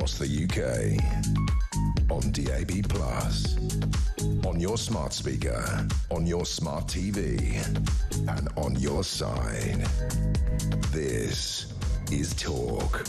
across the UK. On DAB+, on your smart speaker, on your smart TV, and on your side. This is Talk.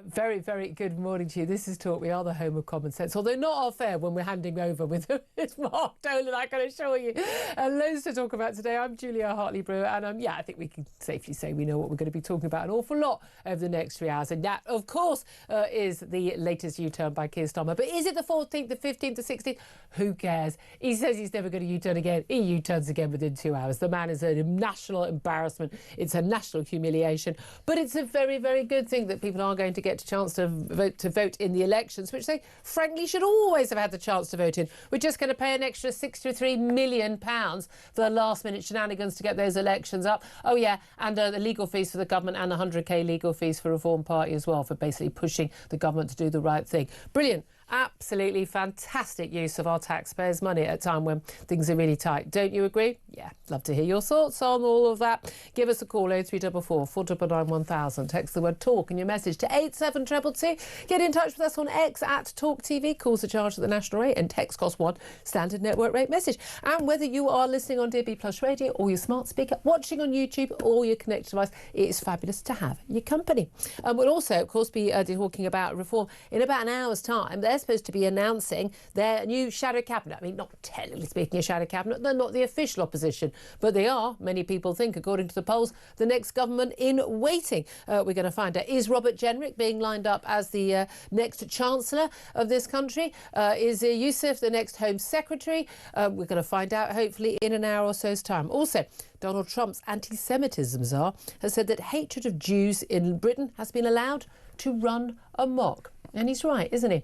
Very, very good morning to you. This is Talk. We are the home of common sense, although not our fair when we're handing over with it's Mark Dolan, I can assure you. Loads to talk about today. I'm Julia Hartley-Brewer, and yeah, I think we can safely say we know what we're going to be talking about an awful lot over the next 3 hours. And that, of course, is the latest U-turn by Keir Starmer. But is it the 14th, the 15th, the 16th? Who cares? He says he's never going to U-turn again. He U-turns again within 2 hours. The man is a national embarrassment. It's a national humiliation. But it's a very, very good thing that people are going to get a chance to vote in the elections, which they frankly should always have had the chance to vote in. We're just going to pay an extra £63 million for the last minute shenanigans to get those elections up. Oh yeah, and the legal fees for the government and 100k legal fees for Reform Party as well, for basically pushing the government to do the right thing. Brilliant. Absolutely fantastic use of our taxpayers' money at a time when things are really tight. Don't you agree? Yeah, love to hear your thoughts on all of that. Give us a call, 0344 499 1000. Text the word TALK in your message to 87222. Get in touch with us on X at talkTV. Calls are charged at the national rate and text cost £1, standard network rate message. And whether you are listening on DAB+ radio or your smart speaker, watching on YouTube or your connected device, it is fabulous to have your company. We'll also, of course, be talking about reform in about an hour's time. They're supposed to be announcing their new shadow cabinet. I mean, not technically speaking a shadow cabinet, they're not the official opposition, but they are, many people think, according to the polls, the next government in waiting. We're going to find out, is Robert Jenrick being lined up as the next Chancellor of this country? Is Youssef the next Home Secretary? We're going to find out, hopefully, in an hour or so's time. Also, Donald Trump's anti-Semitism czar has said that hatred of Jews in Britain has been allowed to run amok. And he's right, isn't he?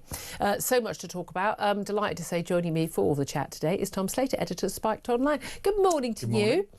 So much to talk about. I'm delighted to say joining me for all the chat today is Tom Slater, editor of Spiked Online. Good morning to you.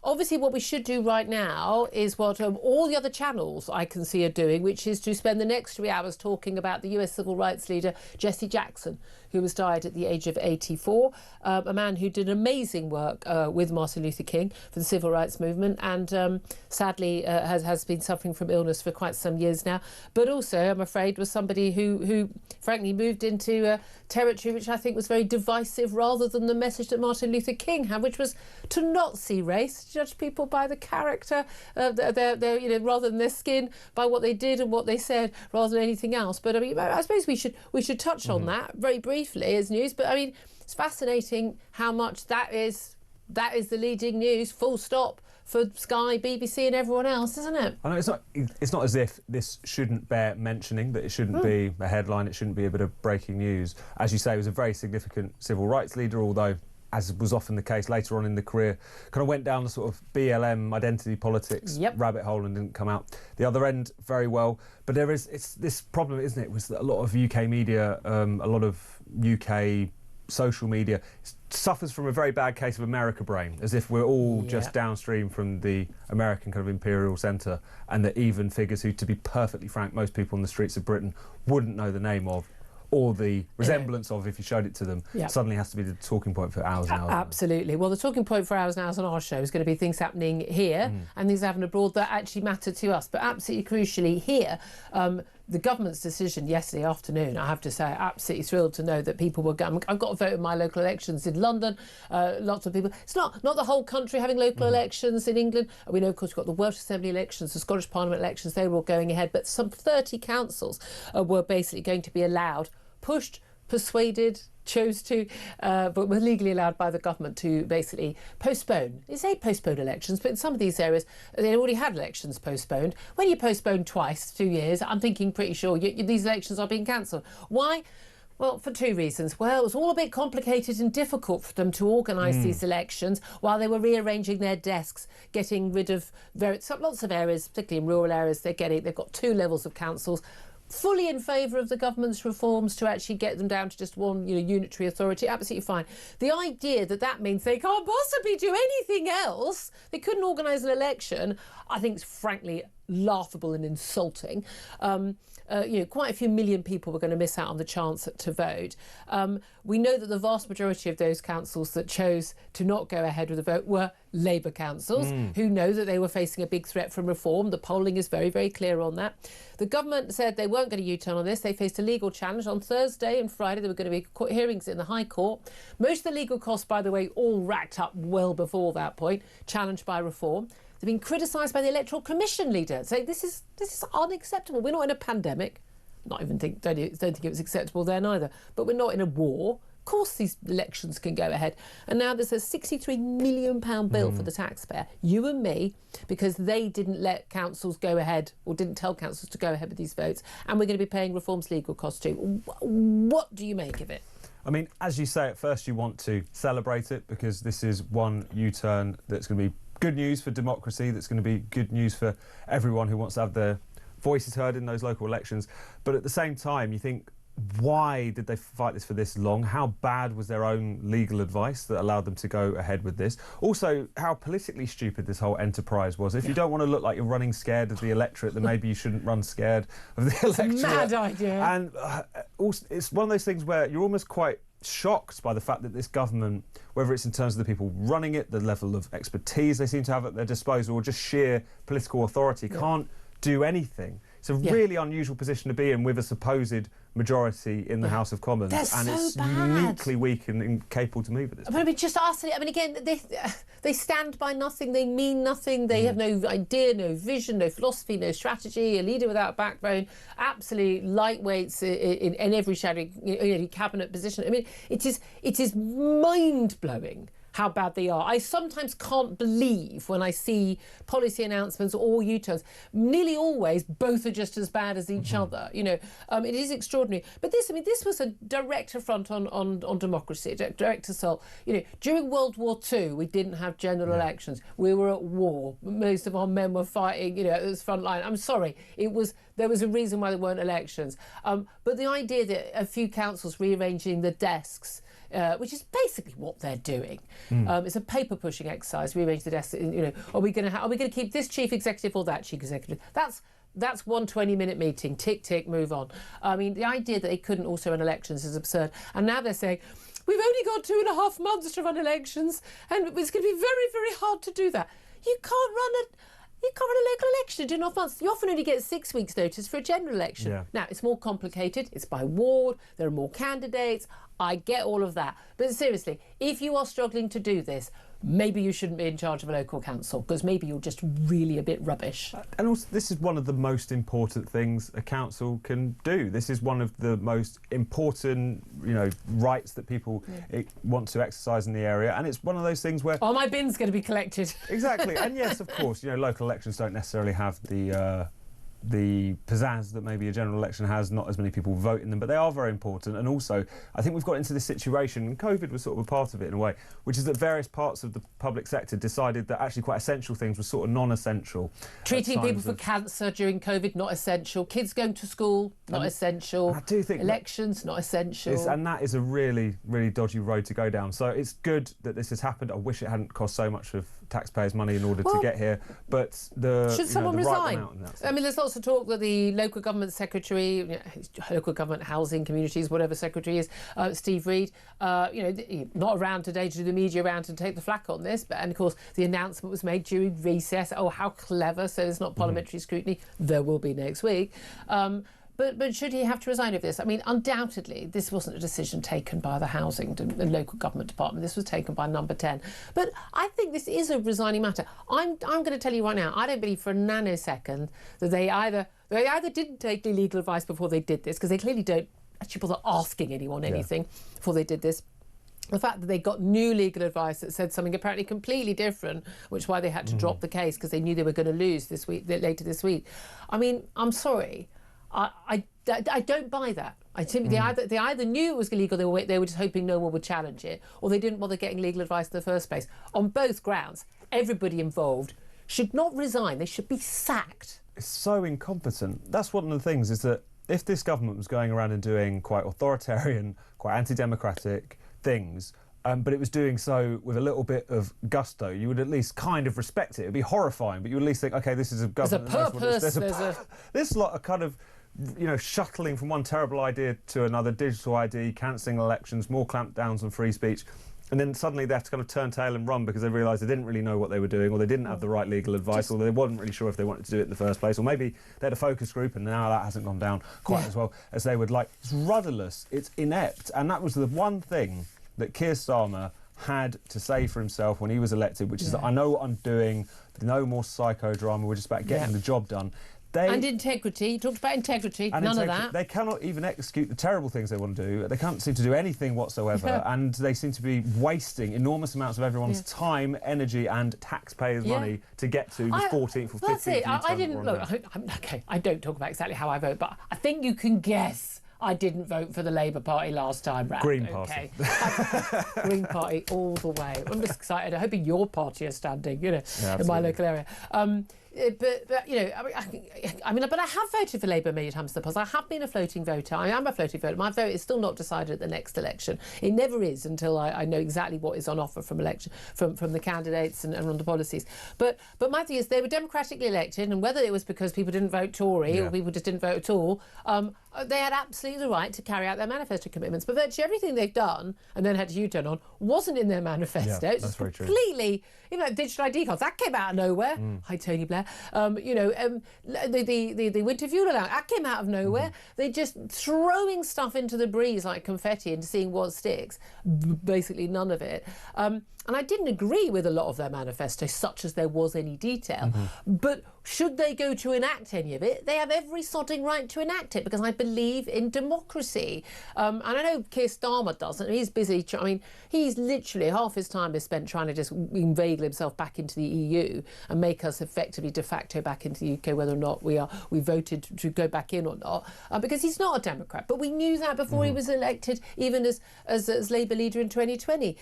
Obviously, what we should do right now is what all the other channels I can see are doing, which is to spend the next 3 hours talking about the US civil rights leader, Jesse Jackson, who has died at the age of 84, a man who did amazing work with Martin Luther King for the civil rights movement, and sadly has been suffering from illness for quite some years now. But also, I'm afraid, was somebody who frankly moved into territory which I think was very divisive, rather than the message that Martin Luther King had, which was to not see race, to judge people by the character, rather than their skin, by what they did and what they said, rather than anything else. But I mean, I suppose we should touch on that very briefly as news. But I mean, it's fascinating how much that is the leading news, full stop, for Sky, BBC and everyone else, isn't it? I know it's not as if this shouldn't bear mentioning, that it shouldn't be a headline, it shouldn't be a bit of breaking news. As you say, he was a very significant civil rights leader, although, as was often the case later on in the career, kind of went down the sort of BLM identity politics rabbit hole and didn't come out the other end very well. But it's this problem, isn't it, was that a lot of UK media, a lot of UK social media suffers from a very bad case of America brain, as if we're all just downstream from the American kind of imperial centre, and that even figures who, to be perfectly frank, most people on the streets of Britain wouldn't know the name of, or the resemblance of if you showed it to them, suddenly has to be the talking point for hours and hours. Absolutely. Well, the talking point for hours and hours on our show is going to be things happening here and things happening abroad that actually matter to us. But absolutely crucially here, the government's decision yesterday afternoon, I have to say, absolutely thrilled to know that people were going. I've got to vote in my local elections in London. Lots of people. It's not the whole country having local elections in England. We know, of course, we've got the Welsh Assembly elections, the Scottish Parliament elections. They were all going ahead, but some 30 councils were basically going to be allowed, pushed, persuaded, chose to, but were legally allowed by the government to basically postpone. They say postpone elections, but in some of these areas, they already had elections postponed. When you postpone twice, 2 years, I'm thinking pretty sure these elections are being cancelled. Why? Well, for two reasons. Well, it was all a bit complicated and difficult for them to organise these elections while they were rearranging their desks, getting rid of lots of areas, particularly in rural areas. They've got 2 levels of councils. Fully in favour of the government's reforms to actually get them down to just one, unitary authority. Absolutely fine. The idea that means they can't possibly do anything else, they couldn't organise an election, I think is frankly laughable and insulting. Quite a few million people were going to miss out on the chance to vote. We know that the vast majority of those councils that chose to not go ahead with the vote were Labour councils, who know that they were facing a big threat from reform. The polling is very, very clear on that. The government said they weren't going to U-turn on this. They faced a legal challenge. On Thursday and Friday, there were going to be hearings in the High Court. Most of the legal costs, by the way, all racked up well before that point, challenged by reform. They've been criticised by the Electoral Commission leader, saying this is unacceptable. We're not in a pandemic. Don't think it was acceptable there neither. But we're not in a war. Of course these elections can go ahead. And now there's a £63 million bill for the taxpayer, you and me, because they didn't let councils go ahead, or didn't tell councils to go ahead with these votes. And we're going to be paying reform's legal costs too. What do you make of it? I mean, as you say, at first you want to celebrate it, because this is one U-turn that's going to be good news for democracy, that's going to be good news for everyone who wants to have their voices heard in those local elections. But at the same time, you think, why did they fight this for this long? How bad was their own legal advice that allowed them to go ahead with this? Also, how politically stupid this whole enterprise was. If you don't want to look like you're running scared of the electorate, then maybe you shouldn't run scared of the electorate. It's a mad idea. And also, it's one of those things where you're almost quite shocked by the fact that this government, whether it's in terms of the people running it, the level of expertise they seem to have at their disposal, or just sheer political authority, can't do anything. It's a really unusual position to be in, with a supposed majority in the House of Commons. It's uniquely weak and incapable to move at this point. But I mean, just ask it. I mean, again, they stand by nothing. They mean nothing. They have no idea, no vision, no philosophy, no strategy. A leader without backbone. Absolutely lightweights in every shadowy cabinet position. I mean, it is mind blowing how bad they are. I sometimes can't believe when I see policy announcements or U-turns. Nearly always, both are just as bad as each other. It is extraordinary. But this was a direct affront on democracy, direct assault. During World War II, we didn't have general elections. We were at war. Most of our men were fighting. It was front line. I'm sorry. There was a reason why there weren't elections. But the idea that a few councils rearranging the desks, which is basically what they're doing. It's a paper pushing exercise. Rearrange the desks. Are we going to keep this chief executive or that chief executive? That's one 20-minute meeting. Tick tick, move on. I mean, the idea that they couldn't also run elections is absurd. And now they're saying we've only got 2.5 months to run elections, and it's going to be very, very hard to do that. You can't run a local election in 2.5 months. You often only get 6 weeks' notice for a general election. Yeah. Now, it's more complicated. It's by ward. There are more candidates. I get all of that. But seriously, if you are struggling to do this, maybe you shouldn't be in charge of a local council, because maybe you're just really a bit rubbish. And also, this is one of the most important things a council can do. This is one of the most important, rights that people want to exercise in the area. And it's one of those things where... Oh, my bin's going to be collected. Exactly. And yes, of course, local elections don't necessarily have the pizzazz that maybe a general election has, not as many people vote in them, but they are very important. And also, I think we've got into this situation, and COVID was sort of a part of it in a way, which is that various parts of the public sector decided that actually quite essential things were sort of non-essential. Treating people for cancer during COVID, not essential. Kids going to school, not essential. I do think elections, not essential. And that is a really, really dodgy road to go down. So it's good that this has happened. I wish it hadn't cost so much of taxpayers' money in order to get here. But should someone resign? Right, I mean, there's lots of talk that the local government secretary, local government housing communities, whatever secretary is, Steve Reed, not around today to do the media round and take the flak on this. And of course, the announcement was made during recess. Oh, how clever! So there's not parliamentary scrutiny. There will be next week. But should he have to resign of this? I mean, undoubtedly, this wasn't a decision taken by the Housing and Local Government Department. This was taken by Number 10. But I think this is a resigning matter. I'm going to tell you right now, I don't believe for a nanosecond that they either didn't take the legal advice before they did this, because they clearly don't actually bother asking anyone anything before they did this. The fact that they got new legal advice that said something apparently completely different, which is why they had to drop the case, because they knew they were going to lose later this week. I mean, I'm sorry. I don't buy that. I think they either knew it was illegal, they were just hoping no one would challenge it, or they didn't bother getting legal advice in the first place. On both grounds, everybody involved should not resign. They should be sacked. It's so incompetent. That's one of the things, is that if this government was going around and doing quite authoritarian, quite anti-democratic things, but it was doing so with a little bit of gusto, you would at least kind of respect it. It would be horrifying, but you would at least think, OK, this is a government... There's a purpose. This is like a kind of, you know, shuttling from one terrible idea to another, digital ID, cancelling elections, more clampdowns on free speech. And then suddenly they have to kind of turn tail and run because they realised they didn't really know what they were doing, or they didn't have the right legal advice, or they wasn't really sure if they wanted to do it in the first place, or maybe they had a focus group and now that hasn't gone down quite as well as they would like. It's rudderless, it's inept, and that was the one thing that Keir Starmer had to say for himself when he was elected, which is that I know what I'm doing, no more psychodrama, we're just about getting the job done. And integrity. He talked about integrity. None of that. They cannot even execute the terrible things they want to do. They can't seem to do anything whatsoever, and they seem to be wasting enormous amounts of everyone's time, energy, and taxpayers' money to get to the 14th or 15th. That's it. I didn't look. OK, I don't talk about exactly how I vote, but I think you can guess. I didn't vote for the Labour Party last time round. Green Party. Green Party all the way. I'm just excited. I'm hoping your party is standing, you know, in my local area. But you know, but I have voted for Labour many times in the past. I have been a floating voter. I am a floating voter. My vote is still not decided at the next election. It never is until I know exactly what is on offer from the candidates and on the policies. But my thing is, they were democratically elected, and whether it was because people didn't vote Tory or people just didn't vote at all, they had absolutely the right to carry out their manifesto commitments. But virtually everything they've done and then had to U-turn on wasn't in their manifesto. Yeah, it's that's very completely, you know, digital ID cards, that came out of nowhere. Hi, Tony Blair. The winter fuel allowance, that came out of nowhere. They're just throwing stuff into the breeze like confetti and seeing what sticks. Basically none of it. And I didn't agree with a lot of their manifesto, such as there was any detail. But should they go to enact any of it, they have every sodding right to enact it, because I believe in democracy. And I know Keir Starmer doesn't. He's busy. I mean, he's literally half his time is spent trying to just inveigle himself back into the EU and make us effectively de facto back into the UK, whether or not we voted to go back in or not, because he's not a Democrat. But we knew that before he was elected, even as Labour leader in 2020.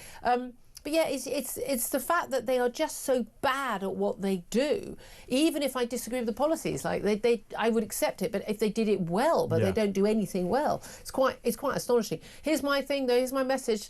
But yeah, it's the fact that they are just so bad at what they do. Even if I disagree with the policies, like I would accept it. But if they did it well, but they don't do anything well, it's quite astonishing. Here's my thing, though. Here's my message.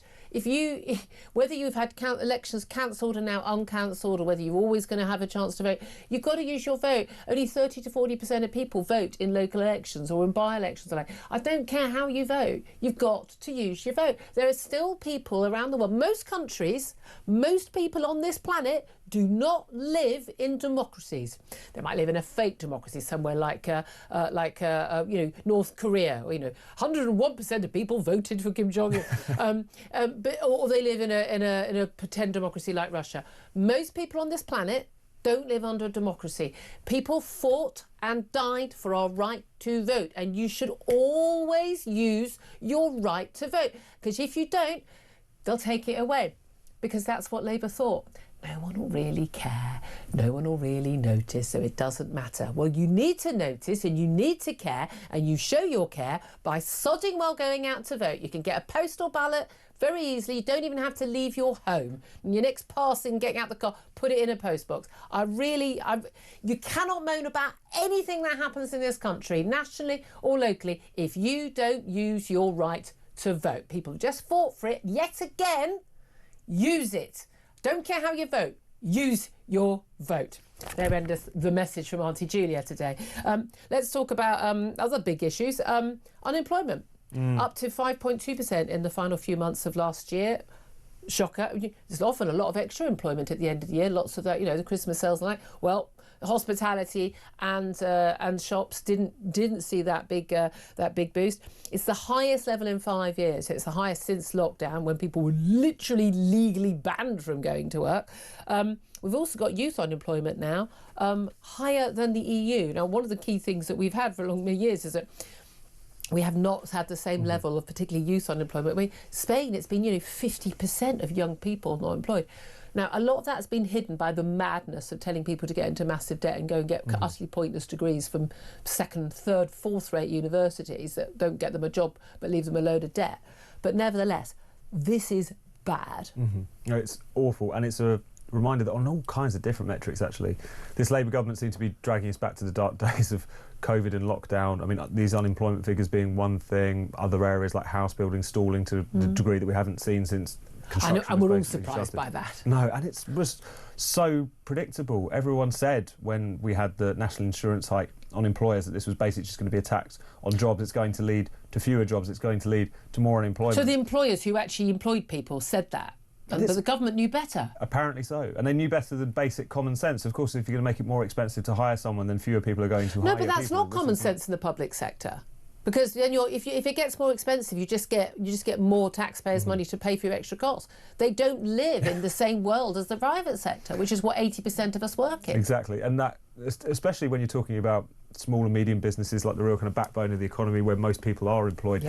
Whether you've had elections cancelled and now uncancelled, or whether you're always going to have a chance to vote, you've got to use your vote. Only 30 to 40% of people vote in local elections or in by-elections. I don't care how you vote. You've got to use your vote. There are still people around the world, most countries, most people on this planet do not live in democracies. They might live in a fake democracy somewhere like North Korea. Or, 101% of people voted for Kim Jong-un, or they live in a pretend democracy like Russia. Most people on this planet don't live under a democracy. People fought and died for our right to vote, and you should always use your right to vote, because if you don't, they'll take it away, because that's what Labour thought. No one will really care. No one will really notice, so it doesn't matter. Well, you need to notice and you need to care, and you show your care by sodding while going out to vote. You can get a postal ballot very easily. You don't even have to leave your home. And your next passing, getting out the car, put it in a post box. You cannot moan about anything that happens in this country, nationally or locally, if you don't use your right to vote. People just fought for it yet again. Use it. Don't care how you vote. Use your vote. There endeth the message from Auntie Julia today. Let's talk about other big issues. Unemployment. Up to 5.2% in the final few months of last year. Shocker. There's often a lot of extra employment at the end of the year. Lots of that, the Christmas sales and that. Well, hospitality and shops didn't see that big boost. It's the highest level in 5 years. It's the highest since lockdown, when people were literally legally banned from going to work. We've also got youth unemployment now, higher than the EU. Now, one of the key things that we've had for many years is that we have not had the same level of particularly youth unemployment. I mean, Spain, it's been 50% of young people not employed. Now, a lot of that's been hidden by the madness of telling people to get into massive debt and go and get utterly pointless degrees from second, third, fourth-rate universities that don't get them a job but leave them a load of debt. But nevertheless, this is bad. No, it's awful, and it's a reminder that on all kinds of different metrics, actually, this Labour government seems to be dragging us back to the dark days of COVID and lockdown. I mean, these unemployment figures being one thing, other areas like house building stalling to the degree that we haven't seen since And we're all surprised by that. No, and it was so predictable. Everyone said when we had the national insurance hike on employers that this was basically just going to be a tax on jobs. It's going to lead to fewer jobs. It's going to lead to more unemployment. So the employers who actually employed people said that. But the government knew better. Apparently so. And they knew better than basic common sense. Of course, if you're going to make it more expensive to hire someone, then fewer people are going to hire people. No, but that's not common sense in the public sector. Because then if it gets more expensive, you just get more taxpayers' money to pay for your extra costs. They don't live in the same world as the private sector, which is what 80% of us work in. Exactly, and that, especially when you're talking about small and medium businesses, like the real kind of backbone of the economy, where most people are employed,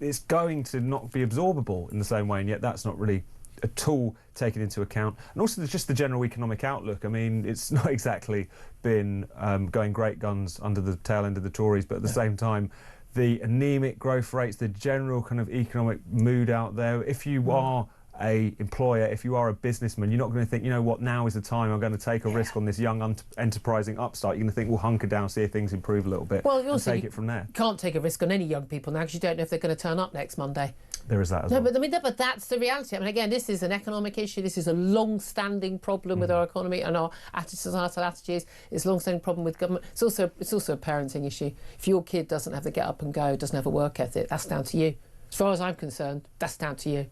it's going to not be absorbable in the same way, and yet that's not really at all taken into account. And also just the general economic outlook. I mean, it's not exactly been going great guns under the tail end of the Tories, but at the same time, the anaemic growth rates, the general kind of economic mood out there, if you are a employer, if you are a businessman, you're not going to think, you know what, now is the time I'm going to take a risk on this young enterprising upstart. You're going to think, we'll hunker down, see if things improve a little bit, and take it from there. You can't take a risk on any young people now because you don't know if they're going to turn up next Monday. There is that as well. But that's the reality. I mean, again, this is an economic issue. This is a long-standing problem with our economy and our societal attitudes. It's a long-standing problem with government. It's also a parenting issue. If your kid doesn't have the get up and go, doesn't have a work ethic, that's down to you. As far as I'm concerned, that's down to you.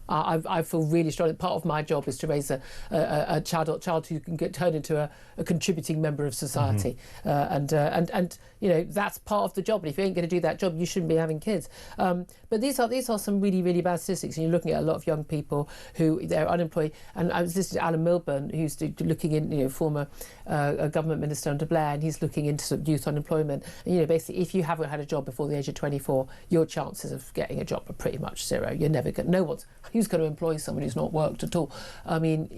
I feel really strong that part of my job is to raise a child who can get turned into a contributing member of society, and you know, that's part of the job. And if you ain't going to do that job, you shouldn't be having kids. But these are some really, really bad statistics. And you're looking at a lot of young people who they're unemployed. And I was listening to Alan Milburn, who's looking in, you know, former government minister under Blair, and he's looking into sort of youth unemployment. And, you know, basically, if you haven't had a job before the age of 24, your chances of getting a job are pretty much zero. You're never going. Who's going to employ someone who's not worked at all? I mean,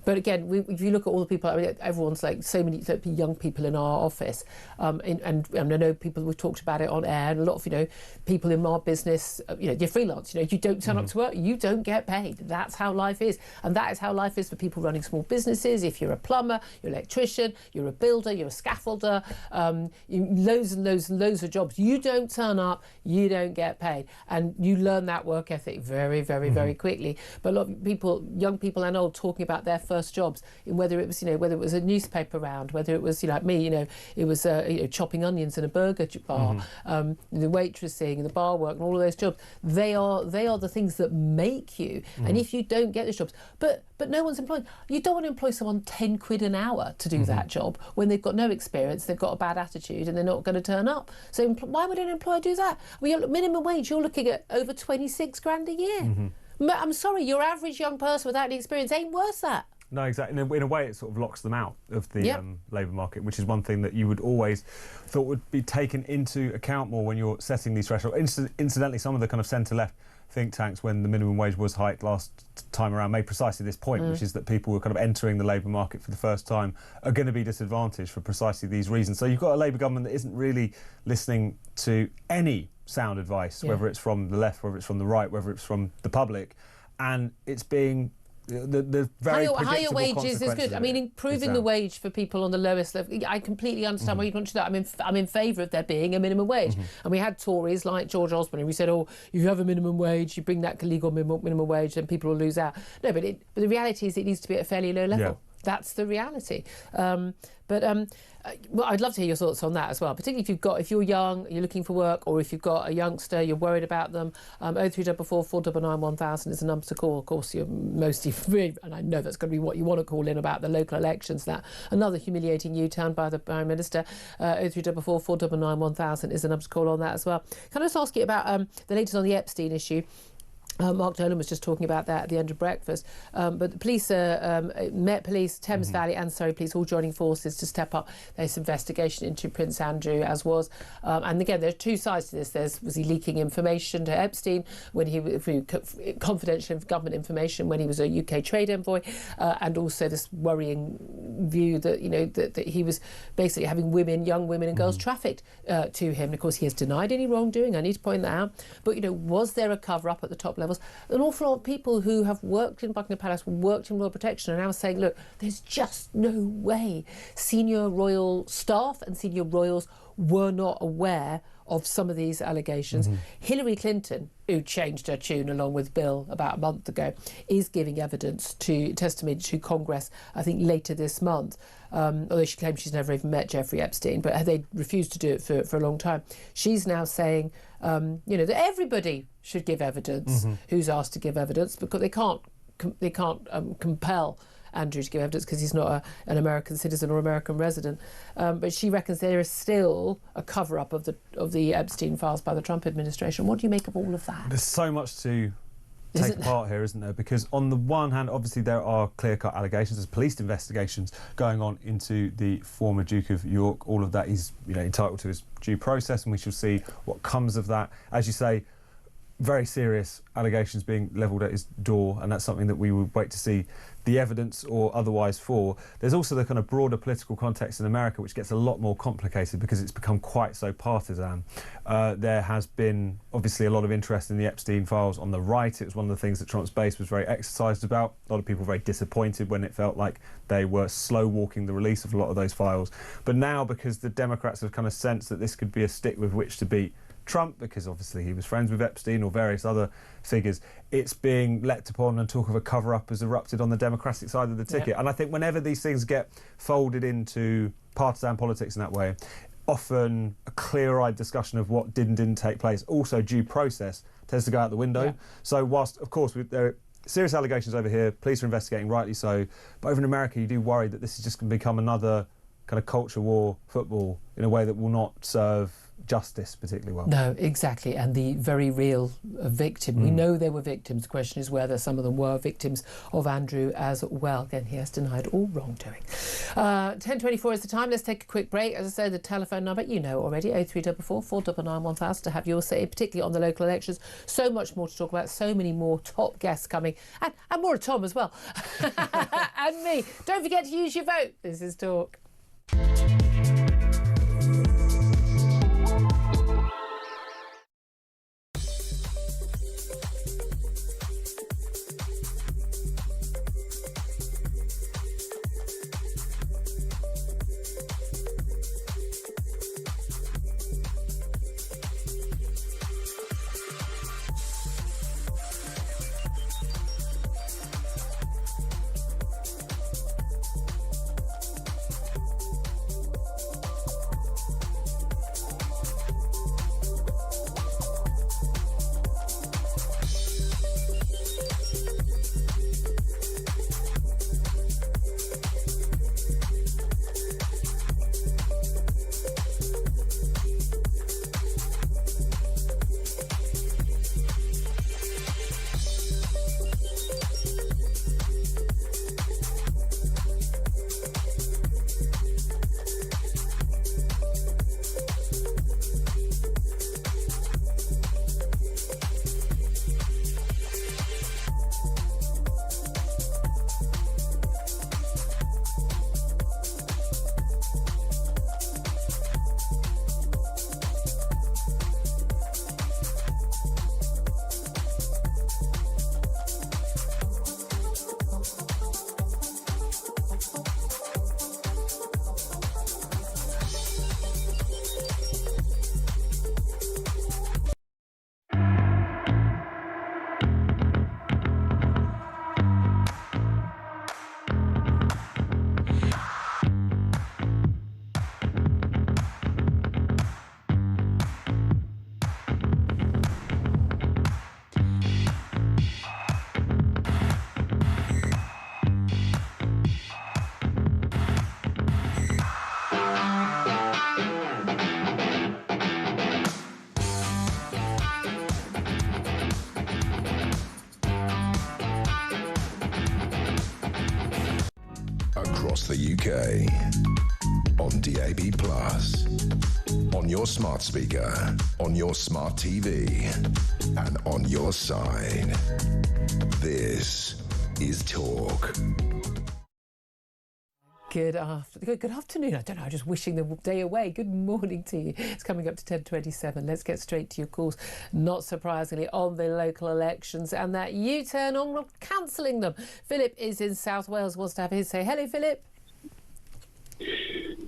but again, if you look at all the people, I mean, everyone's like so many young people in our office, and I know people, we've talked about it on air, and a lot of, you know, people in our business, you know, you're freelance, you know, you don't turn up to work, you don't get paid. That's how life is. And that is how life is for people running small businesses. If you're a plumber, you're an electrician, you're a builder, you're a scaffolder, loads and loads and loads of jobs. You don't turn up, you don't get paid. And you learn that work ethic very, very, very quickly. But a lot of people, young people and old, talking about their first jobs, in whether it was, you know, whether it was a newspaper round, whether it was, you know, like me, you know, it was you know, chopping onions in a burger bar, the waitressing and the bar work and all of those jobs. They are the things that make you. And if you don't get those jobs, but no one's employed. You don't want to employ someone 10 quid an hour to do that job when they've got no experience, they've got a bad attitude, and they're not going to turn up. So why would an employer do that? Well, minimum wage, you're looking at over 26 grand a year. I'm sorry, your average young person without any experience ain't worth that. No, exactly. In a way, it sort of locks them out of the labour market, which is one thing that you would always thought would be taken into account more when you're setting these thresholds. Incidentally, some of the kind of centre-left think tanks, when the minimum wage was hiked last time around, made precisely this point, which is that people who are kind of entering the labour market for the first time are going to be disadvantaged for precisely these reasons. So you've got a Labour government that isn't really listening to any sound advice, whether it's from the left, whether it's from the right, whether it's from the public, and it's being the very higher wages is good. I mean, improving the wage for people on the lowest level. I completely understand why you want to do that. I'm in favour of there being a minimum wage. And we had Tories like George Osborne who said, "Oh, if you have a minimum wage, you bring that legal minimum wage, then people will lose out." No, but the reality is it needs to be at a fairly low level. Yeah. That's the reality. Well, I'd love to hear your thoughts on that as well, particularly if you're young, you're looking for work, or if you've got a youngster, you're worried about them. 0344 499 1000 is the number to call. Of course, you're mostly free, and I know that's going to be what you want to call in about the local elections. That another humiliating U-turn by the Prime Minister. 0344 499 1000 is the number to call on that as well. Can I just ask you about the latest on the Epstein issue? Mark Dolan was just talking about that at the end of breakfast. But the police, Met Police, Thames Valley and Surrey Police all joining forces to step up this investigation into Prince Andrew, as was. And again, there's two sides to this. Was he leaking information to Epstein when confidential government information when he was a UK trade envoy, and also this worrying view that, you know, that he was basically having young women and girls trafficked to him. And of course, he has denied any wrongdoing. I need to point that out. But, you know, was there a cover-up at the top levels? An awful lot of people who have worked in Buckingham Palace, worked in royal protection, are now saying, look, there's just no way senior royal staff and senior royals were not aware of some of these allegations. Hillary Clinton, who changed her tune along with Bill about a month ago, is giving testimony to Congress, I think, later this month. Although she claims she's never even met Jeffrey Epstein, but they refused to do it for a long time. She's now saying, that everybody should give evidence who's asked to give evidence, because they can't compel Andrew to give evidence because he's not an American citizen or American resident. But she reckons there is still a cover-up of the Epstein files by the Trump administration. What do you make of all of that? There's so much to take apart here, isn't there? Because on the one hand, obviously there are clear-cut allegations. There's police investigations going on into the former Duke of York. All of that is, entitled to his due process, and we shall see what comes of that. As you say, very serious allegations being levelled at his door, and that's something that we would wait to see the evidence or otherwise for. There's also the kind of broader political context in America, which gets a lot more complicated because it's become quite so partisan. There has been obviously a lot of interest in the Epstein files on the right. It was one of the things that Trump's base was very exercised about. A lot of people were very disappointed when it felt like they were slow-walking the release of a lot of those files. But now, because the Democrats have kind of sensed that this could be a stick with which to beat Trump, because obviously he was friends with Epstein or various other figures, it's being leapt upon, and talk of a cover-up has erupted on the Democratic side of the ticket. Yep. And I think whenever these things get folded into partisan politics in that way, often a clear-eyed discussion of what did and didn't take place, also due process, tends to go out the window. Yep. So whilst, of course, there are serious allegations over here, police are investigating, rightly so, but over in America you do worry that this is just going to become another kind of culture war football in a way that will not serve justice particularly well. No, exactly, and the very real victim. We know there were victims. The question is whether some of them were victims of Andrew as well. Again, he has denied all wrongdoing. 10:24 is the time. Let's take a quick break. As I said, the telephone number, you know already, 0344 499 1000 to have your say, particularly on the local elections. So much more to talk about, so many more top guests coming, and more of Tom as well, and me. Don't forget to use your vote. This is Talk. Across the UK, on DAB+, on your smart speaker, on your smart TV, and on your side. This is Talk. Good afternoon. I don't know, I'm just wishing the day away. Good morning to you. It's coming up to 10:27. Let's get straight to your calls. Not surprisingly, on the local elections and that U-turn on cancelling them. Philip is in South Wales, wants to have his say. Hello, Philip.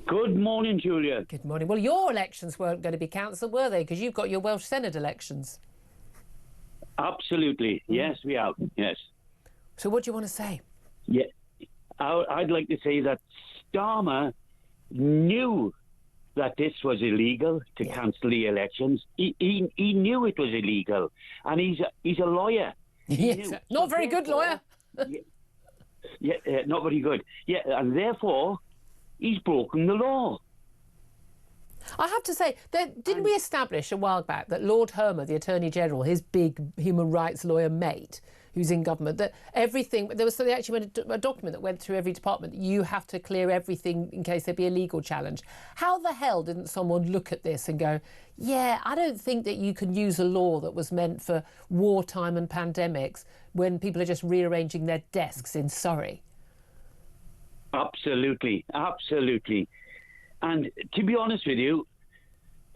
Good morning, Julia. Good morning. Well, your elections weren't going to be cancelled, were they? Because you've got your Welsh Senate elections. Absolutely. Yes, we have. Yes. So what do you want to say? Yeah. I'd like to say that Starmer knew that this was illegal to cancel the elections. He knew it was illegal, and he's a lawyer. Yes, not very good lawyer. Not very good. Yeah, and therefore he's broken the law. I have to say, didn't we establish a while back that Lord Hermer, the Attorney General, his big human rights lawyer mate, who's in government, that everything, they actually went a document that went through every department, you have to clear everything in case there'd be a legal challenge. How the hell didn't someone look at this and go, yeah, I don't think that you can use a law that was meant for wartime and pandemics when people are just rearranging their desks in Surrey? Absolutely, absolutely. And to be honest with you,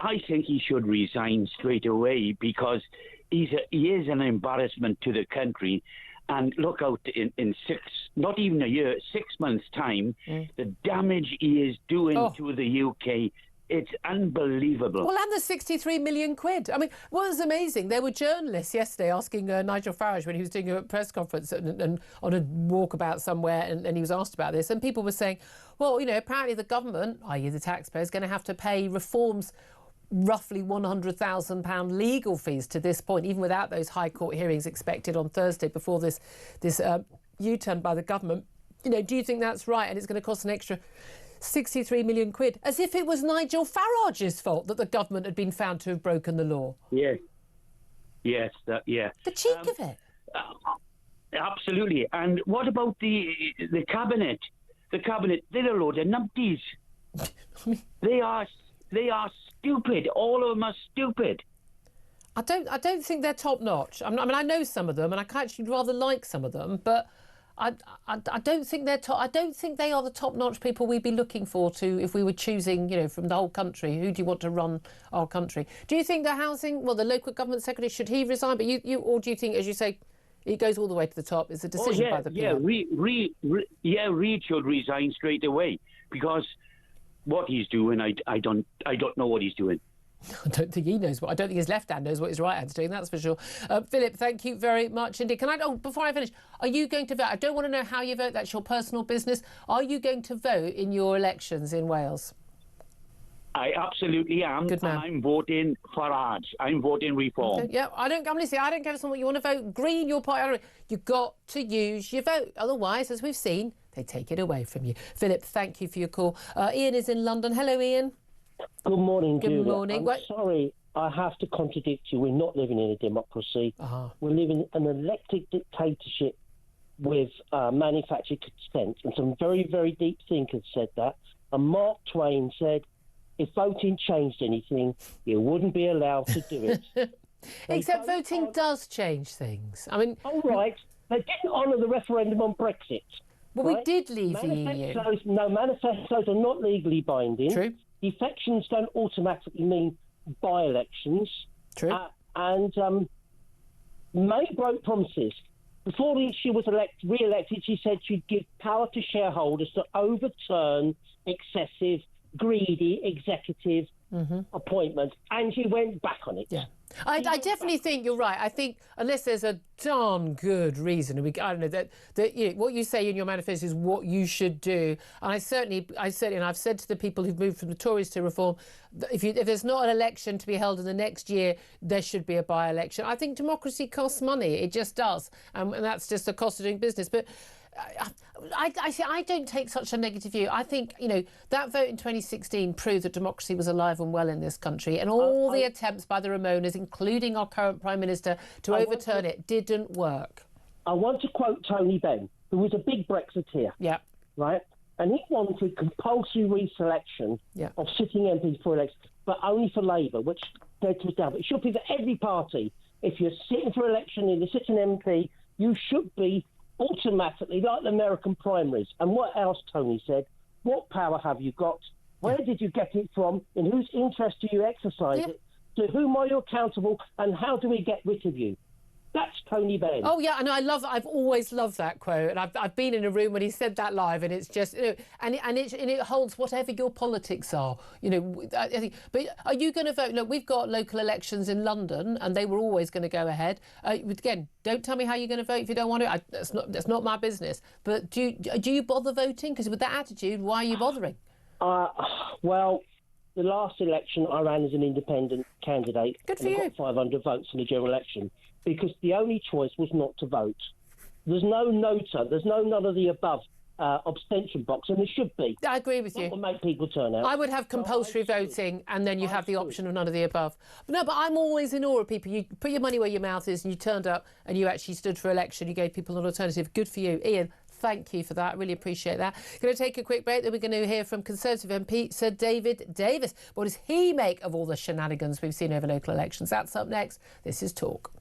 I think he should resign straight away because he is an embarrassment to the country. And look out in not even a year, 6 months' time, the damage he is doing to the UK. It's unbelievable. Well, and the 63 million quid. I mean, what was amazing, there were journalists yesterday asking Nigel Farage when he was doing a press conference and on a walkabout somewhere, and he was asked about this, and people were saying, well, you know, apparently the government, i.e. the taxpayer, is going to have to pay reforms roughly £100,000 legal fees to this point, even without those High Court hearings expected on Thursday before this U-turn by the government. You know, do you think that's right? And it's going to cost an extra 63 million quid, as if it was Nigel Farage's fault that the government had been found to have broken the law. Yes. Yes, yeah. The cheek of it. Absolutely. And what about the cabinet? The cabinet, they're a load of numpties. They are stupid. All of them are stupid. I don't think they're top notch. I mean, I know some of them, and I actually rather like some of them, but I don't think they're top. I don't think they are the top-notch people we'd be looking for to if we were choosing, you know, from the whole country. Who do you want to run our country? Do you think the the local government secretary, should he resign? But or do you think, as you say, it goes all the way to the top? It's a decision by the people. Reid should resign straight away because what he's doing, I don't know what he's doing. I don't think he knows what. I don't think his left hand knows what his right hand's doing. That's for sure. Philip, thank you very much indeed. Can I? Oh, before I finish, are you going to vote? I don't want to know how you vote. That's your personal business. Are you going to vote in your elections in Wales? I absolutely am. Good man. I'm voting Farage. I'm voting Reform. Okay, yeah, I don't care if someone you want to vote Green, your party. You've got to use your vote. Otherwise, as we've seen, they take it away from you. Philip, thank you for your call. Ian is in London. Hello, Ian. Good morning, Julia. Good morning. I'm sorry, I have to contradict you. We're not living in a democracy. We're living in an elected dictatorship with manufactured consent. And some very, very deep thinkers said that. And Mark Twain said, if voting changed anything, you wouldn't be allowed to do it. Except voting does change things. I mean... All right. They didn't honour the referendum on Brexit. Well, right? We did leave the EU. No, manifestos are not legally binding. True. Defections don't automatically mean by-elections. True. And May broke promises. Before she was re-elected, she said she'd give power to shareholders to overturn excessive, greedy executive appointments, and she went back on it. Yeah. I definitely think you're right. I think unless there's a darn good reason, I don't know, that you know, what you say in your manifesto is what you should do. And I certainly, and I've said to the people who've moved from the Tories to Reform, that if there's not an election to be held in the next year, there should be a by-election. I think democracy costs money. It just does. And that's just the cost of doing business. But I don't take such a negative view. I think, you know, that vote in 2016 proved that democracy was alive and well in this country, and all the attempts by the Remoaners, including our current Prime Minister, to overturn it didn't work. I want to quote Tony Benn, who was a big Brexiteer. Yeah. Right? And he wanted compulsory reselection of sitting MPs for election, but only for Labour, which led was down. But it should be for every party. If you're sitting for election and you're sitting MP, you should be automatically, like the American primaries. And what else, Tony said? What power have you got? Where did you get it from? In whose interest do you exercise it? To whom are you accountable? And how do we get rid of you? That's Tony Benn. Oh yeah, and I've always loved that quote, and I've been in a room when he said that live, and it's just, you know, and it holds whatever your politics are, you know. I think, but are you going to vote? Look, we've got local elections in London, and they were always going to go ahead. Again, don't tell me how you're going to vote if you don't want to. That's not my business. But do you bother voting? Because with that attitude, why are you bothering? Well, the last election I ran as an independent candidate. Good for you. I got 500 votes in the general election because the only choice was not to vote. There's no nota. There's no none of the above abstention box, and there should be. I agree with you. That will make people turn out. I would have compulsory voting, and then you have the option of none of the above. But I'm always in awe of people. You put your money where your mouth is, and you turned up, and you actually stood for election. You gave people an alternative. Good for you, Ian. Thank you for that. I really appreciate that. Going to take a quick break. Then we're going to hear from Conservative MP Sir David Davis. What does he make of all the shenanigans we've seen over local elections? That's up next. This is Talk.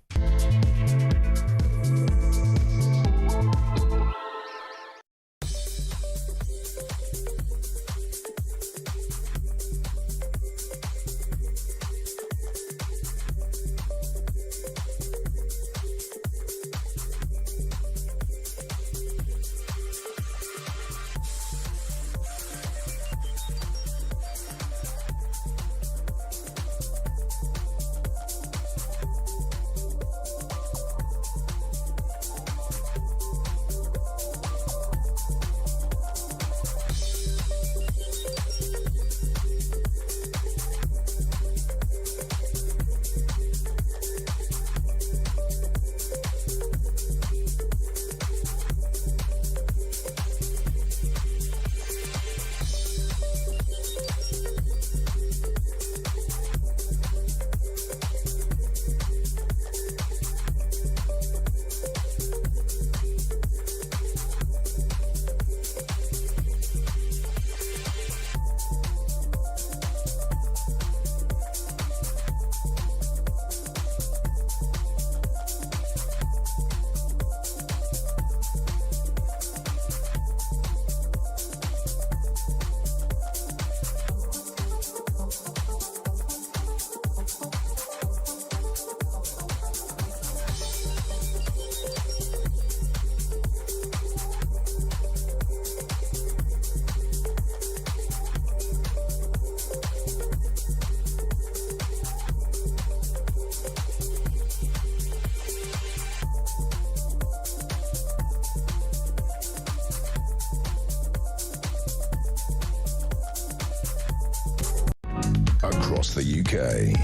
Across the UK,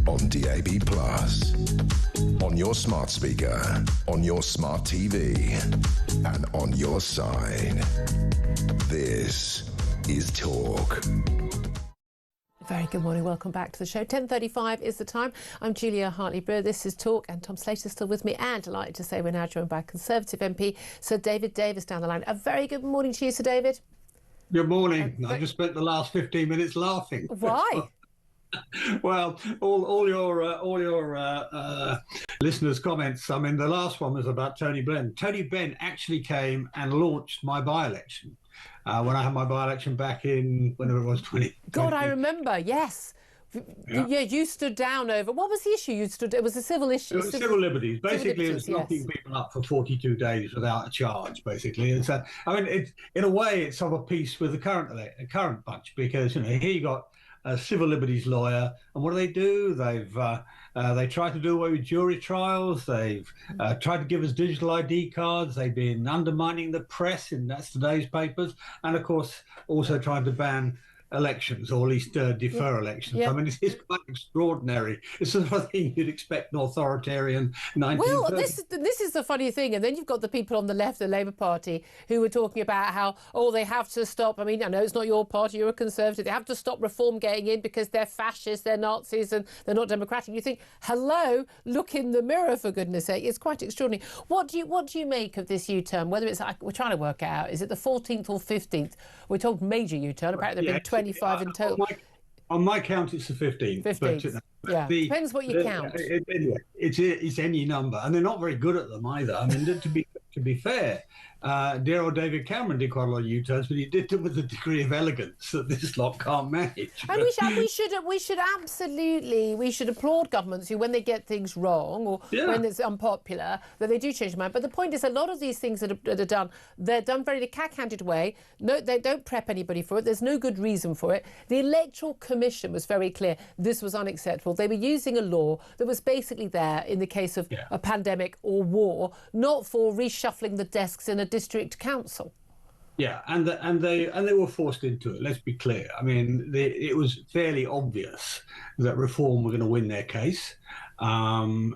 on DAB+, on your smart speaker, on your smart TV, and on your side. This is Talk. Very good morning. Welcome back to the show. 10:35 is the time. I'm Julia Hartley-Brewer. This is Talk, and Tom Slater's still with me. And delighted to say we're now joined by Conservative MP Sir David Davis down the line. A very good morning to you, Sir David. Good morning. I just spent the last 15 minutes laughing. Why? Well, all your listeners' comments. I mean, the last one was about Tony Benn. Tony Benn actually came and launched my by-election when I had my by-election back in whenever it was 20. God, I remember. Yes. Yeah, you stood down over. What was the issue? It was a civil issue. It was civil liberties. Basically, it was locking people up for 42 days without a charge. Basically, and so I mean, in a way, it's of a piece with the current bunch because you know here you got a civil liberties lawyer, and what do? They try to do away with jury trials. They've tried to give us digital ID cards. They've been undermining the press, and that's today's papers, and of course also trying to ban elections, or at least defer elections. Yeah. I mean, it's quite extraordinary. It's the sort of thing you'd expect an authoritarian 1930s. Well, this is the funny thing. And then you've got the people on the left, the Labour Party, who were talking about how, they have to stop. I mean, I know it's not your party, you're a Conservative. They have to stop reform getting in because they're fascists, they're Nazis, and they're not democratic. You think, hello, look in the mirror, for goodness sake. It's quite extraordinary. What do you make of this U-turn? Whether it's, we're trying to work it out, is it the 14th or 15th? We're told major U-turn. Apparently there have been 25 in total. On my count, it's the 15th. 15th. Yeah, depends what you count. Anyway, it's any number, and they're not very good at them either. I mean, to be fair, dear old David Cameron did quite a lot of U-turns, but he did them with a degree of elegance that this lot can't manage. And we should absolutely applaud governments who, when they get things wrong or when it's unpopular, that they do change their mind. But the point is, a lot of these things that are done, they're done very in a cack-handed way. No, they don't prep anybody for it. There's no good reason for it. The Electoral Commission was very clear. This was unacceptable. They were using a law that was basically there in the case of a pandemic or war, not for reshuffling the desks in a district council. Yeah, and they were forced into it. Let's be clear. I mean, it was fairly obvious that Reform were going to win their case, and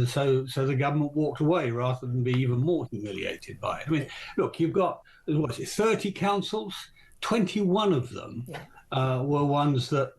so the government walked away rather than be even more humiliated by it. I mean, look, you've got 30 councils, 21 of them. Were ones that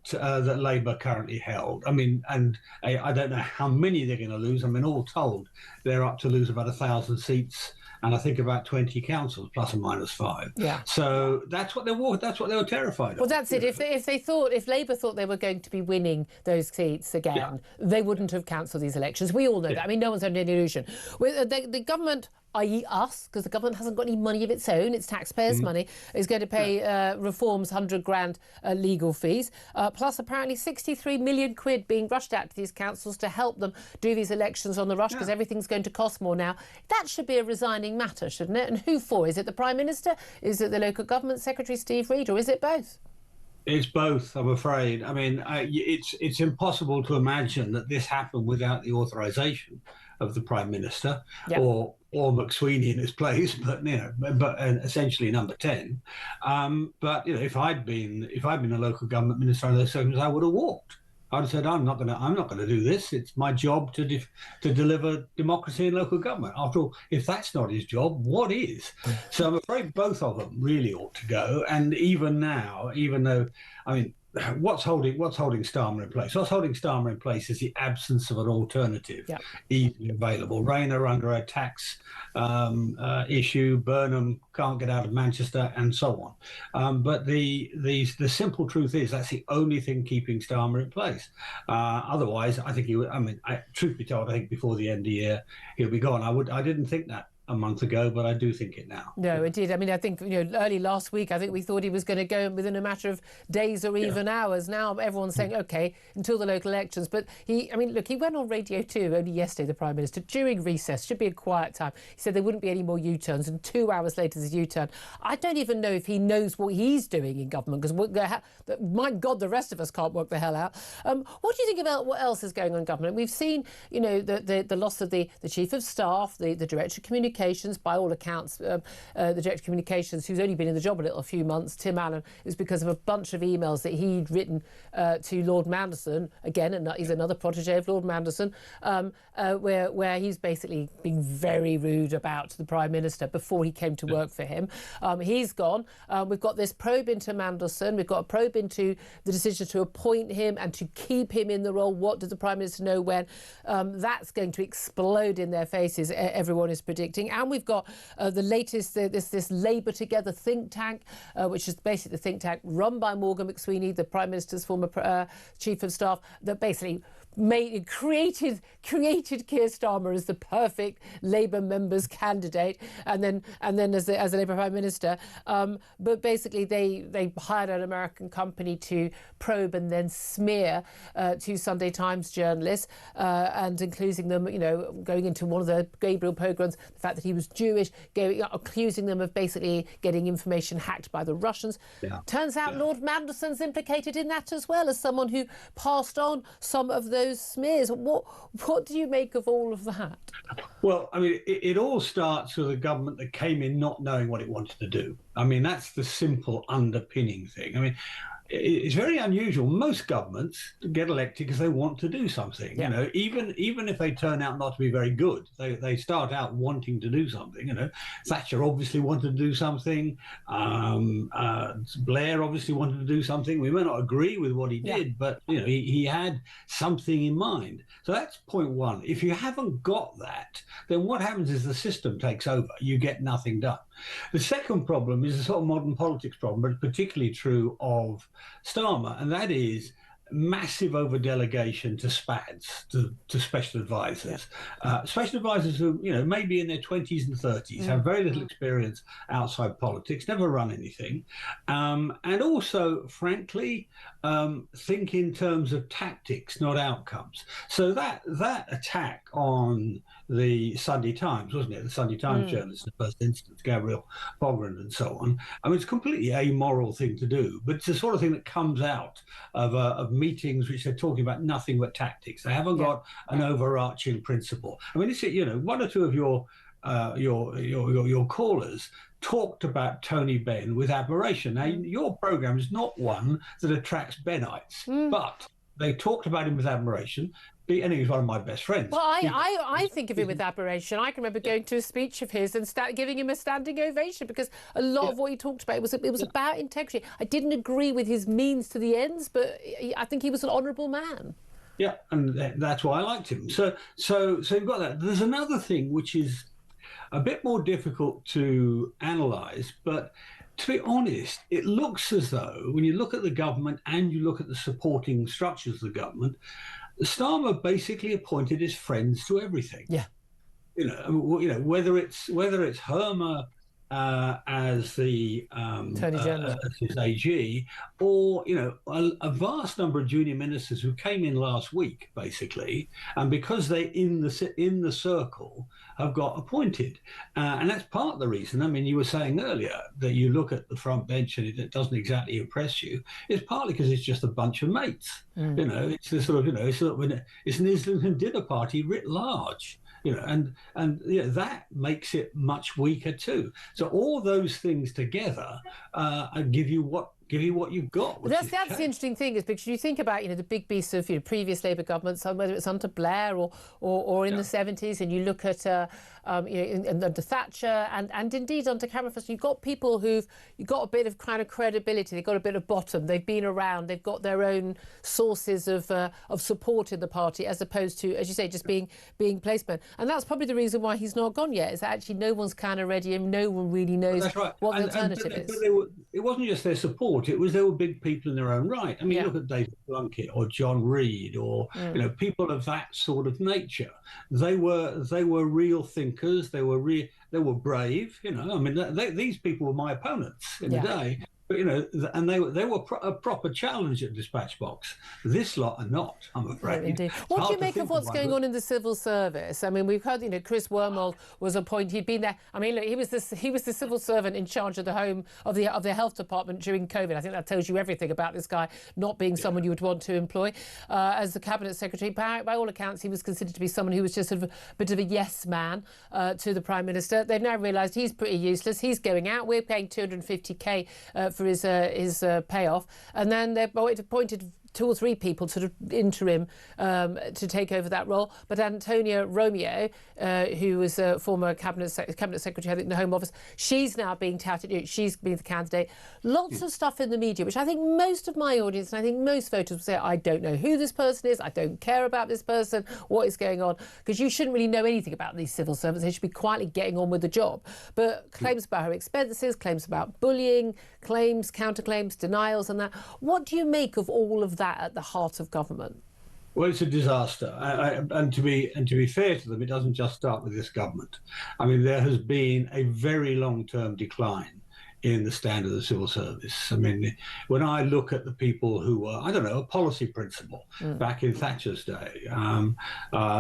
Labour currently held. I mean, and I don't know how many they're going to lose. I mean, all told, they're up to lose about 1,000 seats, and I think about 20 councils, plus or minus 5. Yeah. So that's what they were terrified of. Well, that's it. If Labour thought they were going to be winning those seats again, they wouldn't have cancelled these elections. We all know that. I mean, no one's under any illusion. The government, i.e. us, because the government hasn't got any money of its own, it's taxpayers' money, is going to pay Reform's 100 grand legal fees, plus apparently 63 million quid being rushed out to these councils to help them do these elections on the rush, because everything's going to cost more now. That should be a resigning matter, shouldn't it? And who for? Is it the Prime Minister? Is it the local government secretary, Steve Reid, or is it both? It's both, I'm afraid. I mean, it's impossible to imagine that this happened without the authorisation of the Prime Minister or McSweeney in his place, but essentially number 10. But if I'd been a local government minister under those circumstances, I would have walked. I'd have said, I'm not going to do this. It's my job to deliver democracy in local government. After all, if that's not his job, what is? So I'm afraid both of them really ought to go. And even now, even though, I mean, what's holding Starmer in place? What's holding Starmer in place is the absence of an alternative easily available. Rayner under a tax issue, Burnham can't get out of Manchester, and so on. But the simple truth is that's the only thing keeping Starmer in place. Otherwise, I think he would. I mean, truth be told, I think before the end of the year he'll be gone. I didn't think that a month ago, but I do think it now. No, it did. I mean, I think, early last week, I think we thought he was going to go within a matter of days or even hours. Now everyone's saying, OK, until the local elections. But he went on Radio 2 only yesterday, the Prime Minister, during recess, should be a quiet time. He said there wouldn't be any more U-turns, and 2 hours later there's a U-turn. I don't even know if he knows what he's doing in government, because my God, the rest of us can't work the hell out. What do you think about what else is going on in government? We've seen, the loss of the Chief of Staff, the Director of Communications, by all accounts, the Director of Communications, who's only been in the job a few months, Tim Allen, is because of a bunch of emails that he'd written to Lord Manderson, again, and he's another protege of Lord Manderson, where he's basically being very rude about the Prime Minister before he came to work for him. He's gone. We've got this probe into Manderson. We've got a probe into the decision to appoint him and to keep him in the role. What does the Prime Minister know when? That's going to explode in their faces, everyone is predicting. And we've got the latest, this Labour Together think tank, which is basically the think tank run by Morgan McSweeney, the Prime Minister's former Chief of Staff, that basically created Keir Starmer as the perfect Labour member's candidate, and then as a Labour Prime Minister. But basically, they hired an American company to probe and then smear two Sunday Times journalists, and including them, going into one of the Gabriel pogroms, the fact that he was Jewish, accusing them of basically getting information hacked by the Russians. Turns out Lord Manderson's implicated in that as well, as someone who passed on some of those smears. What do you make of all of that? Well, I mean, it all starts with a government that came in not knowing what it wanted to do. I mean, that's the simple underpinning thing. I mean, it's very unusual. Most governments get elected because they want to do something. Even if they turn out not to be very good, they start out wanting to do something. Thatcher obviously wanted to do something. Blair obviously wanted to do something. We may not agree with what he did, but he had something in mind. So that's point one. If you haven't got that, then what happens is the system takes over. You get nothing done. The second problem is a sort of modern politics problem, but particularly true of Starmer, and that is massive over-delegation to SPADs, to special advisors. Special advisors who, maybe in their 20s and 30s, have very little experience outside politics, never run anything, and also, frankly, think in terms of tactics, not outcomes. So that attack on the Sunday Times, wasn't it? The Sunday Times journalists in the first instance, Gabriel Bogrand and so on. I mean, it's a completely amoral thing to do, but it's the sort of thing that comes out of meetings which they're talking about nothing but tactics. They haven't got an overarching principle. I mean, one or two of your callers talked about Tony Benn with admiration. Now, your program is not one that attracts Bennites, but they talked about him with admiration. And he was one of my best friends. Well, I think of him with admiration. I can remember going to a speech of his and giving him a standing ovation, because a lot of what he talked about, it was about integrity. I didn't agree with his means to the ends, but I think he was an honourable man. Yeah, and that's why I liked him. So you've got that. There's another thing which is a bit more difficult to analyse, but to be honest, it looks as though when you look at the government and you look at the supporting structures of the government, Starmer basically appointed his friends to everything. Yeah, whether it's Hermer as the Attorney General, as his AG, or a vast number of junior ministers who came in last week, basically, and because they're in the circle, have got appointed, and that's part of the reason. I mean, you were saying earlier that you look at the front bench and it doesn't exactly impress you. It's partly because it's just a bunch of mates. It's the sort of it's an Islington dinner party writ large. And that makes it much weaker too. So all those things together give you what you've got. But that's the interesting thing, is because you think about the big beasts of previous Labour governments, whether it's under Blair or in the 70s, and you look at under Thatcher and indeed under Cameron first, you've got people you've got a bit of kind of credibility, they've got a bit of bottom, they've been around, they've got their own sources of support in the party, as opposed to, as you say, just being placemen. And that's probably the reason why he's not gone yet, is that actually no one's kind of ready and no one really knows what the alternative is. But it wasn't just their support, it was they were big people in their own right. I mean, look at David Blunkett or John Reid or people of that sort of nature. They were real thinkers. They were brave. I mean, these people were my opponents in the day. But, and they were a proper challenge at Dispatch Box. This lot are not, I'm afraid. No, indeed. What do you make of what's going on in the civil service? I mean, we've heard, Chris Wormold was appointed. He'd been there. I mean, look, he was the civil servant in charge of the home of the health department during COVID. I think that tells you everything about this guy not being someone you would want to employ as the cabinet secretary. By all accounts, he was considered to be someone who was just sort of a bit of a yes man to the Prime Minister. They've now realised he's pretty useless. He's going out. We're paying 250k for his payoff, and then they've appointed 2 or 3 people sort of interim to take over that role. But Antonia Romeo, who was a former cabinet secretary, I think, in the Home Office, she's now being touted. She's been the candidate. Lots of stuff in the media, which I think most of my audience and I think most voters will say, I don't know who this person is. I don't care about this person. What is going on? Because you shouldn't really know anything about these civil servants. They should be quietly getting on with the job. But claims about her expenses, claims about bullying, claims, counterclaims, denials, and that. What do you make of all of that at the heart of government? Well, it's a disaster, and to be fair to them, it doesn't just start with this government. I mean, there has been a very long-term decline in the standard of the civil service. I mean, when I look at the people who were, I don't know, a policy principal back in Thatcher's day,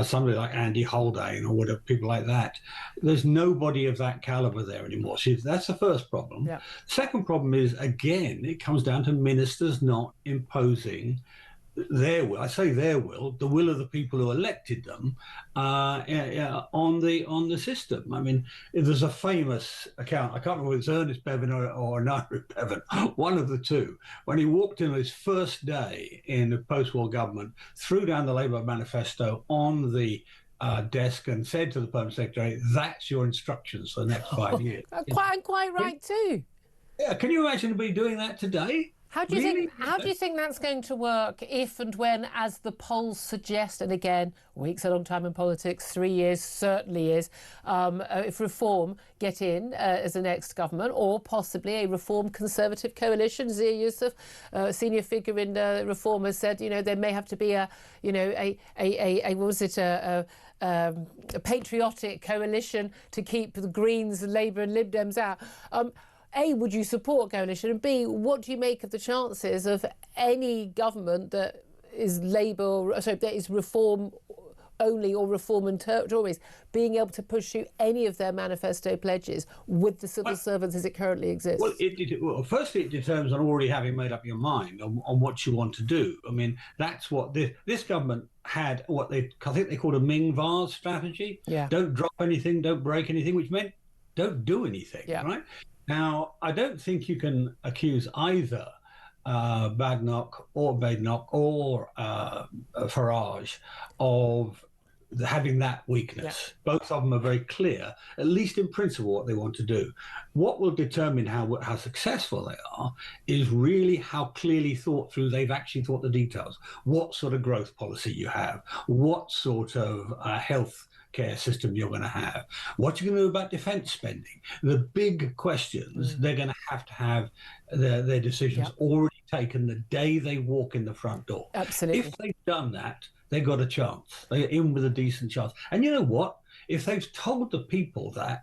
somebody like Andy Haldane or whatever, people like that, there's nobody of that calibre there anymore. See, that's the first problem. Yeah. Second problem is, again, it comes down to ministers not imposing their will, I say their will, the will of the people who elected them on the system. I mean, there's a famous account, I can't remember if it's Ernest Bevan or Nairi Bevan, one of the two, when he walked in his first day in the post-war government, threw down the Labour manifesto on the desk and said to the Permanent Secretary, that's your instructions for the next 5 years. Quite right too. Yeah, can you imagine anybody doing that today? How do you think that's going to work if and when, as the polls suggest, and again, week's a long time in politics, 3 years certainly is, if Reform get in as the next government, or possibly a Reform Conservative coalition? Zia Yusuf, senior figure in Reform, has said, there may have to be a patriotic coalition to keep the Greens, Labour and Lib Dems out. A, would you support coalition? And B, what do you make of the chances of any government that is that is Reform only or Reform and Tories being able to push through any of their manifesto pledges with the civil servants as it currently exists? Well, firstly, it determines on already having made up your mind on what you want to do. I mean, that's what this government had, I think they called a Ming vase strategy. Yeah. Don't drop anything, don't break anything, which meant don't do anything, right? Now, I don't think you can accuse either Badenoch or Farage of having that weakness. Both of them are very clear, at least in principle, what they want to do. What will determine how successful they are is really how clearly thought through they've actually thought the details. What sort of growth policy you have, what sort of health care system you're going to have, what you're going to do about defence spending. The big questions, they're going to have their decisions already taken the day they walk in the front door. Absolutely. If they've done that, they've got a chance. They're in with a decent chance. And you know what? If they've told the people that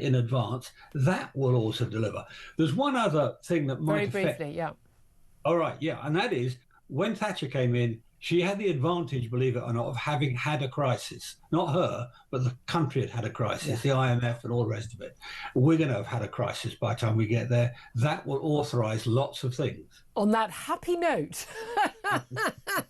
in advance, that will also deliver. There's one other thing that might affect... Very briefly, All right, and that is, when Thatcher came in, she had the advantage, believe it or not, of having had a crisis. Not her, but the country had had a crisis, the IMF and all the rest of it. We're going to have had a crisis by the time we get there. That will authorise lots of things. On that happy note,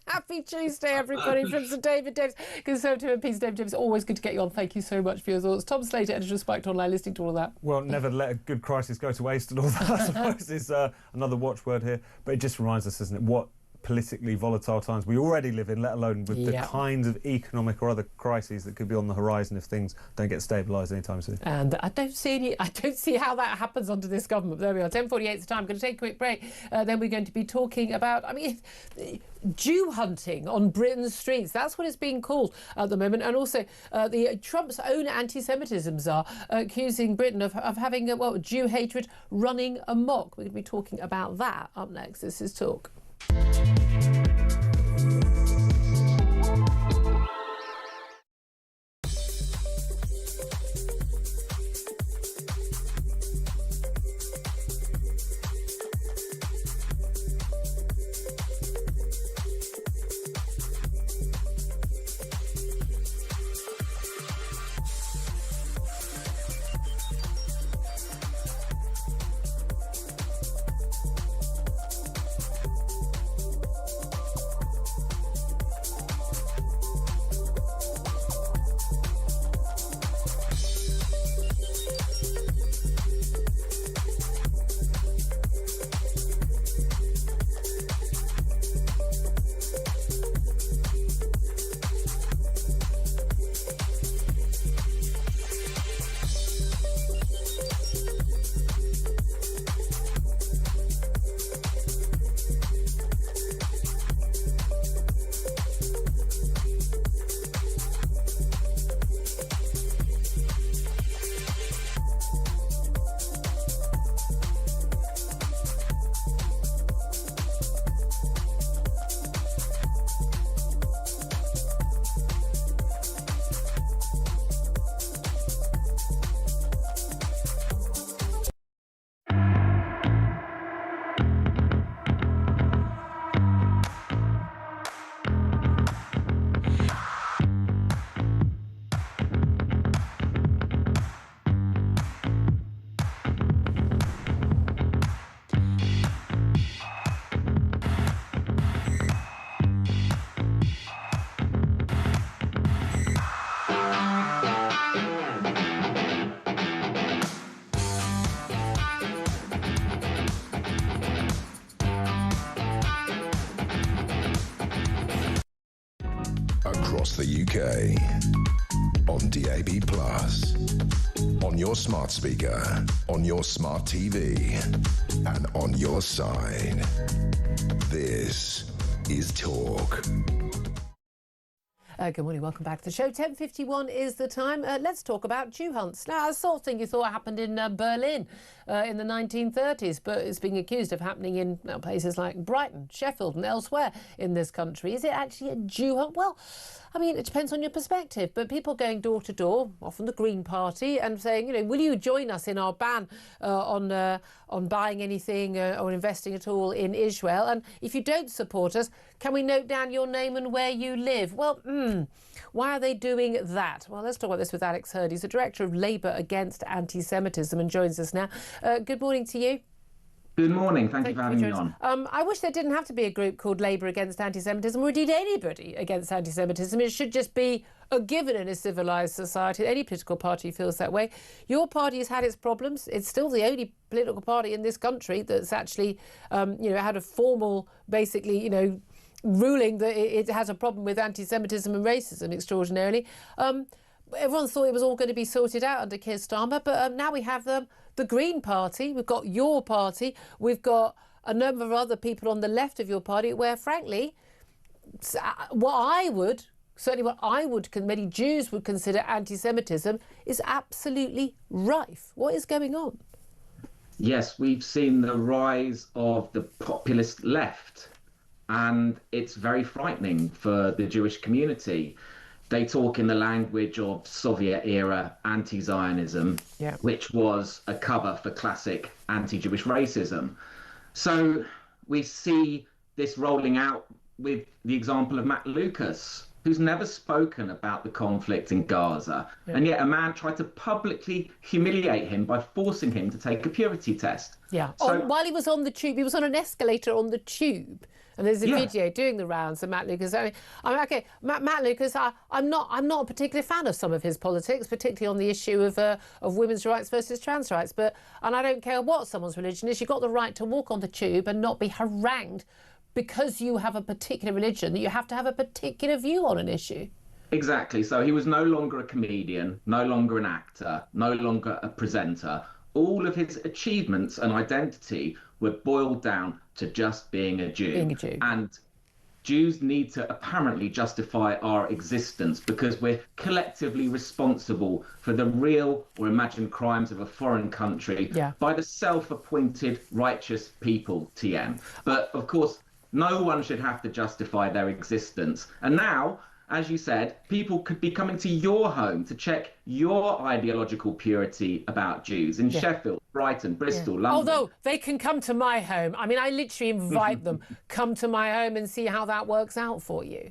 happy Tuesday, everybody, from Sir David Davis, Conservative MP. David Davis, always good to get you on. Thank you so much for your thoughts. Tom Slater, editor of Spiked Online, listening to all of that. Well, never let a good crisis go to waste and all that, I suppose, is another watchword here. But it just reminds us, doesn't it, what politically volatile times we already live in, let alone with the kinds of economic or other crises that could be on the horizon if things don't get stabilised anytime soon. And I don't see how that happens under this government. There we are, 10:48 is the time. I'm going to take a quick break. Then we're going to be talking about, Jew hunting on Britain's streets. That's what it's being called at the moment. And also Trump's own anti-Semitisms are accusing Britain of having Jew hatred running amok. We're going to be talking about that up next. This is Talk. across the UK, on DAB+, on your smart speaker, on your smart TV, and on your side. This is Talk. Good morning, welcome back to the show. 10:51 is the time. Let's talk about Jew hunts. Now, a sort of thing you thought happened in Berlin in the 1930s, but it's being accused of happening in places like Brighton, Sheffield and elsewhere in this country. Is it actually a Jew hunt? Well, I mean, it depends on your perspective, but people going door to door, often the Green Party, and saying, you know, will you join us in our ban on buying anything or investing at all in Israel? And if you don't support us, can we note down your name and where you live? Well, why are they doing that? Well, let's talk about this with Alex Hurd. He's the Director of Labour Against Anti-Semitism and joins us now. Good morning to you. Good morning. Thank you for having me on. I wish there didn't have to be a group called Labour Against Anti-Semitism, or indeed anybody against anti-Semitism. It should just be a given in a civilised society. Any political party feels that way. Your party has had its problems. It's still the only political party in this country that's actually, had a formal, basically, ruling that it has a problem with anti-Semitism and racism, extraordinarily. Everyone thought it was all going to be sorted out under Keir Starmer, but now we have the Green Party, we've got your party, we've got a number of other people on the left of your party where, frankly, many Jews would consider anti-Semitism is absolutely rife. What is going on? Yes, we've seen the rise of the populist left, and it's very frightening for the Jewish community. They talk in the language of Soviet-era anti-Zionism, which was a cover for classic anti-Jewish racism. So we see this rolling out with the example of Matt Lucas, who's never spoken about the conflict in Gaza, and yet a man tried to publicly humiliate him by forcing him to take a purity test. While he was on the tube, he was on an escalator on the tube. And there's a video doing the rounds of Matt Lucas. Matt Lucas, I'm not a particular fan of some of his politics, particularly on the issue of women's rights versus trans rights. And I don't care what someone's religion is, you've got the right to walk on the tube and not be harangued because you have a particular religion, that you have to have a particular view on an issue. Exactly. So he was no longer a comedian, no longer an actor, no longer a presenter. All of his achievements and identity were boiled down to just being a Jew. And Jews need to apparently justify our existence because we're collectively responsible for the real or imagined crimes of a foreign country by the self-appointed righteous people, TM. But of course, no one should have to justify their existence. And now, as you said, people could be coming to your home to check your ideological purity about Jews in Sheffield, Brighton, Bristol, London. Although they can come to my home. I mean, I literally invite them, come to my home and see how that works out for you.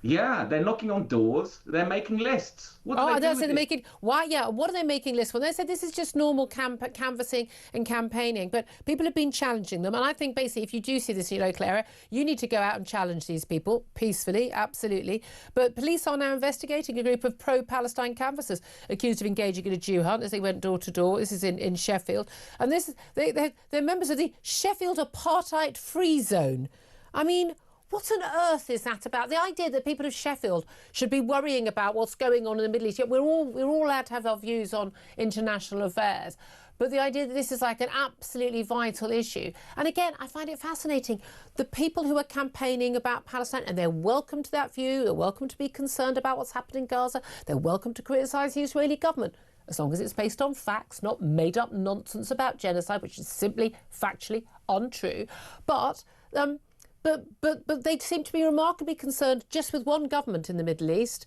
Yeah, they're knocking on doors. They're making lists. What are they making? Why? Yeah, what are they making lists for? They said this is just normal canvassing and campaigning, but people have been challenging them. And I think basically, if you do see this in your local area, you need to go out and challenge these people peacefully, absolutely. But police are now investigating a group of pro-Palestine canvassers accused of engaging in a Jew hunt as they went door to door. This is in Sheffield, and they're members of the Sheffield Apartheid Free Zone. I mean, what on earth is that about? The idea that people of Sheffield should be worrying about what's going on in the Middle East. Yet we're all allowed to have our views on international affairs. But the idea that this is like an absolutely vital issue. And again, I find it fascinating. The people who are campaigning about Palestine, and they're welcome to that view, they're welcome to be concerned about what's happening in Gaza, they're welcome to criticise the Israeli government, as long as it's based on facts, not made up nonsense about genocide, which is simply factually untrue. But they seem to be remarkably concerned just with one government in the Middle East,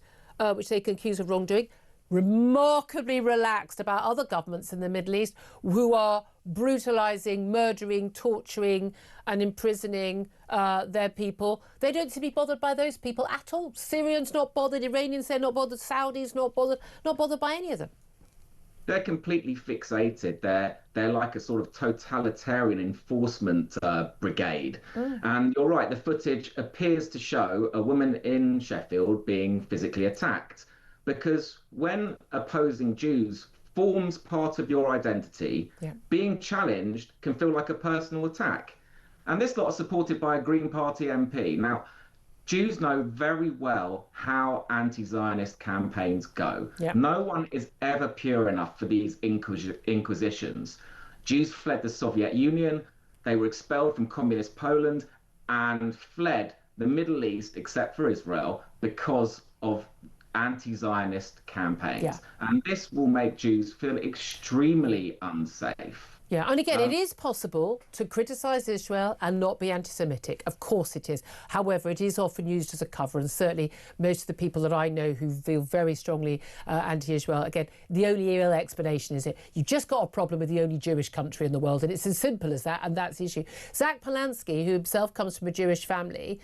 which they can accuse of wrongdoing, remarkably relaxed about other governments in the Middle East who are brutalising, murdering, torturing and imprisoning their people. They don't seem to be bothered by those people at all. Syrians not bothered, Iranians they're not bothered, Saudis not bothered by any of them. They're completely fixated. They're like a sort of totalitarian enforcement brigade. And you're right, the footage appears to show a woman in Sheffield being physically attacked. Because when opposing Jews forms part of your identity, being challenged can feel like a personal attack. And this lot are supported by a Green Party MP. Now, Jews know very well how anti-Zionist campaigns go. Yep. No one is ever pure enough for these inquisitions. Jews fled the Soviet Union, they were expelled from communist Poland and fled the Middle East, except for Israel, because of anti-Zionist campaigns. Yeah. And this will make Jews feel extremely unsafe. Yeah, and again, it is possible to criticise Israel and not be anti-Semitic. Of course it is. However, it is often used as a cover, and certainly most of the people that I know who feel very strongly anti-Israel, again, the only real explanation is you just got a problem with the only Jewish country in the world, and it's as simple as that, and that's the issue. Zach Polanski, who himself comes from a Jewish family,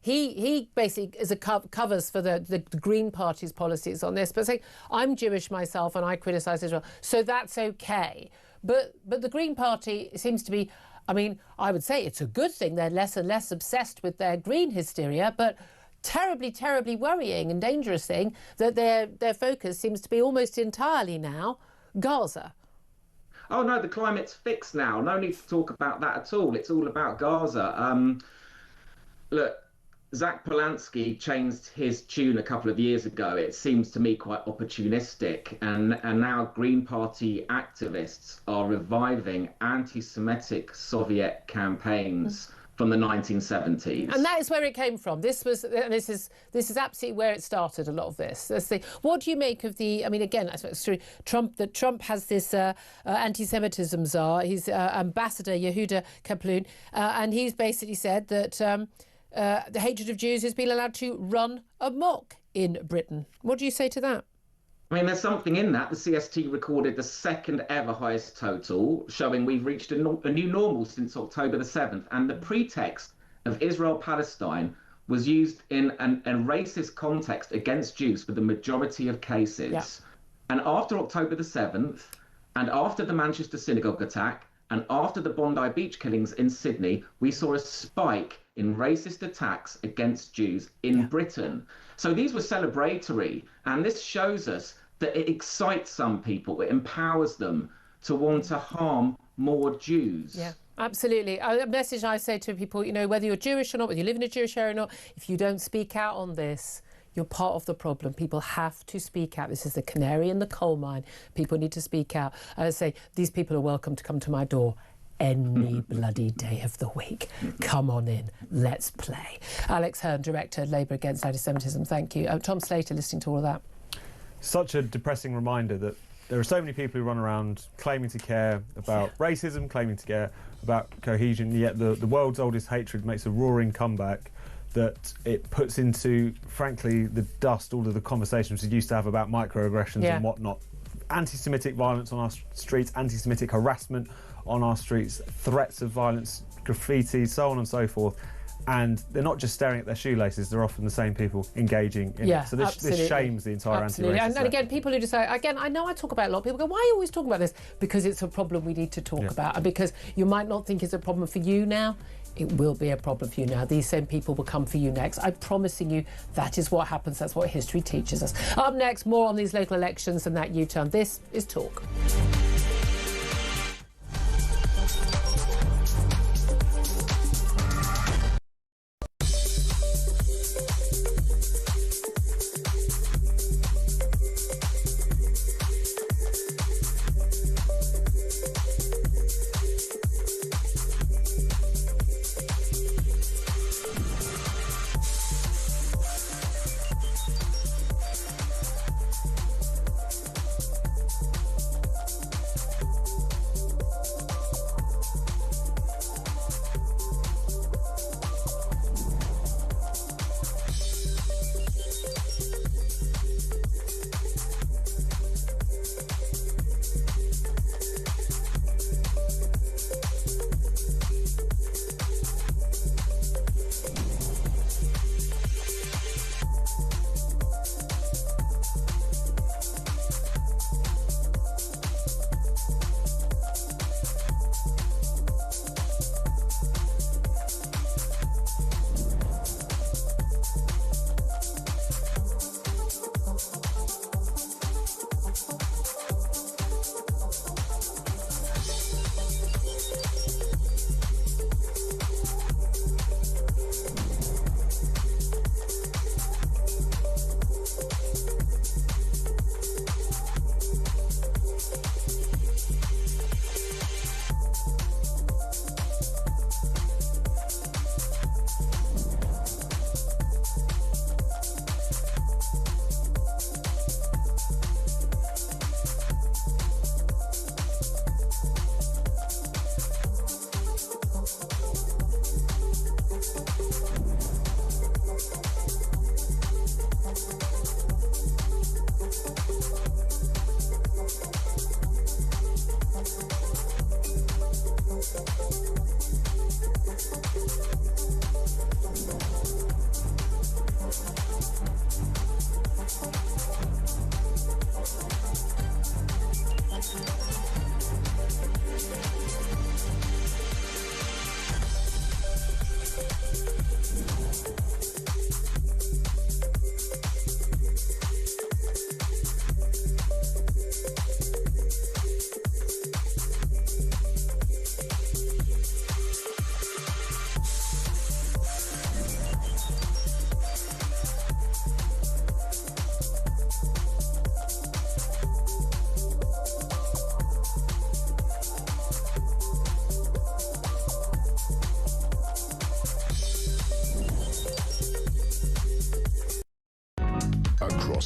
he basically is covers for the Green Party's policies on this, but saying, I'm Jewish myself and I criticise Israel, so that's okay. But the Green Party seems to be, I mean, I would say it's a good thing. They're less and less obsessed with their green hysteria, but terribly, terribly worrying and dangerous thing that their focus seems to be almost entirely now Gaza. Oh, no, the climate's fixed now. No need to talk about that at all. It's all about Gaza. Look, Zach Polanski changed his tune a couple of years ago. It seems to me quite opportunistic. And now Green Party activists are reviving anti-Semitic Soviet campaigns from the 1970s. And that is where it came from. This is absolutely where it started, a lot of this. What do you make of the, I mean, again, I suppose it's true, Trump has this anti-Semitism czar, his ambassador, Yehuda Kaplan, and he's basically said that the hatred of Jews has been allowed to run amok in Britain. What do you say to that? I mean, there's something in that. The CST recorded the second ever highest total, showing we've reached a new normal since October the 7th. And the pretext of Israel-Palestine was used in a racist context against Jews for the majority of cases. Yeah. And after October the 7th, and after the Manchester synagogue attack, and after the Bondi Beach killings in Sydney, we saw a spike in racist attacks against Jews in Britain. So these were celebratory, and this shows us that it excites some people, it empowers them to want to harm more Jews. Yeah, absolutely. A message I say to people, you know, whether you're Jewish or not, whether you live in a Jewish area or not, if you don't speak out on this, you're part of the problem. People have to speak out. This is the canary in the coal mine. People need to speak out. I say, these people are welcome to come to my door any bloody day of the week. Come on in, let's play. Alex Hearn, Director, Labour Against Anti-Semitism, thank you. Tom Slater, listening to all of that. Such a depressing reminder that there are so many people who run around claiming to care about racism, claiming to care about cohesion, yet the world's oldest hatred makes a roaring comeback, that it puts into, frankly, the dust all of the conversations we used to have about microaggressions and whatnot. Anti-Semitic violence on our streets, anti-Semitic harassment on our streets, threats of violence, graffiti, so on and so forth. And they're not just staring at their shoelaces, they're often the same people engaging in it. So this shames the entire anti-racist. And again, people who just say, again, I know I talk about it a lot, people go, why are you always talking about this? Because it's a problem we need to talk about. And because you might not think it's a problem for you now, it will be a problem for you now. These same people will come for you next. I'm promising you that is what happens. That's what history teaches us. Up next, more on these local elections and that U-turn. This is Talk.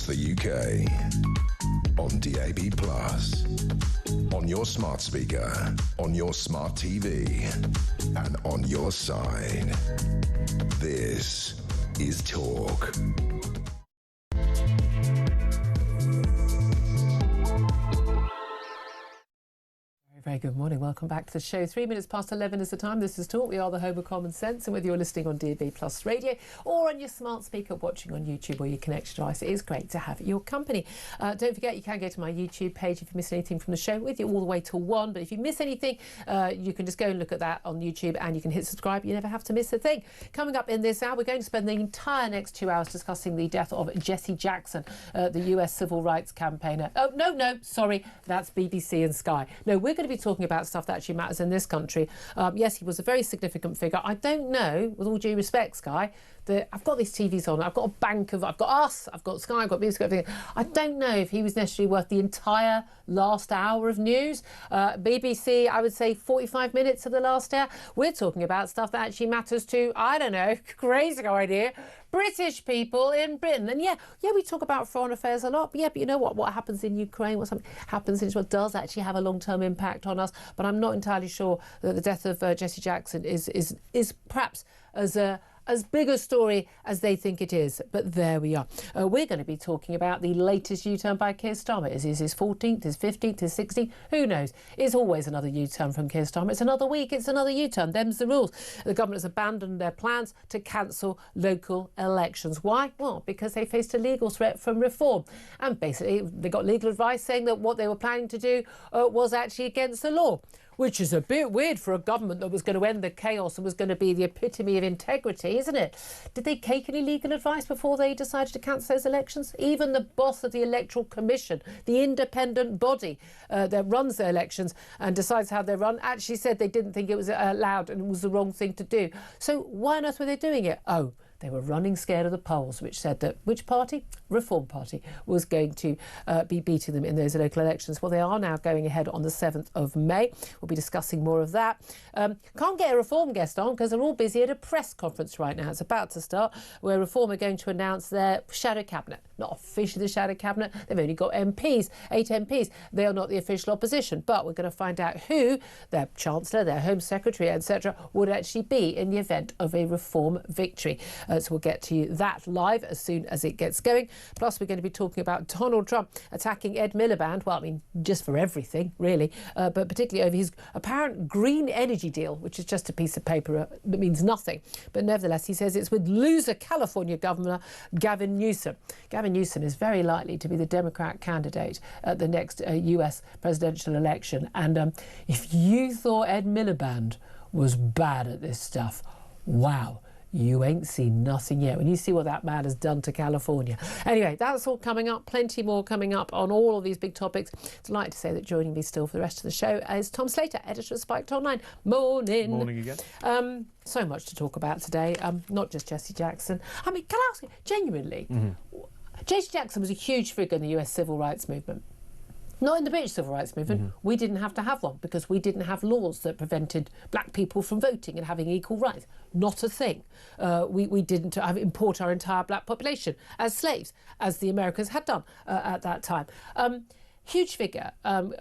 across the UK. On DAB+, on your smart speaker, on your smart TV, and on your side. This is Talk. Very good morning. Welcome back to the show. 3 minutes past 11 is the time. This is Talk. We are the home of common sense. And whether you're listening on DAB+ radio or on your smart speaker watching on YouTube or your connected device, it is great to have your company. Don't forget, you can go to my YouTube page if you miss anything from the show, with you all the way till 1. But if you miss anything, you can just go and look at that on YouTube and you can hit subscribe. You never have to miss a thing. Coming up in this hour, we're going to spend the entire next 2 hours discussing the death of Jesse Jackson, the US civil rights campaigner. Oh, no, sorry. That's BBC and Sky. No, we're going to be talking about stuff that actually matters in this country. Yes, he was a very significant figure. I don't know, with all due respect, Sky, that I've got these TVs on. I've got a bank of, I've got Us, I've got Sky, I've got music, everything. I don't know if he was necessarily worth the entire last hour of news. BBC, I would say 45 minutes of the last hour. We're talking about stuff that actually matters to, I don't know, crazy idea, British people in Britain. And yeah, we talk about foreign affairs a lot, but you know what happens in Ukraine, what happens in Israel does actually have a long-term impact on us. But I'm not entirely sure that the death of Jesse Jackson is perhaps as big a story as they think it is. But there we are. We're going to be talking about the latest U-turn by Keir Starmer. Is his 14th, his 15th, his 16th? Who knows? It's always another U-turn from Keir Starmer. It's another week, it's another U-turn. Them's the rules. The government has abandoned their plans to cancel local elections. Why? Well, because they faced a legal threat from Reform. And basically, they got legal advice saying that what they were planning to do was actually against the law. Which is a bit weird for a government that was going to end the chaos and was going to be the epitome of integrity, isn't it? Did they take any legal advice before they decided to cancel those elections? Even the boss of the Electoral Commission, the independent body that runs the elections and decides how they're run, actually said they didn't think it was allowed and it was the wrong thing to do. So why on earth were they doing it? Oh, they were running scared of the polls, which said that which party? Reform Party was going to be beating them in those local elections. Well, they are now going ahead on the 7th of May. We'll be discussing more of that. Can't get a Reform guest on because they're all busy at a press conference right now. It's about to start, where Reform are going to announce their shadow cabinet. Not officially the shadow cabinet. They've only got MPs, 8 MPs. They are not the official opposition. But we're going to find out who their Chancellor, their Home Secretary, etc. would actually be in the event of a Reform victory. So we'll get to you that live as soon as it gets going. Plus, we're going to be talking about Donald Trump attacking Ed Miliband. Well, I mean, just for everything, really, but particularly over his apparent green energy deal, which is just a piece of paper that means nothing. But nevertheless, he says it's with loser California Governor Gavin Newsom. Gavin Newsom is very likely to be the Democrat candidate at the next US presidential election. And if you thought Ed Miliband was bad at this stuff, wow. You ain't seen nothing yet when you see what that man has done to California. Anyway, that's all coming up. Plenty more coming up on all of these big topics. Delighted to say that joining me still for the rest of the show is Tom Slater, editor of Spiked Online. Morning. Morning again. So much to talk about today. Not just Jesse Jackson. I mean, can I ask you, genuinely, Jesse Jackson was a huge figure in the US civil rights movement. Not in the British civil rights movement. We didn't have to have one because we didn't have laws that prevented black people from voting and having equal rights. Not a thing. We didn't import our entire black population as slaves, as the Americans had done at that time. Huge figure,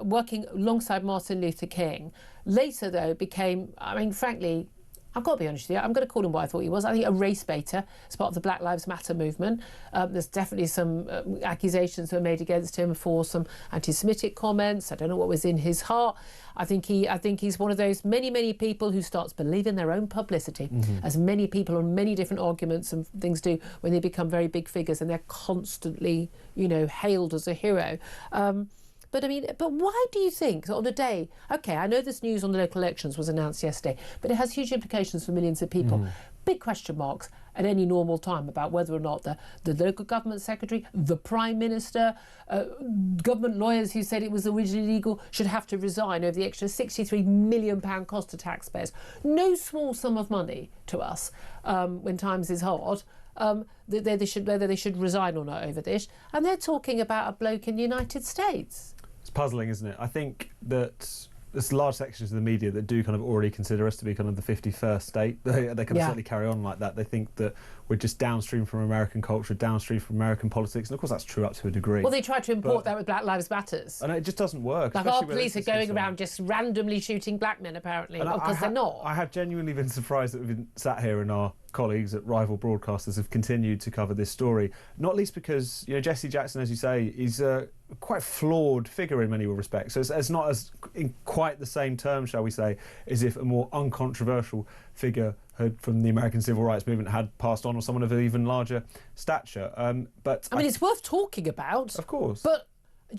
working alongside Martin Luther King. Later, though, became, I mean, frankly, I've got to be honest with you, I'm going to call him what I thought he was. I think a race baiter as part of the Black Lives Matter movement. There's definitely some accusations that were made against him for some anti-Semitic comments. I don't know what was in his heart. I think he's one of those many people who starts believing their own publicity, as many people on many different arguments and things do when they become very big figures and they're constantly, hailed as a hero. But I mean, why do you think on the day, OK, I know this news on the local elections was announced yesterday, but it has huge implications for millions of people. Big question marks at any normal time about whether or not the local government secretary, the Prime Minister, government lawyers who said it was originally illegal should have to resign over the extra £63 million cost to taxpayers. No small sum of money to us when times is hard. Whether they should resign or not over this. And they're talking about a bloke in the United States. It's puzzling, isn't it? I think that there's large sections of the media that do kind of already consider us to be kind of the 51st state. They kind of certainly carry on like that. They think that we're just downstream from American culture, downstream from American politics, and of course that's true up to a degree. Well, they try to import that with Black Lives Matters. And it just doesn't work. Like our police are going around just randomly shooting black men, apparently, because they're not. I have genuinely been surprised that we've been sat here and our colleagues at rival broadcasters have continued to cover this story, not least because, you know, Jesse Jackson, as you say, is a quite flawed figure in many respects. So it's not as, in quite the same terms, shall we say, as if a more uncontroversial figure from the American Civil Rights Movement had passed on, or someone of an even larger stature. But I mean, it's worth talking about. Of course. But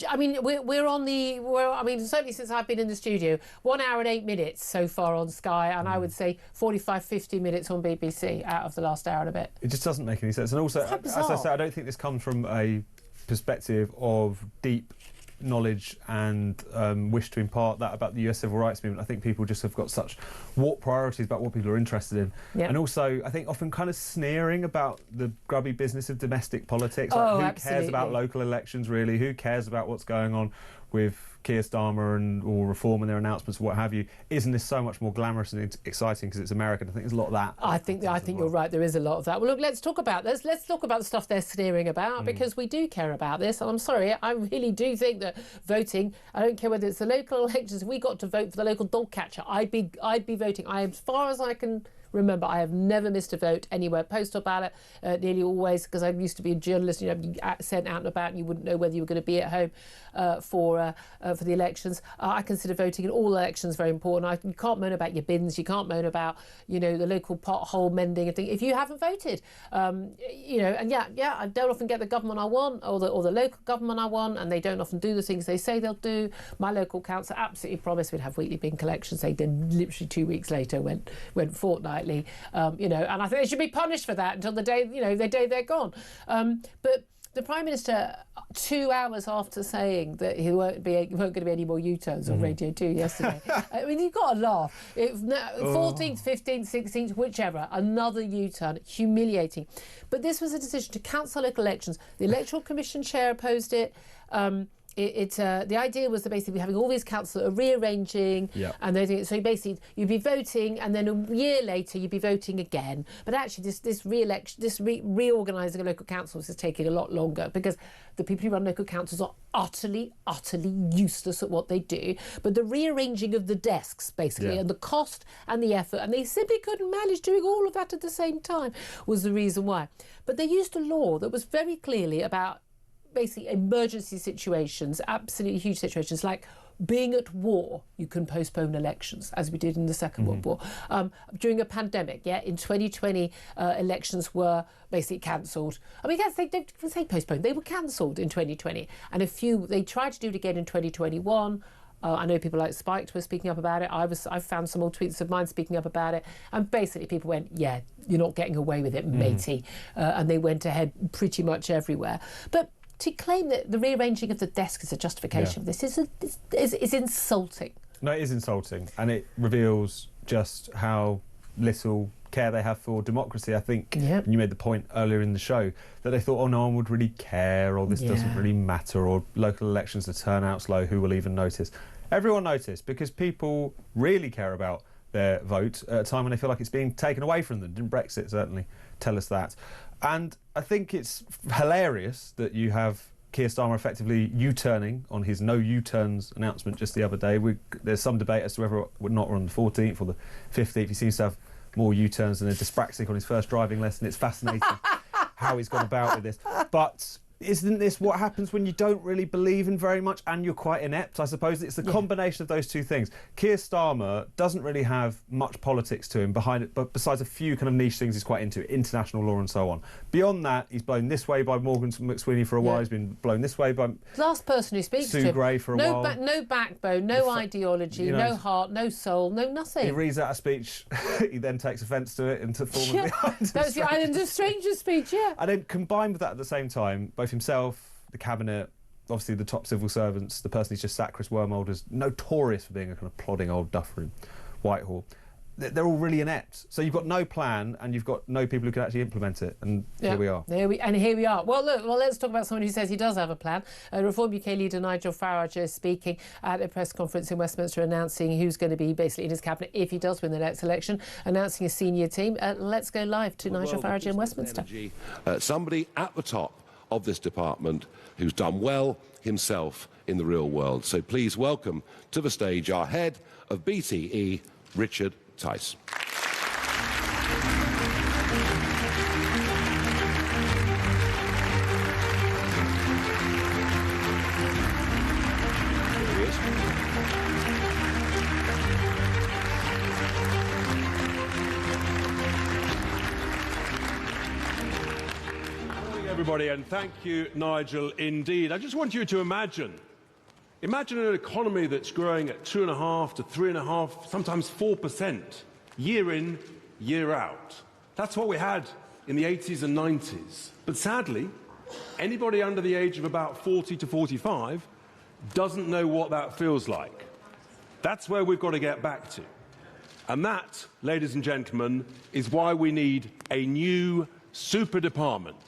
I mean, certainly since I've been in the studio, 1 hour and 8 minutes so far on Sky, and I would say 45, 50 minutes on BBC out of the last hour and a bit. It just doesn't make any sense. And also, as I say, I don't think this comes from a perspective of deep knowledge and wish to impart that about the US Civil Rights Movement. I think people just have got such warped priorities about what people are interested in. Yep. And also, I think often kind of sneering about the grubby business of domestic politics. Like, who cares about local elections, really? Who cares about what's going on with Keir Starmer or Reform and their announcements, what have you? Isn't this so much more glamorous and exciting because it's American? I think there's a lot of that. I think you're right. There is a lot of that. Well, look, let's talk about this. Let's talk about the stuff they're sneering about, because we do care about this. And I'm sorry, I really do think that voting, I don't care whether it's the local elections, if we got to vote for the local dog catcher, I'd be voting. As far as I can remember, I have never missed a vote anywhere, postal ballot, nearly always, because I used to be a journalist, you know, sent out and about and you wouldn't know whether you were going to be at home for the elections. I consider voting in all elections very important. You can't moan about your bins, you can't moan about, you know, the local pothole mending and things if you haven't voted. You know, and I don't often get the government I want or the local government I want, and they don't often do the things they say they'll do. My local council absolutely promised we'd have weekly bin collections. They did literally 2 weeks later, went fortnightly. You know, and I think they should be punished for that until the day, you know, the day they're gone. But the Prime Minister, 2 hours after saying that he weren't going to be any more U-turns on Radio 2 yesterday, I mean, you've got to laugh. 14th, 15th, 16th, whichever, another U-turn, humiliating. But this was a decision to cancel local elections. The Electoral Commission chair opposed it. The idea was that basically having all these councils that are rearranging, and so basically you'd be voting, and then a year later you'd be voting again. But actually, this reorganising of local councils is taking a lot longer, because the people who run local councils are utterly useless at what they do. But the rearranging of the desks, basically, and the cost and the effort, and they simply couldn't manage doing all of that at the same time, was the reason why. But they used a law that was very clearly about basically emergency situations, absolutely huge situations, like being at war, you can postpone elections, as we did in the Second World War. During a pandemic, in 2020, elections were basically cancelled. I mean, they didn't say postponed, they were cancelled in 2020. And they tried to do it again in 2021. I know people like Spiked were speaking up about it. I found some old tweets of mine speaking up about it. And basically people went, yeah, you're not getting away with it, matey. And they went ahead pretty much everywhere. But to claim that the rearranging of the desk is a justification of this is insulting. No, it is insulting, and it reveals just how little care they have for democracy. I think you made the point earlier in the show that they thought, oh, no one would really care, or this doesn't really matter, or local elections, the turnout's low, who will even notice? Everyone noticed, because people really care about their vote at a time when they feel like it's being taken away from them. Didn't Brexit certainly tell us that? And I think it's hilarious that you have Keir Starmer effectively U-turning on his no U-turns announcement just the other day. There's some debate as to whether or not we're on the 14th or the 15th. He seems to have more U-turns than a dyspraxic on his first driving lesson. It's fascinating how he's gone about with this. But isn't this what happens when you don't really believe in very much and you're quite inept? I suppose it's the combination of those two things. Keir Starmer doesn't really have much politics to him behind it, but besides a few kind of niche things he's quite into, international law and so on. Beyond that, he's blown this way by Morgan McSweeney for a while. He's been blown this way by last person who speaks Sue to him. Gray for a while. No backbone, no ideology, no heart, no soul, no nothing. He reads out a speech, he then takes offence to it and to form behind it. That was the Island of Strangers speech, And then combined with that at the same time, both himself, the cabinet, obviously the top civil servants, the person he's just sacked, Chris Wormholders, notorious for being a kind of plodding old duffer in Whitehall. they're all really inept. So you've got no plan and you've got no people who can actually implement it. And here we are. Here we are. Well, look, let's talk about someone who says he does have a plan. Reform UK leader Nigel Farage is speaking at a press conference in Westminster announcing who's going to be basically in his cabinet if he does win the next election, announcing a senior team. Let's go live to Nigel Farage in Westminster. Somebody at the top of this department who's done well himself in the real world. So please welcome to the stage our head of BTE, Richard Tice. Everybody, and thank you, Nigel, indeed. I just want you to imagine an economy that's growing at 2.5 to 3.5, sometimes 4%, year in, year out. That's what we had in the 80s and 90s. But sadly, anybody under the age of about 40 to 45 doesn't know what that feels like. That's where we've got to get back to. And that, ladies and gentlemen, is why we need a new super department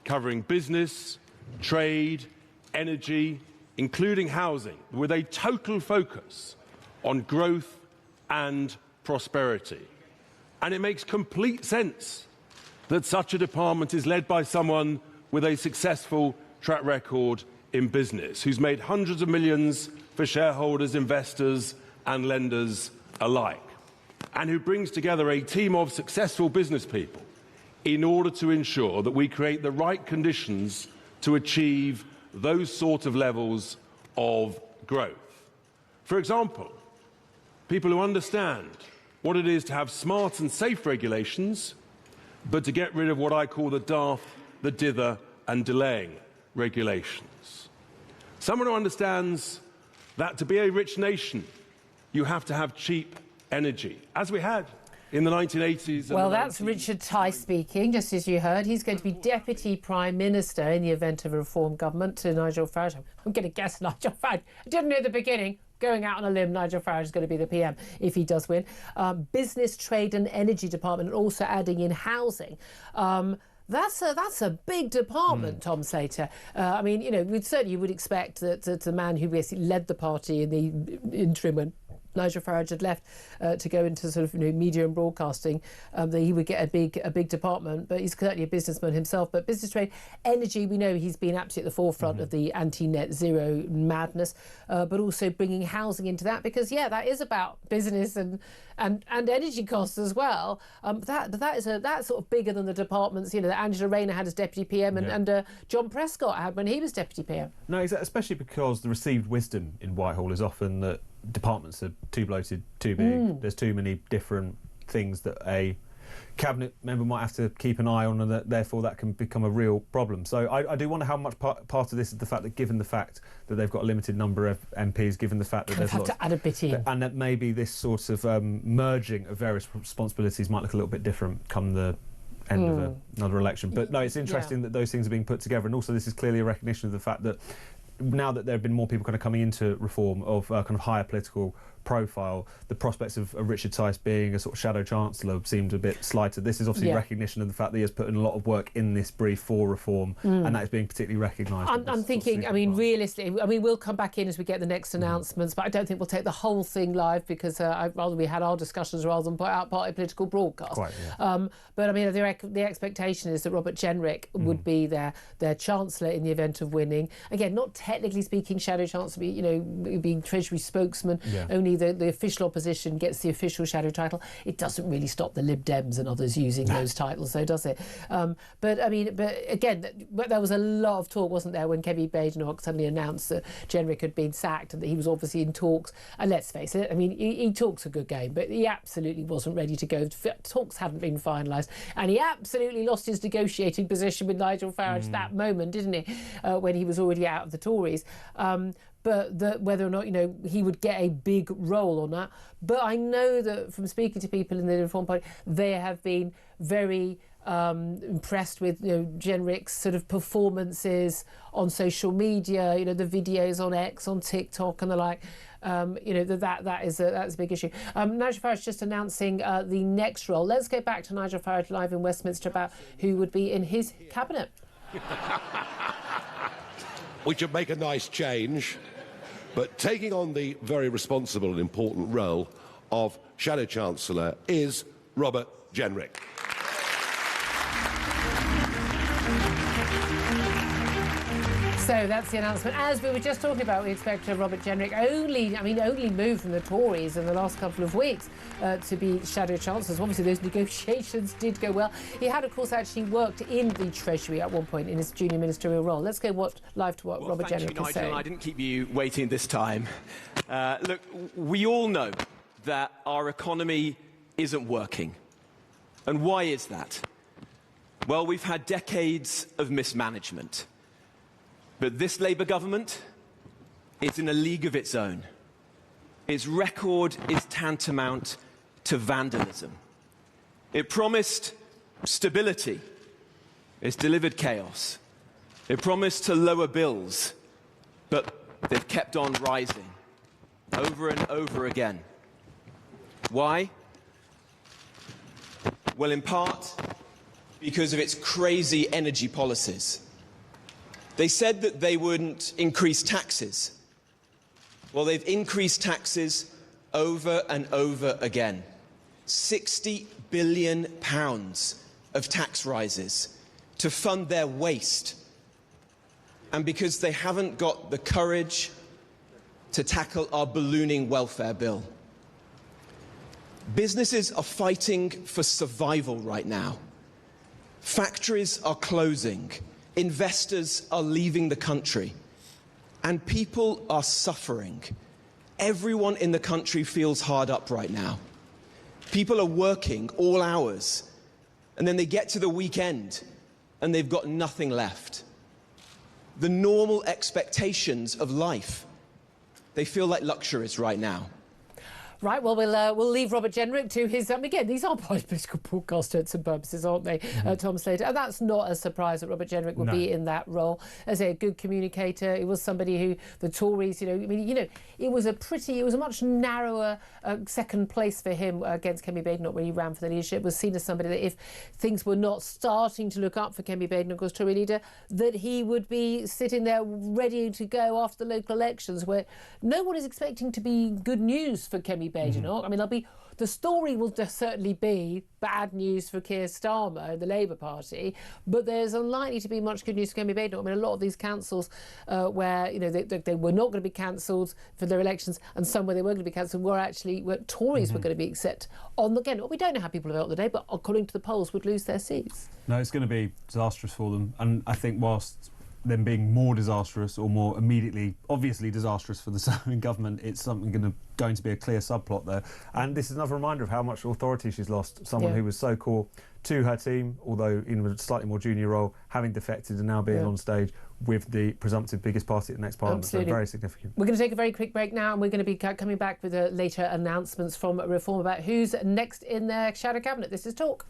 covering business, trade, energy, including housing, with a total focus on growth and prosperity. And it makes complete sense that such a department is led by someone with a successful track record in business, who's made hundreds of millions for shareholders, investors, and lenders alike, and who brings together a team of successful business people in order to ensure that we create the right conditions to achieve those sort of levels of growth. For example, people who understand what it is to have smart and safe regulations, but to get rid of what I call the daft, the dither and delaying regulations. Someone who understands that to be a rich nation, you have to have cheap energy, as we had in the 1980s. Well, that's Richard Tice speaking, just as you heard. He's going to be Deputy Prime Minister in the event of a reform government to Nigel Farage. I'm going to guess Nigel Farage. I didn't know at the beginning. Going out on a limb, Nigel Farage is going to be the PM if he does win. Business, Trade and Energy Department, and also adding in housing. That's a big department, Tom Slater. I mean, you know, you would expect that the man who basically led the party in the interim when Nigel Farage had left to go into sort of media and broadcasting, that he would get a big department. But he's certainly a businessman himself. But business, trade, energy, we know he's been absolutely at the forefront of the anti-net zero madness, but also bringing housing into that, because that is about business and energy costs as well. That's sort of bigger than the departments that Angela Rayner had as deputy PM and John Prescott had when he was deputy PM. No, exactly, especially because the received wisdom in Whitehall is often that departments are too bloated, too big. There's too many different things that a cabinet member might have to keep an eye on, and therefore that can become a real problem. So I do wonder how much part of this is the fact that, given the fact that they've got a limited number of MPs, given the fact that there's lots, to add a bit in, and that maybe this sort of merging of various responsibilities might look a little bit different come the end of another election. But no, it's interesting that those things are being put together, and also this is clearly a recognition of the fact that now that there have been more people kind of coming into reform of kind of higher political profile, the prospects of Richard Tice being a sort of shadow chancellor seemed a bit slighted. This is obviously recognition of the fact that he has put in a lot of work in this brief for reform, and that is being particularly recognised. I'm thinking, I mean, realistically, I mean, we'll come back in as we get the next announcements, but I don't think we'll take the whole thing live, because I'd rather we had our discussions rather than put out party political broadcast. Quite, but I mean, the expectation is that Robert Jenrick would be their chancellor in the event of winning. Again, not technically speaking shadow chancellor, being Treasury spokesman. Only the official opposition gets the official shadow title. It doesn't really stop the Lib Dems and others using those titles, though, does it? But again, there was a lot of talk, wasn't there, when Kevin Badenoch suddenly announced that Jenrick had been sacked and that he was obviously in talks. And let's face it, I mean, he talks a good game, but he absolutely wasn't ready to go. Talks hadn't been finalised, and he absolutely lost his negotiating position with Nigel Farage that moment, didn't he? When he was already out of the Tories. But whether or not he would get a big role on that. But I know that from speaking to people in the Reform Party, they have been very impressed with Jenrick's sort of performances on social media, the videos on X, on TikTok and the like. that's a big issue. Nigel Farage just announcing the next role. Let's go back to Nigel Farage live in Westminster about who would be in his cabinet. We should make a nice change, but taking on the very responsible and important role of Shadow Chancellor is Robert Jenrick. So that's the announcement. As we were just talking about, we expect Robert Jenrick only moved from the Tories in the last couple of weeks to be Shadow Chancellor. Obviously, those negotiations did go well. He had, of course, actually worked in the Treasury at one point in his junior ministerial role. Let's go live to what Robert Jenrick is saying. I didn't keep you waiting this time. Look, we all know that our economy isn't working. And why is that? Well, we've had decades of mismanagement. But this Labour government is in a league of its own. Its record is tantamount to vandalism. It promised stability. It's delivered chaos. It promised to lower bills, but they've kept on rising over and over again. Why? Well, in part, because of its crazy energy policies. They said that they wouldn't increase taxes. Well, they've increased taxes over and over again. £60 billion of tax rises to fund their waste. And because they haven't got the courage to tackle our ballooning welfare bill. Businesses are fighting for survival right now. Factories are closing. Investors are leaving the country, and people are suffering. Everyone in the country feels hard up right now. People are working all hours, and then they get to the weekend, and they've got nothing left. The normal expectations of life, they feel like luxuries right now. Right, well, we'll leave Robert Jenrick to his... again, these are political broadcasts at some purposes, aren't they, Tom Slater? And that's not a surprise that Robert Jenrick would be in that role. As a good communicator, he was somebody who the Tories, it was a much narrower second place for him against Kemi Badenoch when he ran for the leadership. Was seen as somebody that if things were not starting to look up for Kemi Badenoch as Tory leader, that he would be sitting there ready to go after the local elections, where no one is expecting to be good news for Kemi Badenoch. I mean, the story will certainly be bad news for Keir Starmer, the Labour Party, but there's unlikely to be much good news for Kemi Badenoch. I mean, a lot of these councils where they were not going to be cancelled for their elections, and some where they were going to be cancelled where Tories were going to be accepted on. Again, we don't know how people vote on the day, but according to the polls, would lose their seats. No, it's going to be disastrous for them, and I think whilst them being more disastrous or more immediately obviously disastrous for the Southern government, it's something going to be a clear subplot there. And this is another reminder of how much authority she's lost. Someone who was so core to her team, although in a slightly more junior role, having defected and now being on stage with the presumptive biggest party at the next parliament. Absolutely. So very significant. We're going to take a very quick break now, and we're going to be coming back with later announcements from Reform about who's next in their shadow cabinet. This is Talk.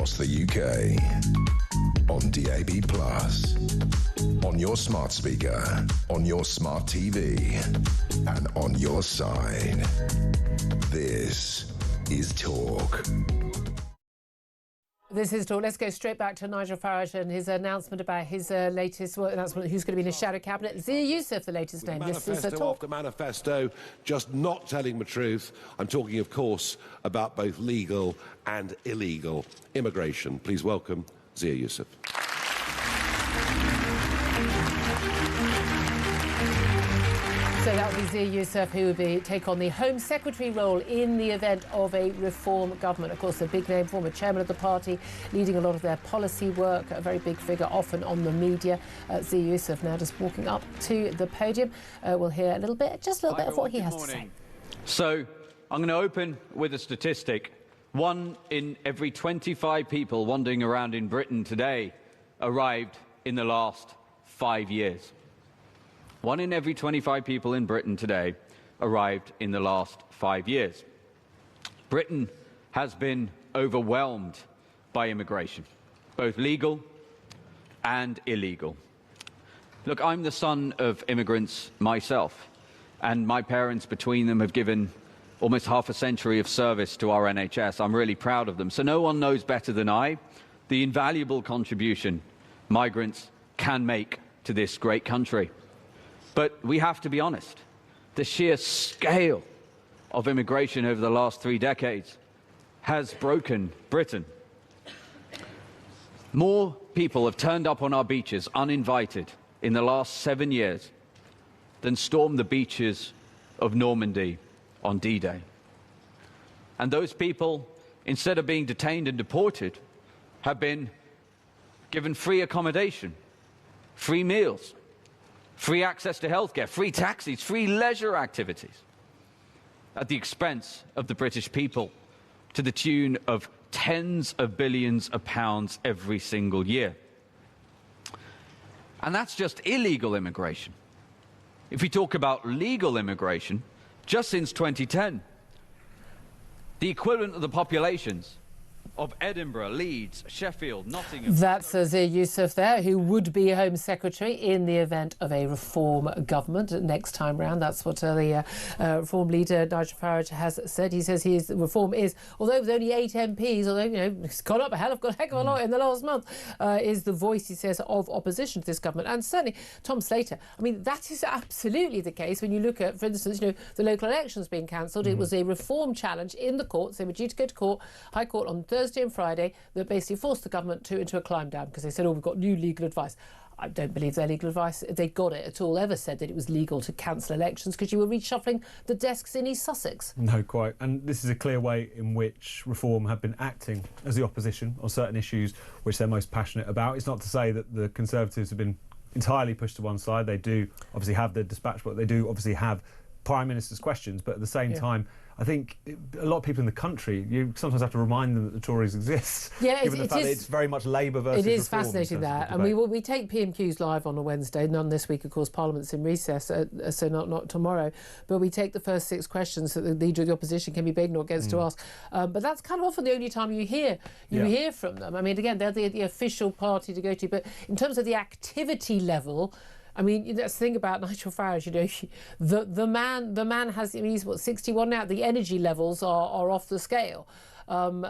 across the UK. On DAB+, on your smart speaker, on your smart TV, and on your side. This is Talk. This is Talk. Let's go straight back to Nigel Farage and his announcement about his latest announcement, who's going to be in his shadow cabinet. Zia Youssef, the latest name. This is a Talk. After manifesto, just not telling the truth. I'm talking, of course, about both legal and illegal immigration. Please welcome Zia Youssef. So that will be Zia Youssef, who will take on the Home Secretary role in the event of a reform government. Of course, a big name, former chairman of the party, leading a lot of their policy work, a very big figure, often on the media. Zia Youssef now just walking up to the podium. We'll hear just a little bit of what he has to say. So I'm going to open with a statistic. 1 in every 25 people wandering around in Britain today arrived in the last 5 years. 1 in every 25 people in Britain today arrived in the last 5 years. Britain has been overwhelmed by immigration, both legal and illegal. Look, I'm the son of immigrants myself, and my parents, between them, have given almost half a century of service to our NHS. I'm really proud of them. So no one knows better than I the invaluable contribution migrants can make to this great country. But we have to be honest. The sheer scale of immigration over the last 3 decades has broken Britain. More people have turned up on our beaches uninvited in the last 7 years than stormed the beaches of Normandy on D-Day. And those people, instead of being detained and deported, have been given free accommodation, free meals, free access to healthcare, free taxis, free leisure activities at the expense of the British people, to the tune of tens of billions of pounds every single year. And that's just illegal immigration. If we talk about legal immigration, just since 2010, the equivalent of the populations of Edinburgh, Leeds, Sheffield, Nottingham... That's Zia Youssef there, who would be Home Secretary in the event of a reform government next time round. That's what the reform leader, Nigel Farage, has said. He says reform is, although with only 8 MPs, although, you know, it's gone up a heck of a lot in the last month, is the voice, he says, of opposition to this government. And certainly, Tom Slater, I mean, that is absolutely the case when you look at, for instance, you know, the local elections being cancelled. It was a reform challenge in the courts. They were due to go to court, High Court, on Thursday and Friday, that basically forced the government into a climb down because they said, oh, we've got new legal advice. I don't believe their legal advice, if they got it at all, ever said that it was legal to cancel elections because you were reshuffling the desks in East Sussex. No, quite. And this is a clear way in which Reform have been acting as the opposition on certain issues which they're most passionate about. It's not to say that the Conservatives have been entirely pushed to one side. They do obviously have the dispatch, but they do obviously have Prime Minister's questions. But at the same time, I think a lot of people in the country, you sometimes have to remind them that the Tories exist. Yeah, given the fact that it's very much Labour versus It is Reform fascinating that. And we take PMQs live on a Wednesday. None this week, of course, Parliament's in recess, so not tomorrow. But we take the first 6 questions that the leader of the opposition, Kemi Badenoch, gets to ask. But that's kind of often the only time you hear from them. I mean, again, they're the official party to go to. But in terms of the activity level, I mean, that's the thing about Nigel Farage, you know, the man has, I mean, he's what, 61 now. The energy levels are off the scale. And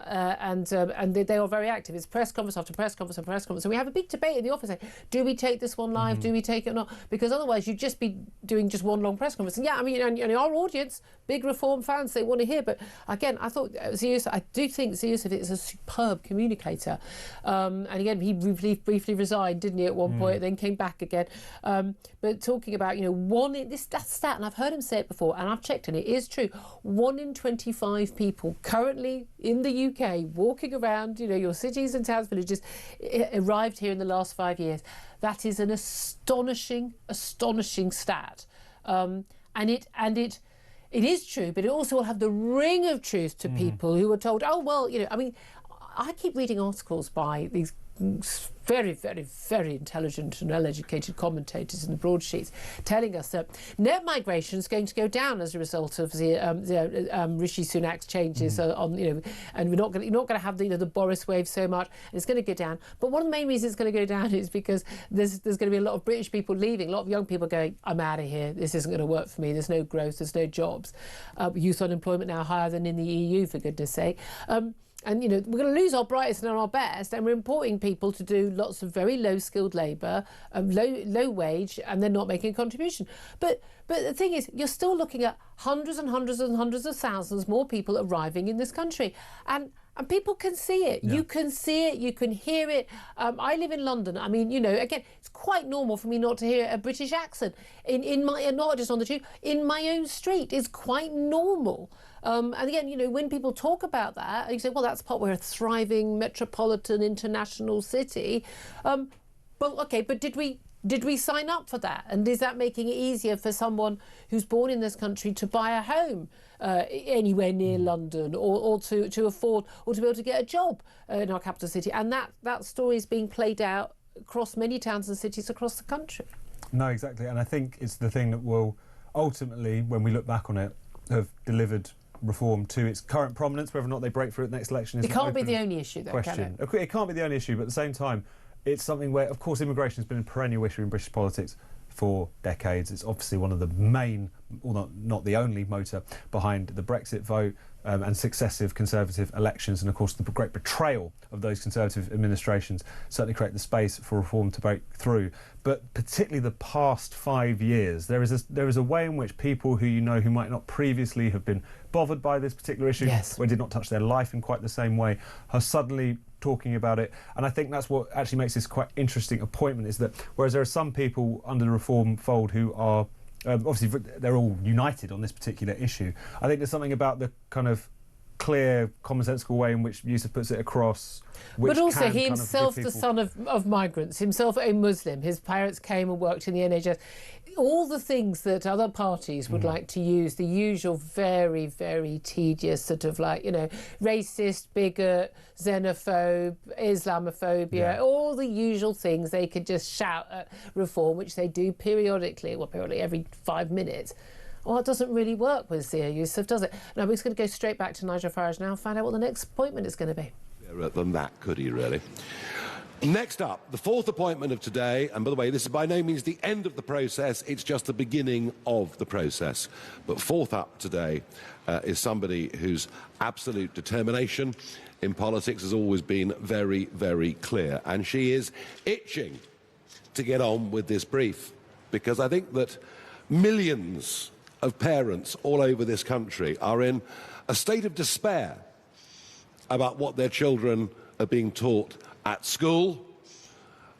they are very active. It's press conference after press conference after press conference. So we have a big debate in the office. Do we take this one live? Do we take it or not? Because otherwise you'd just be doing just one long press conference. And yeah, I mean, and our audience, big Reform fans, they want to hear. But again, I thought I do think Zia Youssef is a superb communicator. And again, he briefly resigned, didn't he, at one point, then came back again. But talking about, you know, that stat, and I've heard him say it before, and I've checked, and it is true. 1 in 25 people currently in the UK walking around, you know, your cities and towns, villages, arrived here in the last 5 years. That is an astonishing stat. And it is true, but it also will have the ring of truth to people who are told, oh, well, you know, I mean, I keep reading articles by these very, very, very intelligent and well-educated commentators in the broadsheets telling us that net migration is going to go down as a result of the Rishi Sunak's changes on, and we're not going to have the Boris wave so much, and it's going to go down. But one of the main reasons it's going to go down is because there's going to be a lot of British people leaving, a lot of young people going, I'm out of here, this isn't going to work for me, there's no growth, there's no jobs. Youth unemployment now higher than in the EU, for goodness sake. And, we're going to lose our brightest and our best, and we're importing people to do lots of very low-skilled labour, low wage, and they're not making a contribution. But the thing is, you're still looking at hundreds and hundreds and hundreds of thousands more people arriving in this country. And people can see it. Yeah. You can see it. You can hear it. I live in London. I mean, again, it's quite normal for me not to hear a British accent in my, not just on the tube, in my own street. It's quite normal. And again, when people talk about that, you say, well, that's part we're a thriving metropolitan international city. But did we sign up for that? And is that making it easier for someone who's born in this country to buy a home anywhere near London, or to afford, or to be able to get a job in our capital city? And that story is being played out across many towns and cities across the country. No, exactly. And I think it's the thing that will ultimately, when we look back on it, have delivered reform to its current prominence. Whether or not they break through at the next election is it can't be the only issue, though, question. Can it? It can't be the only issue, but at the same time, it's something where, of course, immigration has been a perennial issue in British politics for decades. It's obviously one of the main, or not the only, motor behind the Brexit vote and successive Conservative elections, and of course the great betrayal of those Conservative administrations certainly create the space for reform to break through. But particularly the past 5 years, there is a way in which people who who might not previously have been bothered by this particular issue, or did not touch their life in quite the same way, are suddenly talking about it. And I think that's what actually makes this quite interesting appointment, is that whereas there are some people under the reform fold who are obviously they're all united on this particular issue, I think there's something about the kind of clear, commonsensical way in which Yusuf puts it across. But also he himself, the son of migrants, himself a Muslim, his parents came and worked in the NHS. All the things that other parties would like to use, the usual very, very tedious sort of racist, bigot, xenophobe, Islamophobia, all the usual things they could just shout at reform, which they do periodically, every 5 minutes. Well, it doesn't really work with Zia Yusuf, does it? Now, we're just going to go straight back to Nigel Farage now and find out what the next appointment is going to be. Than that, could he really? Next up, the fourth appointment of today, and by the way, this is by no means the end of the process, it's just the beginning of the process. But fourth up today is somebody whose absolute determination in politics has always been very, very clear. And she is itching to get on with this brief, because I think that millions of parents all over this country are in a state of despair about what their children are being taught at school,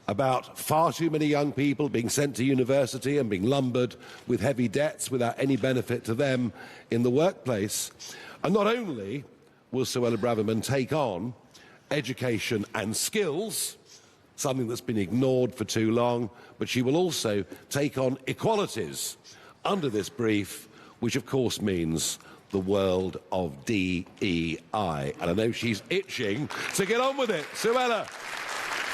about far too many young people being sent to university and being lumbered with heavy debts without any benefit to them in the workplace. And not only will Suella Braverman take on education and skills, something that's been ignored for too long, but she will also take on equalities under this brief, which of course means the world of DEI. And I know she's itching to get on with it. Suella.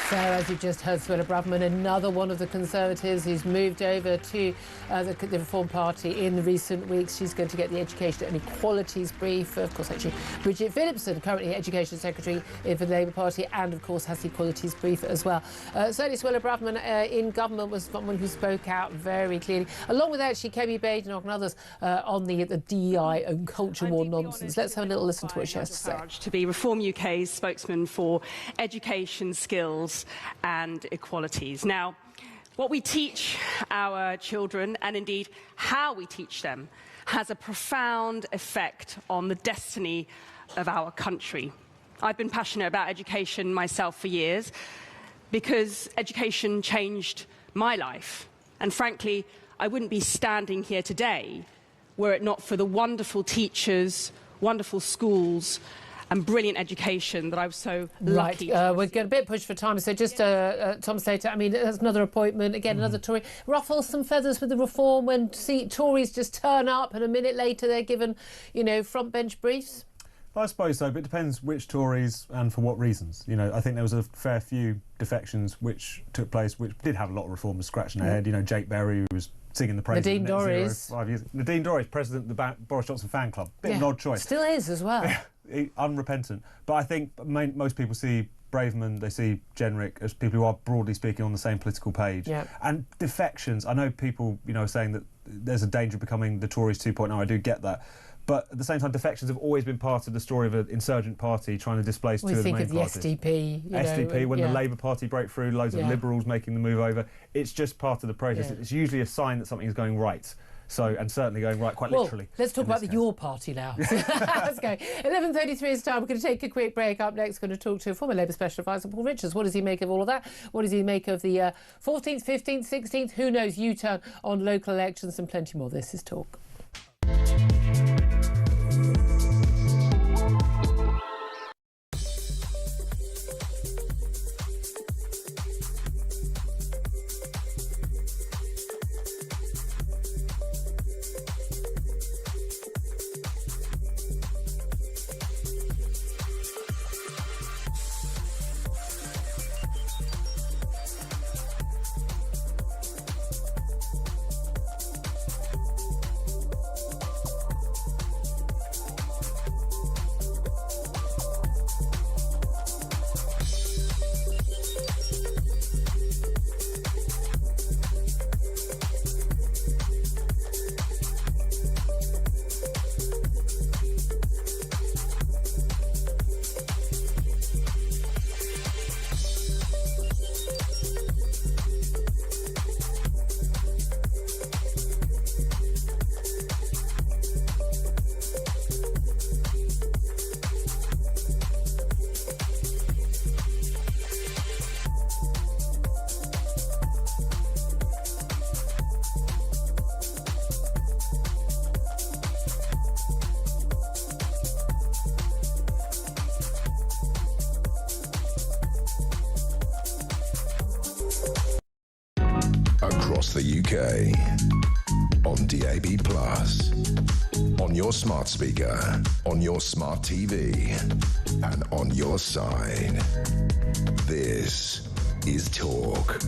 So, as you just heard, Suella Braverman, another one of the Conservatives who's moved over to the Reform Party in the recent weeks. She's going to get the Education and Equalities brief. Of course, actually, Bridget Phillipson, currently Education Secretary for the Labour Party, and, of course, has the Equalities brief as well. Certainly, Suella Braverman in government was someone who spoke out very clearly. Along with actually Kemi Badenoch and others on the DEI and culture war nonsense. Let's have a little listen to what she has to say. To be Reform UK's spokesman for education, skills and equalities. Now, what we teach our children, and indeed how we teach them, has a profound effect on the destiny of our country. I've been passionate about education myself for years because education changed my life. And frankly, I wouldn't be standing here today were it not for the wonderful teachers, wonderful schools and brilliant education that I was so lucky to we're getting a bit pushed for time, so just Tom Slater, I mean, there's another appointment, again, another Tory. Ruffles some feathers with the reform when Tories just turn up and a minute later they're given, front bench briefs? I suppose so, but it depends which Tories and for what reasons. You know, I think there was a fair few defections which took place, which did have a lot of reformers scratching their head. You know, Jake Berry, who was singing the praises Nadine of Net Zero Dorries. 5 years. Nadine Dorries, president of the Boris Johnson fan club. Bit of an odd choice. Still is as well. Unrepentant. But I think most people see Braverman, they see Jenrick as people who are broadly speaking on the same political page. Yeah. And defections, I know people, you know, are saying that there's a danger of becoming the Tories 2.0. I do get that. But at the same time, defections have always been part of the story of an insurgent party trying to displace two of the main parties. We think of the SDP. SDP, when the Labour Party broke through, loads of Liberals making the move over. It's just part of the process. It's usually a sign that something is going right. So, and certainly going right quite literally. Let's talk about your party now. Let's go. 11:33 is time. We're going to take a quick break. Up next, we're going to talk to former Labour Special Advisor Paul Richards. What does he make of all of that? What does he make of the 14th, 15th, 16th, who knows, U-turn on local elections and plenty more. This is Talk. Across the UK, on DAB+, on your smart speaker, on your smart TV, and on your side. This is Talk.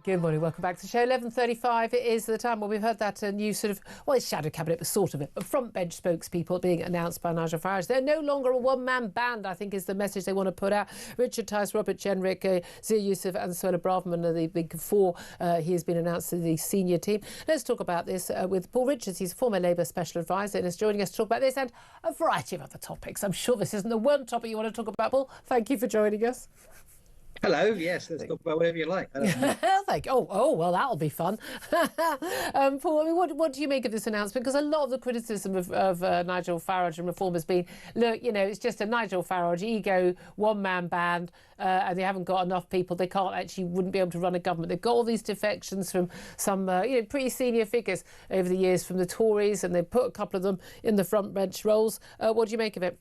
Good morning, welcome back to the show. 11:35 it is the time. Well, we've heard that new sort of, well, it's shadow cabinet, but sort of it, front bench spokespeople being announced by Nigel Farage. They're no longer a one-man band, I think is the message they want to put out. Richard Tice, Robert Jenrick, Zia Youssef and Suella Braverman are the big four. He has been announced to the senior team. Let's talk about this with Paul Richards. He's a former Labour Special Advisor and is joining us to talk about this and a variety of other topics. I'm sure this isn't the one topic you want to talk about, Paul. Thank you for joining us. Hello, yes, let's talk about whatever you like. Thank you. Oh, well, that'll be fun. Paul, I mean, what do you make of this announcement? Because a lot of the criticism of Nigel Farage and Reform has been, look, you know, it's just a Nigel Farage ego, one-man band, and they haven't got enough people. They wouldn't be able to run a government. They've got all these defections from some, pretty senior figures over the years from the Tories, and they've put a couple of them in the front bench roles. What do you make of it?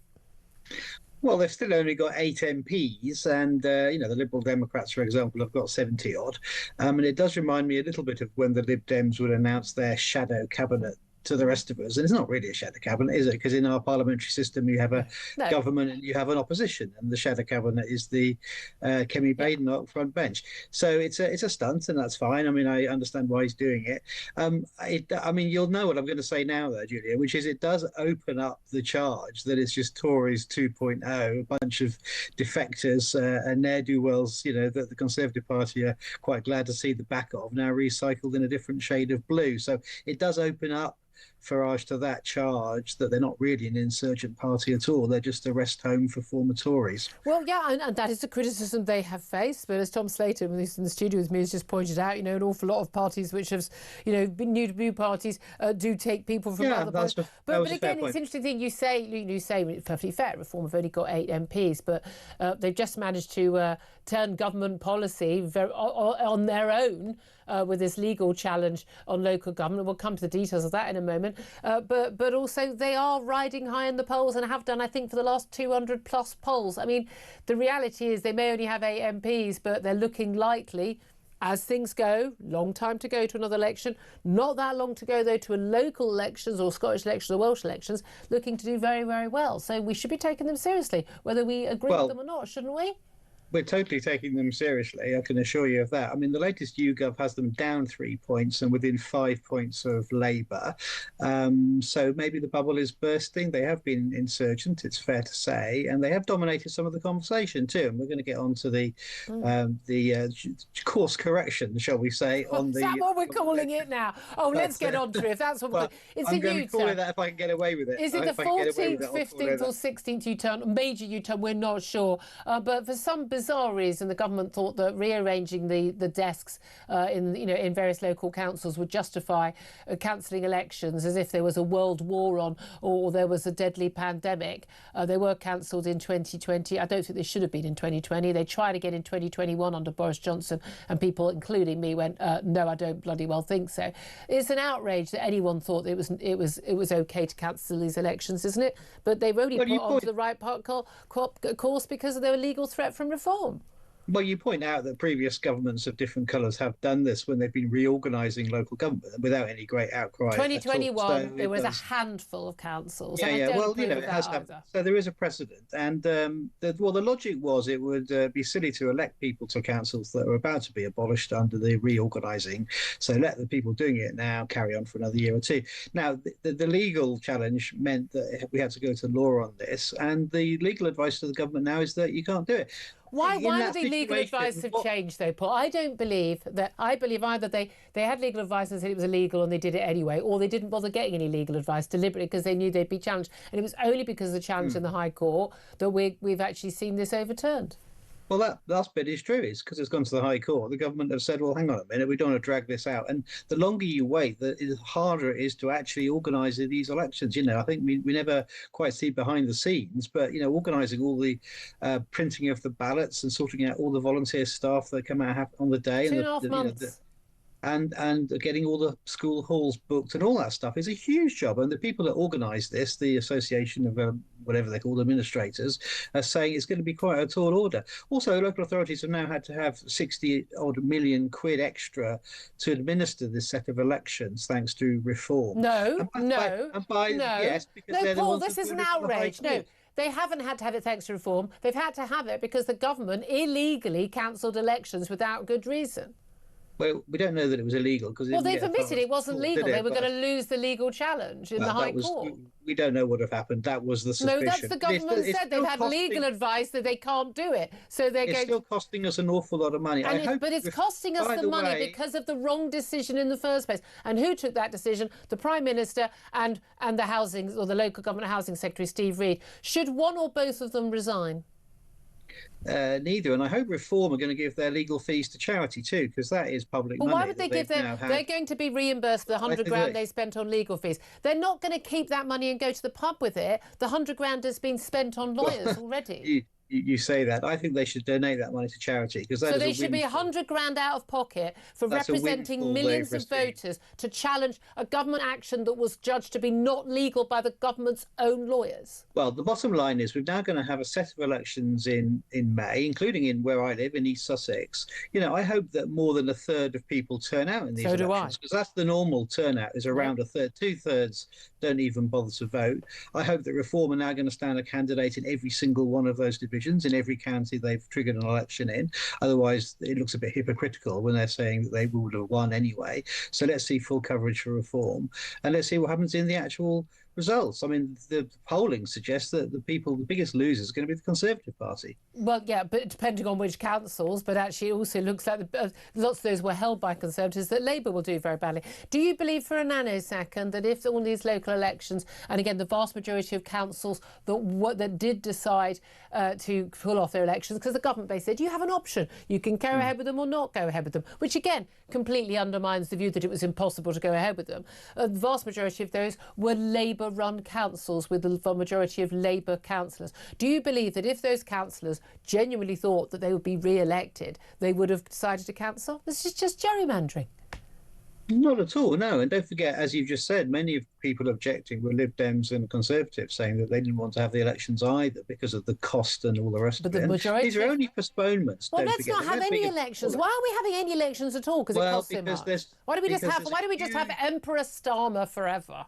Well, they've still only got 8 MPs and, the Liberal Democrats, for example, have got 70-odd. And it does remind me a little bit of when the Lib Dems would announce their shadow cabinet to the rest of us. And it's not really a shadow cabinet, is it? Because in our parliamentary system, you have a government and you have an opposition. And the shadow cabinet is the Kemi Badenoch front bench. So it's a stunt, and that's fine. I mean, I understand why he's doing it. You'll know what I'm going to say now, though, Julia, which is it does open up the charge that it's just Tories 2.0, a bunch of defectors and ne'er-do-wells, that the Conservative Party are quite glad to see the back of, now recycled in a different shade of blue. So it does open up Farage to that charge that they're not really an insurgent party at all. They're just a rest home for former Tories. Well, yeah, and that is the criticism they have faced. But as Tom Slater, who's in the studio with me, has just pointed out, an awful lot of parties which have, been new parties do take people from other parties. But again, it's an interesting thing you say, it's perfectly fair. Reform have only got 8 MPs, but they've just managed to turn government policy on their own with this legal challenge on local government. We'll come to the details of that in a moment. But also they are riding high in the polls and have done, I think, for the last 200 plus polls. I mean, the reality is they may only have 8 MPs, but they're looking likely as things go, long time to go to another election, not that long to go, though, to a local elections or Scottish elections or Welsh elections, looking to do very, very well. So we should be taking them seriously, whether we agree with them or not, shouldn't we? We're totally taking them seriously, I can assure you of that. I mean, the latest YouGov has them down 3 points and within 5 points of Labour. So maybe the bubble is bursting. They have been insurgent, it's fair to say, and they have dominated some of the conversation too. And we're going to get on to the course correction, shall we say? On Is that what we're calling it now? Oh, let's get on to it. If that's what we're it's I'm a going to call it U-turn. that if I can get away with it. Is it the 14th, 15th or 16th U-turn, major U-turn? We're not sure. But for some bizarre reason, the government thought that rearranging the desks in various local councils would justify cancelling elections as if there was a world war on or there was a deadly pandemic. They were cancelled in 2020. I don't think they should have been in 2020. They tried again in 2021 under Boris Johnson, and people, including me, went, no, I don't bloody well think so. It's an outrage that anyone thought it was okay to cancel these elections, isn't it? But they've only put onto the right course because of their legal threat from reform. Well, you point out that previous governments of different colours have done this when they've been reorganising local government without any great outcry. 2021, there was a handful of councils. Yeah. Well, it has happened. So there is a precedent, and the logic was it would be silly to elect people to councils that are about to be abolished under the reorganising. So let the people doing it now carry on for another year or two. Now, the legal challenge meant that we had to go to law on this, and the legal advice to the government now is that you can't do it. Why would the legal advice have changed, though, Paul? I don't believe that. I believe either they had legal advice and said it was illegal and they did it anyway, or they didn't bother getting any legal advice deliberately because they knew they'd be challenged. And it was only because of the challenge in the High Court that we've actually seen this overturned. Well, that last bit is true. It's because it's gone to the High Court. The government have said, well, hang on a minute, we don't want to drag this out. And the longer you wait, the harder it is to actually organise these elections. I think we never quite see behind the scenes, but, organising all the printing of the ballots and sorting out all the volunteer staff that come out on the day. 2.5 months. And getting all the school halls booked and all that stuff is a huge job. And the people that organise this, the Association of whatever they call administrators, are saying it's going to be quite a tall order. Also, local authorities have now had to have 60-odd million quid extra to administer this set of elections, thanks to reform. No. Yes, because no, Paul, this is an outrage. No. They haven't had to have it thanks to reform. They've had to have it because the government illegally cancelled elections without good reason. Well, we don't know that it was illegal because they've admitted it wasn't legal. They were going to lose the legal challenge in the High Court. We don't know what have happened. That was the suspicion. No, that's the government said. They've had legal advice that they can't do it. So it's still costing us an awful lot of money. But it's costing us the money because of the wrong decision in the first place. And who took that decision? The Prime Minister and the housing or the local government housing secretary, Steve Reed. Should one or both of them resign? Neither, and I hope Reform are going to give their legal fees to charity too, because that is public money. Well, why would they give them? They're going to be reimbursed the £100,000 they spent on legal fees. They're not going to keep that money and go to the pub with it. The £100,000 has been spent on lawyers already. You say that. I think they should donate that money to charity because so they should be £100,000 out of pocket for representing millions of voters to challenge a government action that was judged to be not legal by the government's own lawyers. Well, the bottom line is we're now going to have a set of elections in May, including in where I live in East Sussex. I hope that more than a third of people turn out in these elections because that's the normal turnout is around a third. 2/3 don't even bother to vote. I hope that Reform are now going to stand a candidate in every single one of those divisions in every county they've triggered an election in. Otherwise, it looks a bit hypocritical when they're saying that they would have won anyway. So let's see full coverage for Reform, and let's see what happens in the actual results. I mean, the polling suggests that the biggest losers are going to be the Conservative Party. Well, yeah, but depending on which councils, but actually it also looks like lots of those were held by Conservatives, that Labour will do very badly. Do you believe for a nanosecond that if all these local elections, and again, the vast majority of councils that did decide to pull off their elections, because the government basically said, you have an option, you can go ahead with them or not go ahead with them, which again, completely undermines the view that it was impossible to go ahead with them. The vast majority of those were Labour-run councils with the majority of Labour councillors. Do you believe that if those councillors genuinely thought that they would be re-elected, they would have decided to cancel? This is just gerrymandering. Not at all, no. And don't forget, as you've just said, many of the people objecting were Lib Dems and Conservatives, saying that they didn't want to have the elections either because of the cost and all the rest of it. The majority... These are only postponements. Well, let's not have any elections. Why are we having any elections at all? Because it costs so much. Why do we just have Emperor Starmer forever?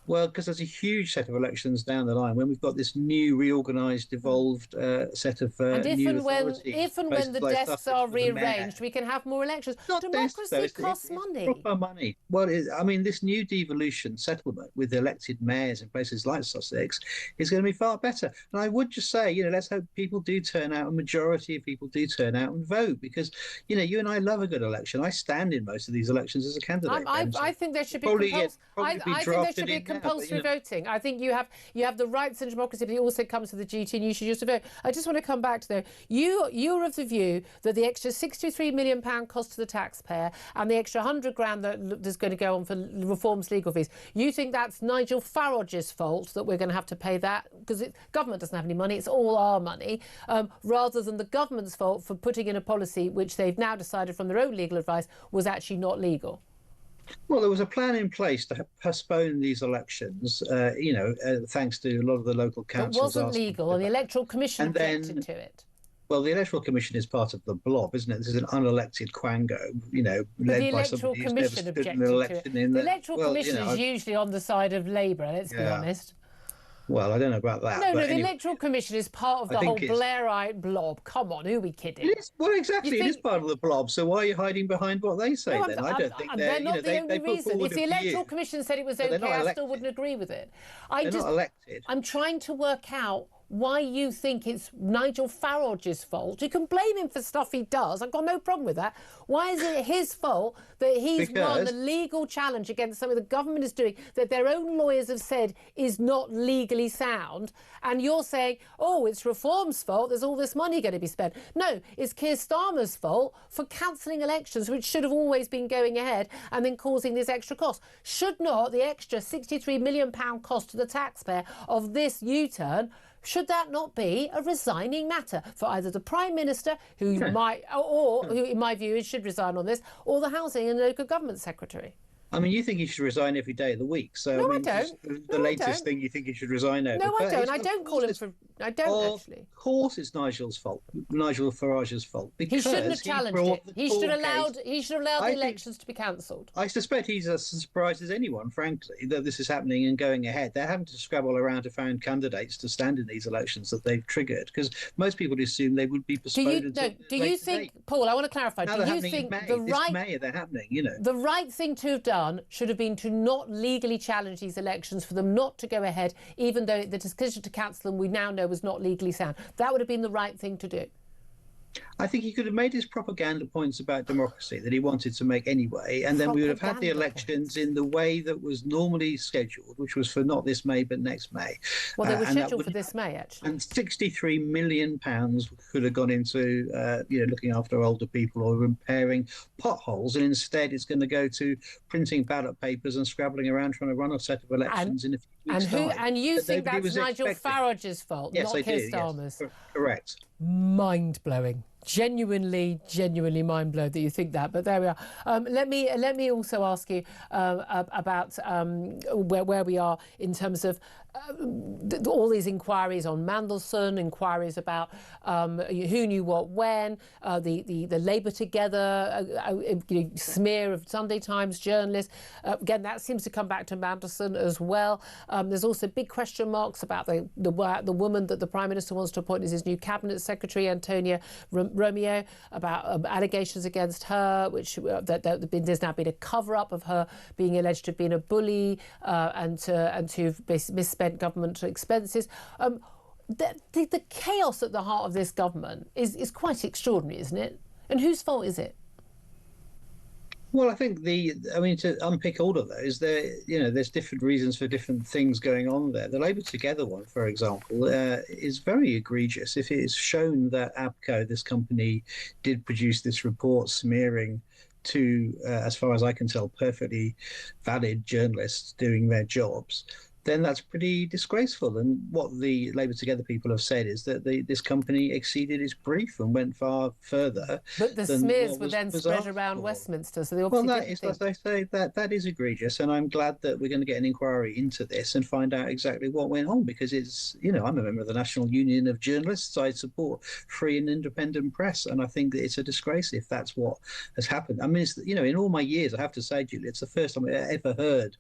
Well, because there's a huge set of elections down the line when we've got this new, reorganised, evolved set of new authorities. If and when the desks are rearranged, we can have more elections. Democracy costs money. Proper money. Well, I mean, this new devolution settlement with elected mayors in places like Sussex is going to be far better. And I would just say, let's hope people do turn out, a majority of people do turn out and vote, because, you and I love a good election. I stand in most of these elections as a candidate. I think there should be compulsory voting. I think you have the rights in democracy, but it also comes to the duty, and you should just vote. I just want to come back to though. You're of the view that the extra £63 million cost to the taxpayer and the extra 100 grand that is going to go on for reforms legal fees. You think that's Nigel Farage's fault that we're going to have to pay that because government doesn't have any money. It's all our money, rather than the government's fault for putting in a policy which they've now decided from their own legal advice was actually not legal. Well, there was a plan in place to postpone these elections, thanks to a lot of the local councils. It wasn't legal, and the Electoral Commission objected to it. Well, the Electoral Commission is part of the blob, isn't it? This is an unelected quango, led by somebody who's never stood in an election. The Electoral Commission is usually on the side of Labour, let's be honest. Well, I don't know about that. No, the Electoral Commission is part of the whole Blairite blob. Come on, who are we kidding? Well, exactly, it is part of the blob. So why are you hiding behind what they say then? I don't think they're not the only reason. If the Electoral Commission said it was okay, I still wouldn't agree with it. They're not elected. I'm trying to work out why you think it's Nigel Farage's fault. You can blame him for stuff he does. I've got no problem with that. Why is it his fault that he's won the legal challenge against something the government is doing that their own lawyers have said is not legally sound? And you're saying, oh, it's Reform's fault, there's all this money going to be spent. No, it's Keir Starmer's fault for cancelling elections, which should have always been going ahead, and then causing this extra cost. Should not the extra £63 million cost to the taxpayer of this U-turn, should that not be a resigning matter for either the Prime Minister, who might, or who in my view should resign on this, or the Housing and Local Government Secretary? I mean, you think he should resign every day of the week. So no, I don't. The latest thing you think he should resign over. No, I don't. I don't call him for... I don't actually. Of course it's Nigel's fault. Nigel Farage's fault. Because he shouldn't have challenged it. He should have allowed the elections to be cancelled. I suspect he's as surprised as anyone, frankly, that this is happening and going ahead. They're having to scrabble around to find candidates to stand in these elections that they've triggered, because most people assume they would be postponed. Do you think, Paul, I want to clarify, do you think they're happening, the right thing to have done should have been to not legally challenge these elections, for them not to go ahead, even though the decision to cancel them we now know was not legally sound? That would have been the right thing to do. I think he could have made his propaganda points about democracy that he wanted to make anyway, and then we would have had the elections in the way that was normally scheduled, which was for not this May but next May. Well, they were scheduled for this May, actually. And £63 million could have gone into looking after older people or repairing potholes, and instead it's going to go to printing ballot papers and scrabbling around trying to run a set of elections in a few weeks' time. And you think that's Nigel Farage's fault, not Keir Starmer's? Yes, correct. Mind-blowing. Genuinely mind-blowing that you think that, but there we are. Let me also ask you about where we are in terms of all these inquiries on Mandelson, inquiries about who knew what when, the Labour Together smear of Sunday Times journalists. Again, that seems to come back to Mandelson as well. There's also big question marks about the woman that the Prime Minister wants to appoint as his new Cabinet Secretary, Antonia Romeo, about allegations against her, which there's now been a cover-up of her being alleged to have been a bully and to have misspent government expenses. The chaos at the heart of this government is quite extraordinary, isn't it? And whose fault is it? Well, I think to unpick all of those, there's different reasons for different things going on there. The Labour Together one, for example, is very egregious. If it is shown that ABCO, this company, did produce this report smearing two, as far as I can tell, perfectly valid journalists doing their jobs, then that's pretty disgraceful. And what the Labour Together people have said is that this company exceeded its brief and went far further. But the smears were then spread around Westminster, so they obviously that is, as I say, that is egregious, and I'm glad that we're going to get an inquiry into this and find out exactly what went on, because it's, I'm a member of the National Union of Journalists. I support free and independent press, and I think that it's a disgrace if that's what has happened. I mean, it's, in all my years, I have to say, Julia, it's the first time I ever heard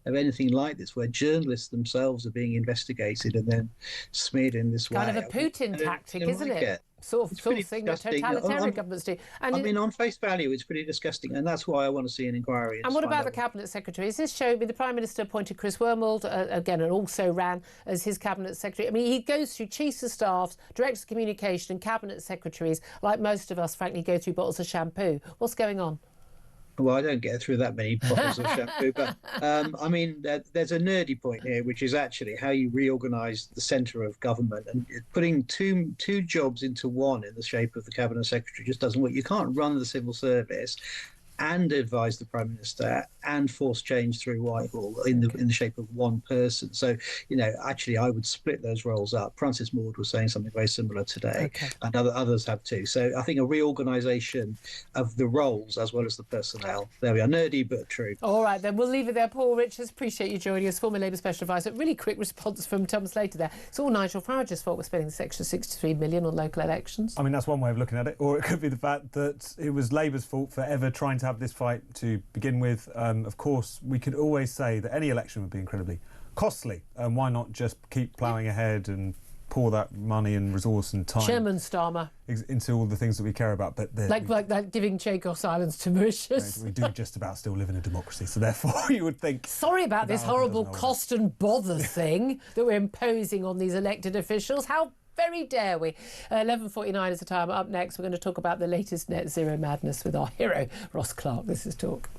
of anything like this, where journalists themselves are being investigated and then smeared in this way. Kind of a Putin tactic, isn't it? Sort of thing that totalitarian governments do. And I mean, on face value, it's pretty disgusting, and that's why I want to see an inquiry. And what about the Cabinet Secretary? Is this showing me the Prime Minister appointed Chris Wormold, again, and also ran as his Cabinet Secretary? I mean, he goes through chiefs of staff, directors of communication and Cabinet Secretaries, like most of us, frankly, go through bottles of shampoo. What's going on? Well, I don't get through that many bottles of shampoo, but I mean, there's a nerdy point here, which is actually how you reorganise the centre of government, and putting two jobs into one in the shape of the Cabinet Secretary just doesn't work. You can't run the civil service and advise the Prime Minister and force change through Whitehall in the shape of one person. So, actually, I would split those roles up. Francis Maude was saying something very similar today, and others have too. So I think a reorganisation of the roles as well as the personnel. There we are, nerdy but true. All right, then we'll leave it there. Paul Richards, appreciate you joining us, former Labour Special Advisor. Really quick response from Tom Slater there. It's all Nigel Farage's fault we're spending this extra 63 million on local elections. I mean, that's one way of looking at it, or it could be the fact that it was Labour's fault for ever trying to have this fight to begin with. Of course, we could always say that any election would be incredibly costly, and why not just keep ploughing ahead and pour that money and resource and time Chairman Starmer into all the things that we care about. But like that giving Chagos Islands to Mauritius. We do just about still live in a democracy, so therefore you would think. Sorry about this horrible cost and bother thing that we're imposing on these elected officials. How very dare we? 11:49 is the time. Up next, we're going to talk about the latest net zero madness with our hero, Ross Clark. This is Talk.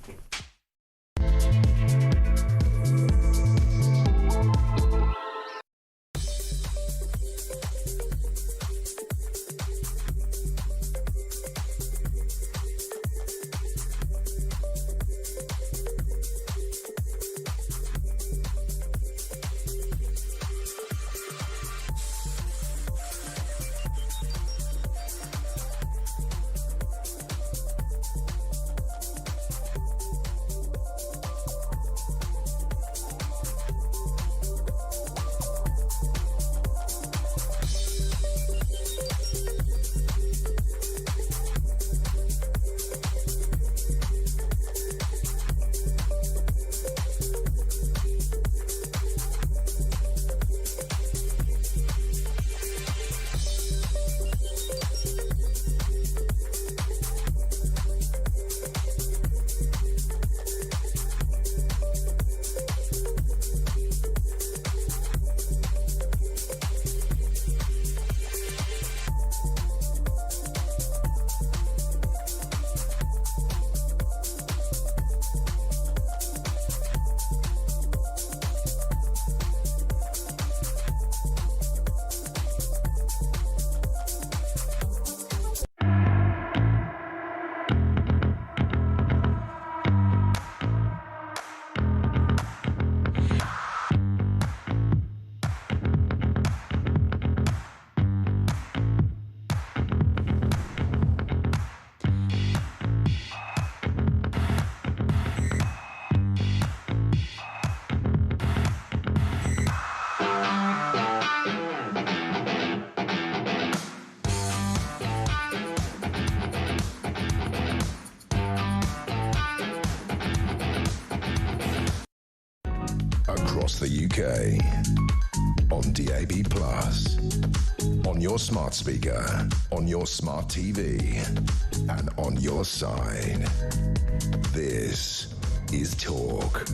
Across the UK, on DAB+, on your smart speaker, on your smart TV, and on your side. This is Talk.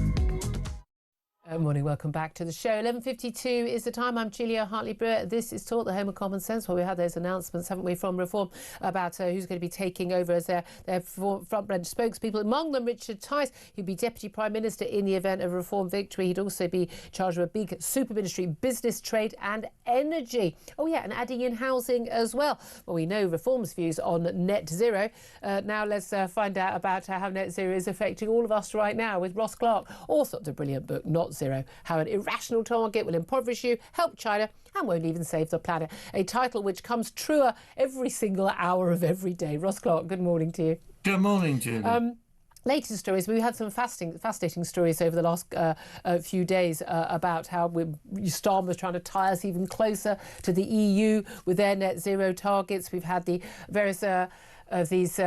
Good morning, welcome back to the show. 11:52 is the time. I'm Julia Hartley-Brewer. This is Talk, the home of common sense. Well, we had those announcements, haven't we, from Reform about who's going to be taking over as their front-bench spokespeople. Among them, Richard Tice, who'd be Deputy Prime Minister in the event of Reform victory. He'd also be charged with a big super ministry, business, trade and energy. Oh, yeah, and adding in housing as well. Well, we know Reform's views on net zero. Now let's find out about how net zero is affecting all of us right now with Ross Clark, author of the brilliant book, Not zero. How an irrational target will impoverish you, help China, and won't even save the planet. A title which comes truer every single hour of every day. Ross Clark, good morning to you. Good morning, Julie. Latest stories. We had some fascinating stories over the last few days about how Starmer was trying to tie us even closer to the EU with their net zero targets. We've had the various of these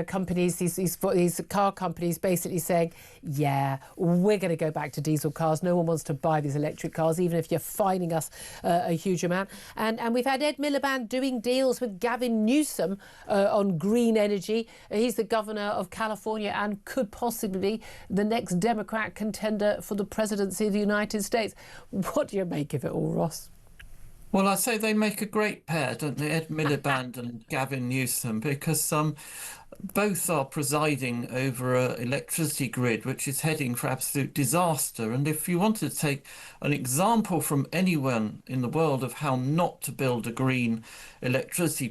companies, these car companies, basically saying, yeah, we're going to go back to diesel cars. No one wants to buy these electric cars, even if you're fining us a huge amount. And we've had Ed Miliband doing deals with Gavin Newsom on green energy. He's the governor of California and could possibly be the next Democrat contender for the presidency of the United States. What do you make of it all, Ross? Well, I say they make a great pair, don't they, Ed Miliband and Gavin Newsom, because both are presiding over an electricity grid which is heading for absolute disaster. And if you wanted to take an example from anyone in the world of how not to build a green electricity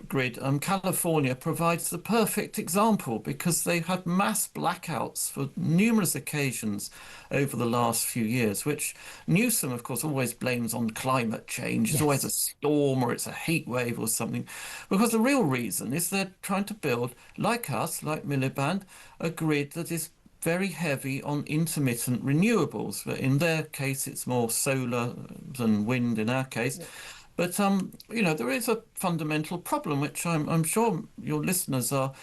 grid, California provides the perfect example, because they had mass blackouts for numerous occasions over the last few years, which Newsom, of course, always blames on climate change. It's always a storm or it's a heat wave or something, because the real reason is they're trying to build, like us, like Miliband, a grid that is very heavy on intermittent renewables. But in their case, it's more solar than wind in our case. Yeah. But, there is a fundamental problem, which I'm sure your listeners are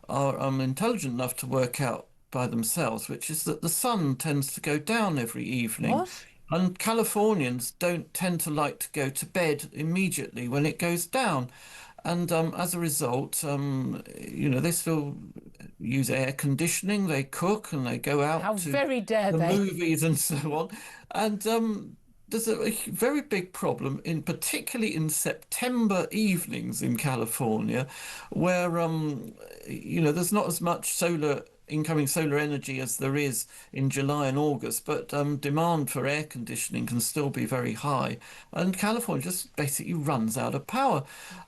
intelligent enough to work out by themselves, which is that the sun tends to go down every evening. What? And Californians don't tend to like to go to bed immediately when it goes down. And as a result, they still use air conditioning, they cook and they go out to the movies and so on. And there's a very big problem, particularly in September evenings in California, where there's not as much incoming solar energy as there is in July and August, but demand for air conditioning can still be very high, and California just basically runs out of power.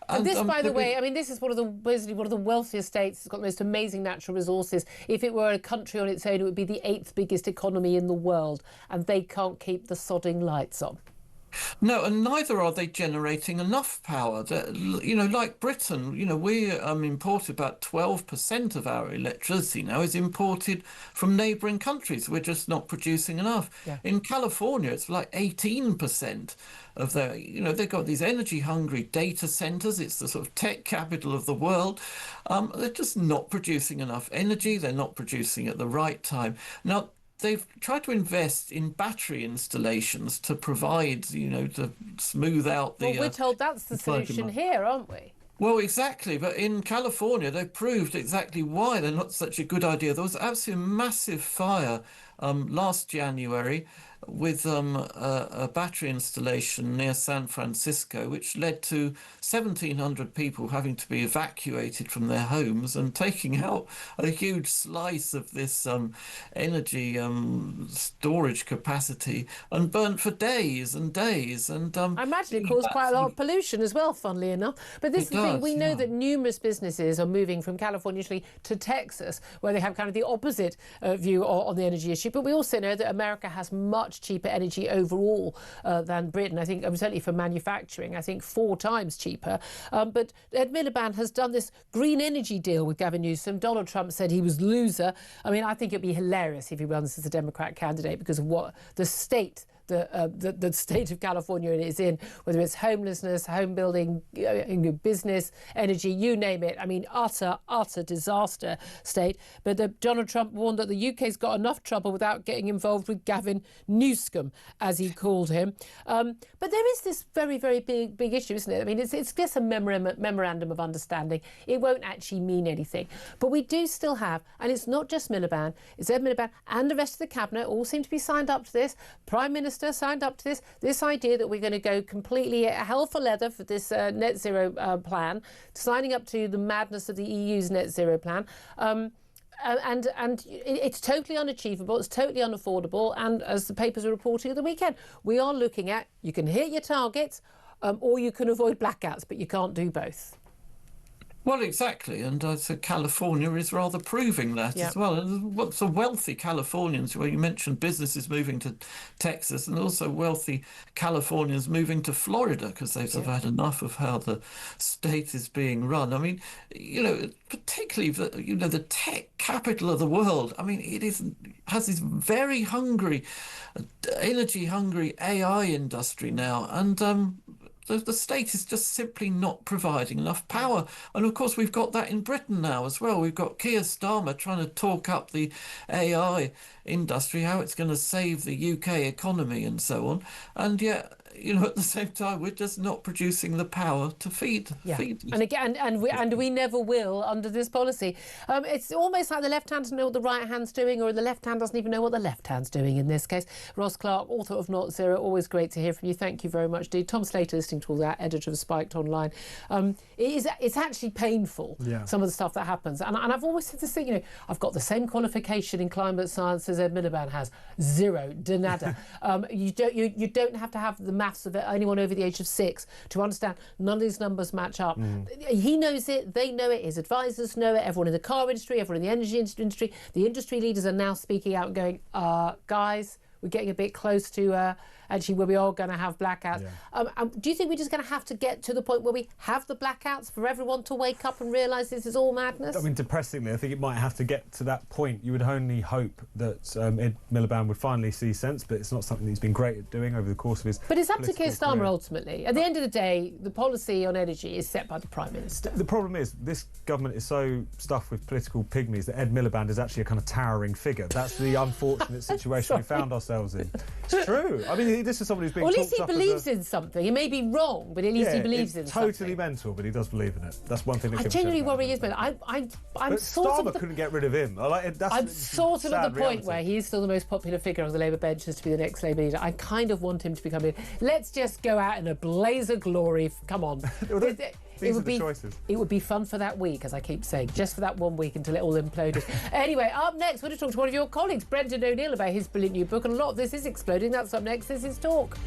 And this, by the way, this is one of the wealthiest states. It's got the most amazing natural resources. If it were a country on its own, it would be the 8th biggest economy in the world, and they can't keep the sodding lights on. No, and neither are they generating enough power. Like Britain, we import about 12% of our electricity now is imported from neighbouring countries. We're just not producing enough. Yeah. In California, it's like 18% of their, they've got these energy-hungry data centres. It's the sort of tech capital of the world. They're just not producing enough energy. They're not producing at the right time. Now, they've tried to invest in battery installations to provide, to smooth out the... Well, we're told that's the solution here, aren't we? Well, exactly. But in California, they proved exactly why they're not such a good idea. There was absolutely a massive fire last January with a battery installation near San Francisco, which led to 1,700 people having to be evacuated from their homes and taking out a huge slice of this energy storage capacity, and burnt for days and days. And I imagine it caused quite a lot of pollution as well, funnily enough. But this is the thing, we know that numerous businesses are moving from California to Texas, where they have kind of the opposite view on the energy issue. But we also know that America has much cheaper energy overall than Britain. I think certainly for manufacturing, I think 4 times cheaper. But Ed Miliband has done this green energy deal with Gavin Newsom. Donald Trump said he was loser. I think it'd be hilarious if he runs as a Democrat candidate, because of what the state the state of California is in, whether it's homelessness, home building, business, energy, you name it. Utter disaster state. But Donald Trump warned that the UK's got enough trouble without getting involved with Gavin Newsom, as he called him. But there is this very, very big issue, isn't it? It's just a memorandum of understanding. It won't actually mean anything. But we do still have, and it's not just Miliband, it's Ed Miliband and the rest of the cabinet all seem to be signed up to this. Prime Minister signed up to this idea that we're going to go completely hell for leather for this net zero plan, signing up to the madness of the EU's net zero plan. And it's totally unachievable, it's totally unaffordable, and as the papers are reporting at the weekend, we are looking at, you can hit your targets or you can avoid blackouts, but you can't do both. Well, exactly, and so California is rather proving that as well. And what's the wealthy Californians, well, you mentioned businesses moving to Texas, and also wealthy Californians moving to Florida because they've sort of had enough of how the state is being run. I mean, particularly the tech capital of the world. I mean, has this very hungry, energy-hungry AI industry now, and the state is just simply not providing enough power. And of course, we've got that in Britain now as well. We've got Keir Starmer trying to talk up the AI industry, how it's going to save the UK economy and so on. And yet, at the same time, we're just not producing the power to feed. And again, and we never will under this policy. It's almost like the left hand doesn't know what the right hand's doing, or the left hand doesn't even know what the left hand's doing in this case. Ross Clark, author of Not Zero, always great to hear from you. Thank you very much indeed. Tom Slater, listening to all that, editor of Spiked Online. It's actually painful, some of the stuff that happens. And I've always said this thing, I've got the same qualification in climate science as Ed Miliband has. Zero, de nada. You don't have to have the maths of anyone over the age of 6 to understand none of these numbers match up. He knows it, they know it, his advisors know it, everyone in the car industry, everyone in the energy industry. The industry leaders are now speaking out and going, guys, we're getting a bit close to actually where we are going to have blackouts. Do you think we're just going to have to get to the point where we have the blackouts for everyone to wake up and realise this is all madness? I mean, depressingly, I think it might have to get to that point. You would only hope that Ed Miliband would finally see sense, but it's not something that he's been great at doing over the course of his But it's up to Keir Starmer ultimately. At the end of the day, the policy on energy is set by the Prime Minister. The problem is, this government is so stuffed with political pygmies that Ed Miliband is actually a kind of towering figure. That's the unfortunate situation we found ourselves in. It's true. I mean, this is somebody who's being Well, at least he believes in something. He may be wrong, but at least he believes in something. Totally mental, but he does believe in it. That's one thing that I genuinely worry he is, but I'm sort of... couldn't get rid of him. I'm sort of at the point where he is still the most popular figure on the Labour benches to be the next Labour leader. I kind of want him to become... Let's just go out in a blaze of glory. Come on. These are the choices. It would be fun for that week, as I keep saying, just for that 1 week until it all imploded. Anyway, up next, we're going to talk to one of your colleagues, Brendan O'Neill, about his brilliant new book, and a lot of this is exploding. That's up next. This is Talk.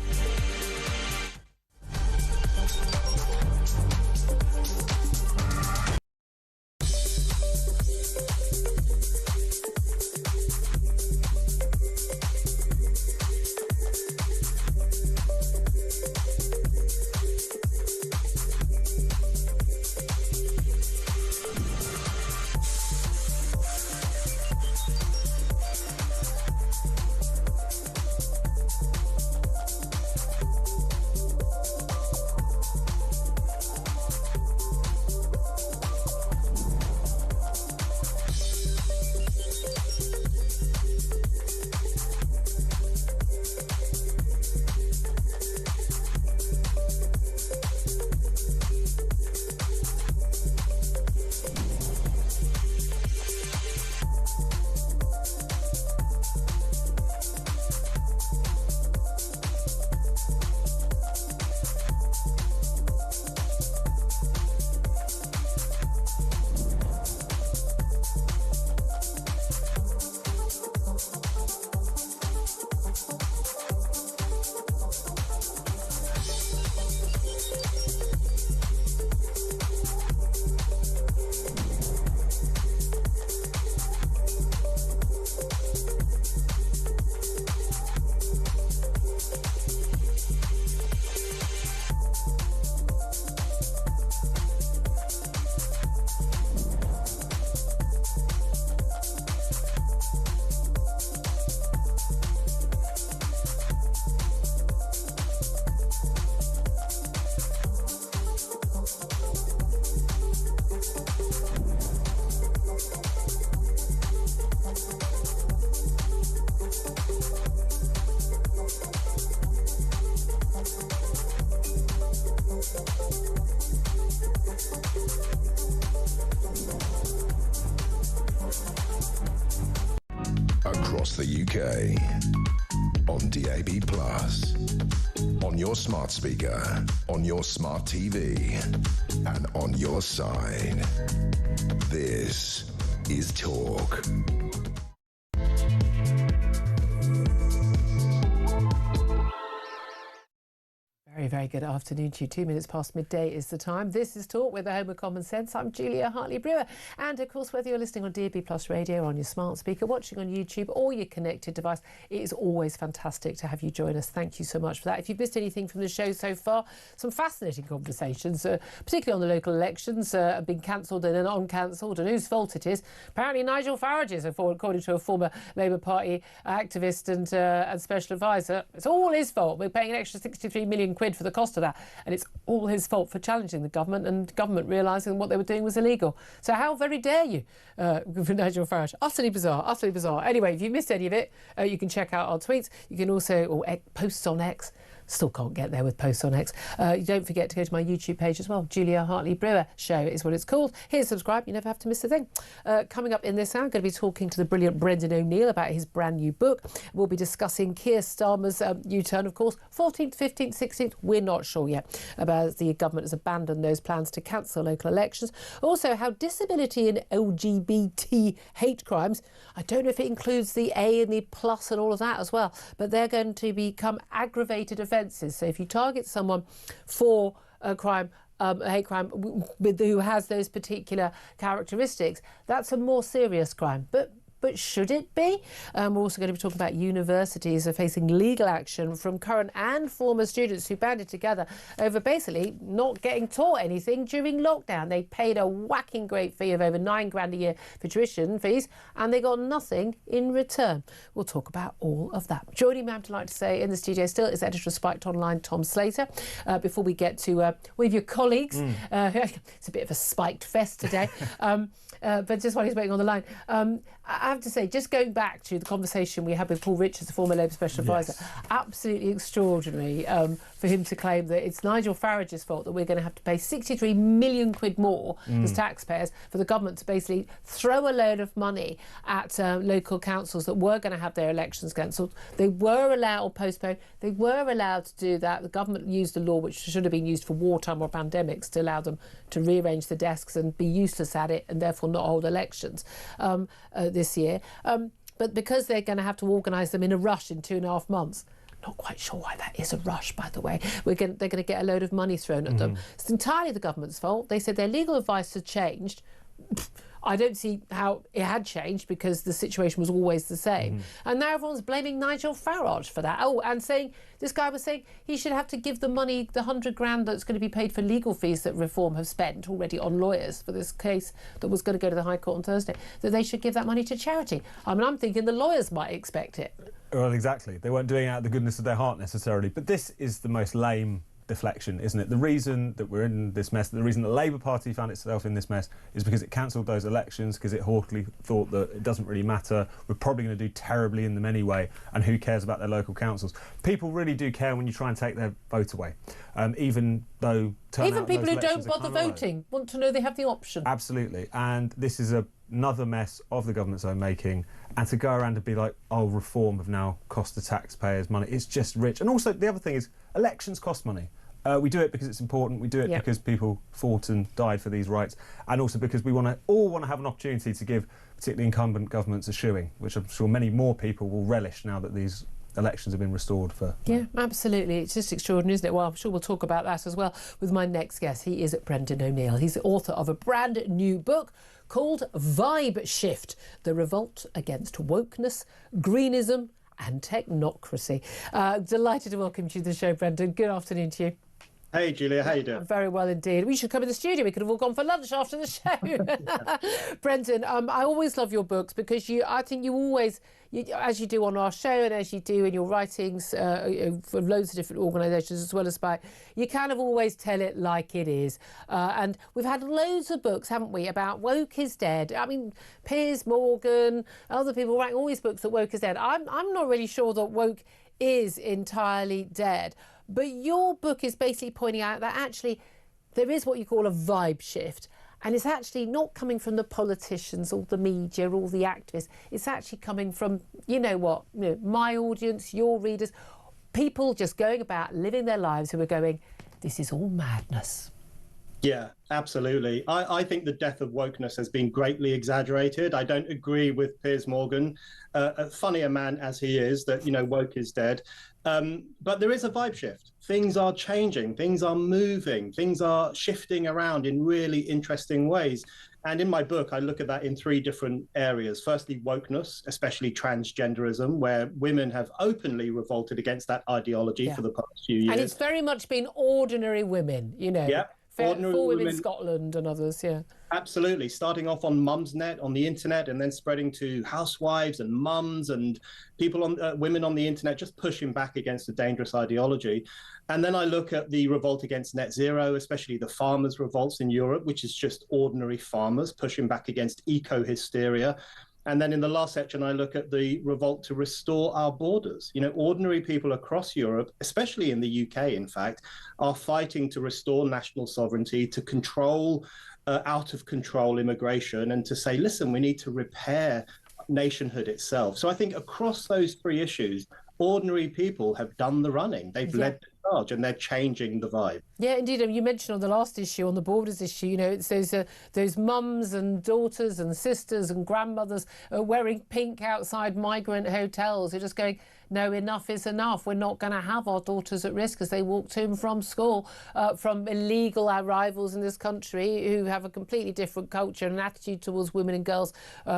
Across the UK, on DAB+, on your smart speaker, on your smart TV, and on your side. This is Talk. very good afternoon to you. 2 minutes past midday is the time. This is Talk with the Home of Common Sense. I'm Julia Hartley-Brewer. And, of course, whether you're listening on DAB Plus radio, on your smart speaker, watching on YouTube or your connected device, it is always fantastic to have you join us. Thank you so much for that. If you've missed anything from the show so far, some fascinating conversations, particularly on the local elections, have been cancelled and then uncancelled, and whose fault it is. Apparently Nigel Farage's, according to a former Labour Party activist and special advisor. It's all his fault. We're paying an extra 63 million quid for the cost of that, and it's all his fault for challenging the government and government realising what they were doing was illegal. So how very dare you, Nigel Farage? Utterly bizarre, utterly bizarre. Anyway, if you missed any of it, you can check out our tweets. You can also, posts on X. Still can't get there with posts on X. Don't forget to go to my YouTube page as well. Julia Hartley-Brewer Show is what it's called. Here, subscribe. You never have to miss a thing. Coming up in this hour, I'm going to be talking to the brilliant Brendan O'Neill about his brand new book. We'll be discussing Keir Starmer's U-turn, of course. 14th, 15th, 16th, we're not sure yet about the government has abandoned those plans to cancel local elections. Also, how disability and LGBT hate crimes, I don't know if it includes the A and the plus and all of that as well, but they're going to become aggravated offences. So if you target someone for a crime, a hate crime, who has those particular characteristics, that's a more serious crime. But should it be? We're also going to be talking about universities are facing legal action from current and former students who banded together over basically not getting taught anything during lockdown. They paid a whacking great fee of over £9,000 a year for tuition fees, and they got nothing in return. We'll talk about all of that. Joining me, I'm delighted to say, in the studio still is editor of Spiked Online, Tom Slater. Before we get to one of your colleagues, it's a bit of a spiked fest today, but just while he's waiting on the line, I have to say, just going back to the conversation we had with Paul Richards, the former Labour Special Advisor, absolutely extraordinary for him to claim that it's Nigel Farage's fault that we're going to have to pay 63 million quid more as taxpayers for the government to basically throw a load of money at local councils that were going to have their elections cancelled. They were allowed or postponed. They were allowed to do that. The government used a law which should have been used for wartime or pandemics to allow them to rearrange the desks and be useless at it and therefore not hold elections this year. But because they're going to have to organise them in a rush in 2.5 months, not quite sure why that is a rush, by the way. They're going to get a load of money thrown at them. It's entirely the government's fault. They said their legal advice had changed. I don't see how it had changed because the situation was always the same. And now everyone's blaming Nigel Farage for that. Oh, and saying, this guy was saying he should have to give the money, the £100,000 that's going to be paid for legal fees that Reform have spent already on lawyers for this case that was going to go to the High Court on Thursday, that they should give that money to charity. I mean, I'm thinking the lawyers might expect it. Well, exactly. They weren't doing it out of the goodness of their heart necessarily. But this is the most lame deflection, isn't it? The reason that we're in this mess, the reason the Labour Party found itself in this mess is because it cancelled those elections, because it haughtily thought that it doesn't really matter, we're probably going to do terribly in them anyway, and who cares about their local councils? People really do care when you try and take their vote away, even though even people who don't bother voting want to know they have the option. Absolutely, and this is another mess of the government's own making, and to go around and be like, oh, Reform have now cost the taxpayers money, it's just rich. And also the other thing is, elections cost money. We do it because it's important. We do it because people fought and died for these rights, and also because we all want to have an opportunity to give particularly incumbent governments a shoeing, which I'm sure many more people will relish now that these elections have been restored for. Yeah, absolutely. It's just extraordinary, isn't it? Well, I'm sure we'll talk about that as well with my next guest. He is Brendan O'Neill. He's the author of a brand new book called Vibe Shift, The Revolt Against Wokeness, Greenism and Technocracy. Delighted to welcome you to the show, Brendan. Good afternoon to you. Hey, Julia, how you doing? Very well indeed. We should come in the studio. We could have all gone for lunch after the show. Brendan, I always love your books because I think you always, as you do on our show and as you do in your writings for loads of different organisations as well as Spike, you kind of always tell it like it is. And we've had loads of books, haven't we, about woke is dead. I mean, Piers Morgan, other people writing all these books that woke is dead. I'm not really sure that woke is entirely dead. But your book is basically pointing out that actually there is what you call a vibe shift. And it's actually not coming from the politicians or the media or the activists. It's actually coming from, my audience, your readers, people just going about living their lives who are going, this is all madness. Yeah, absolutely. I think the death of wokeness has been greatly exaggerated. I don't agree with Piers Morgan, funny a man as he is, that, woke is dead. But there is a vibe shift. Things are changing, things are moving, things are shifting around in really interesting ways. And in my book, I look at that in 3 different areas. Firstly, wokeness, especially transgenderism, where women have openly revolted against that ideology for the past few years. And it's very much been ordinary women, Yeah. Ordinary for women in women, Scotland and others, Absolutely. Starting off on Mumsnet on the internet and then spreading to housewives and mums and people women on the internet, just pushing back against a dangerous ideology. And then I look at the revolt against net zero, especially the farmers' revolts in Europe, which is just ordinary farmers pushing back against eco-hysteria. And then in the last section, I look at the revolt to restore our borders. Ordinary people across Europe, especially in the UK, in fact, are fighting to restore national sovereignty, to control out of control immigration, and to say, listen, we need to repair nationhood itself. So I think across those 3 issues, ordinary people have done the running. They've led the charge, and they're changing the vibe. Yeah, indeed. You mentioned on the last issue, on the borders issue, it's those mums and daughters and sisters and grandmothers wearing pink outside migrant hotels. They're just going, no, enough is enough. We're not going to have our daughters at risk as they walk to and from school from illegal arrivals in this country who have a completely different culture and attitude towards women and girls'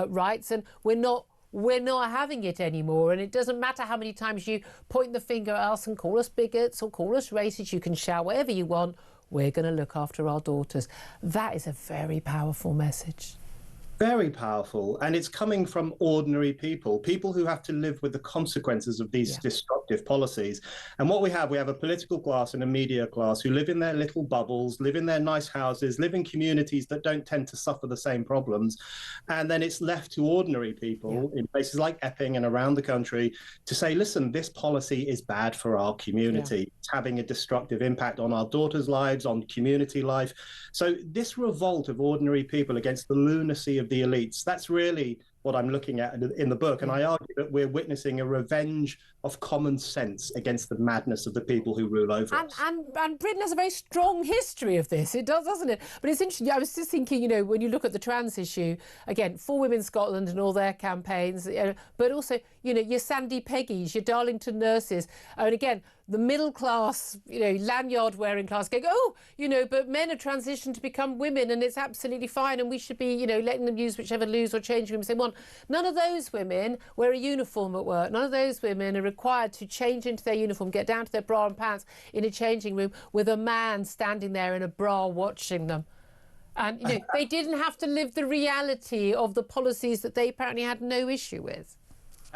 rights. And we're not having it anymore. And it doesn't matter how many times you point the finger at us and call us bigots or call us racist. You can shout whatever you want. We're going to look after our daughters. That is a very powerful message. Very powerful. And it's coming from ordinary people who have to live with the consequences of these destructive policies. And what we have a political class and a media class who live in their little bubbles, live in their nice houses, live in communities that don't tend to suffer the same problems. And then it's left to ordinary people in places like Epping and around the country to say, listen, this policy is bad for our community. It's having a destructive impact on our daughters' lives, on community life. So this revolt of ordinary people against the lunacy of the elites, that's really what I'm looking at in the book. And I argue that we're witnessing a revenge of common sense against the madness of the people who rule over us. And Britain has a very strong history of this. It does, doesn't it? But it's interesting. I was just thinking, when you look at the trans issue, again, For Women Scotland and all their campaigns, but also, your Sandy Peggies, your Darlington nurses, and again, the middle class, lanyard wearing class going, but men are transitioned to become women and it's absolutely fine and we should be, letting them use whichever loos or changing rooms they want. None of those women wear a uniform at work. None of those women are required to change into their uniform, get down to their bra and pants in a changing room with a man standing there in a bra watching them. And, they didn't have to live the reality of the policies that they apparently had no issue with.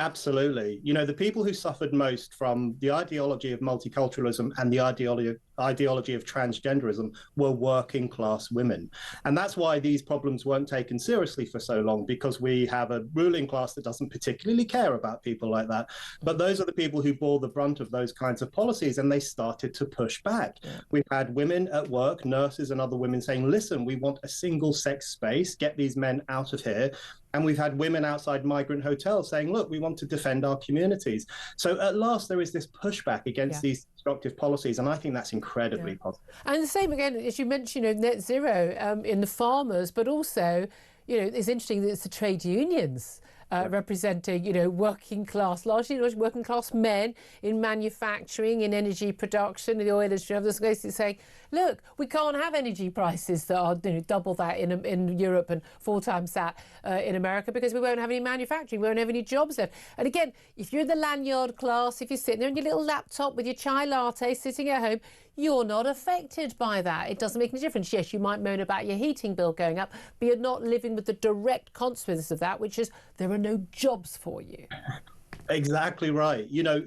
Absolutely. The people who suffered most from the ideology of multiculturalism and the ideology of transgenderism were working class women. And that's why these problems weren't taken seriously for so long, because we have a ruling class that doesn't particularly care about people like that. But those are the people who bore the brunt of those kinds of policies, and they started to push back. We've had women at work, nurses and other women saying, listen, we want a single sex space, get these men out of here. And we've had women outside migrant hotels saying, look, we want to defend our communities. So at last, there is this pushback against these destructive policies. And I think that's incredibly positive. And the same, again, as you mentioned, net zero in the farmers, but also, it's interesting that it's the trade unions representing, working class, largely working class men in manufacturing, in energy production, in the oil industry. Others basically saying, look, we can't have energy prices that are double that in Europe and 4 times that in America, because we won't have any manufacturing, we won't have any jobs left. And again, if you're in the lanyard class, if you're sitting there on your little laptop with your chai latte sitting at home, you're not affected by that. It doesn't make any difference. Yes, you might moan about your heating bill going up, but you're not living with the direct consequences of that, which is there are no jobs for you. Exactly right.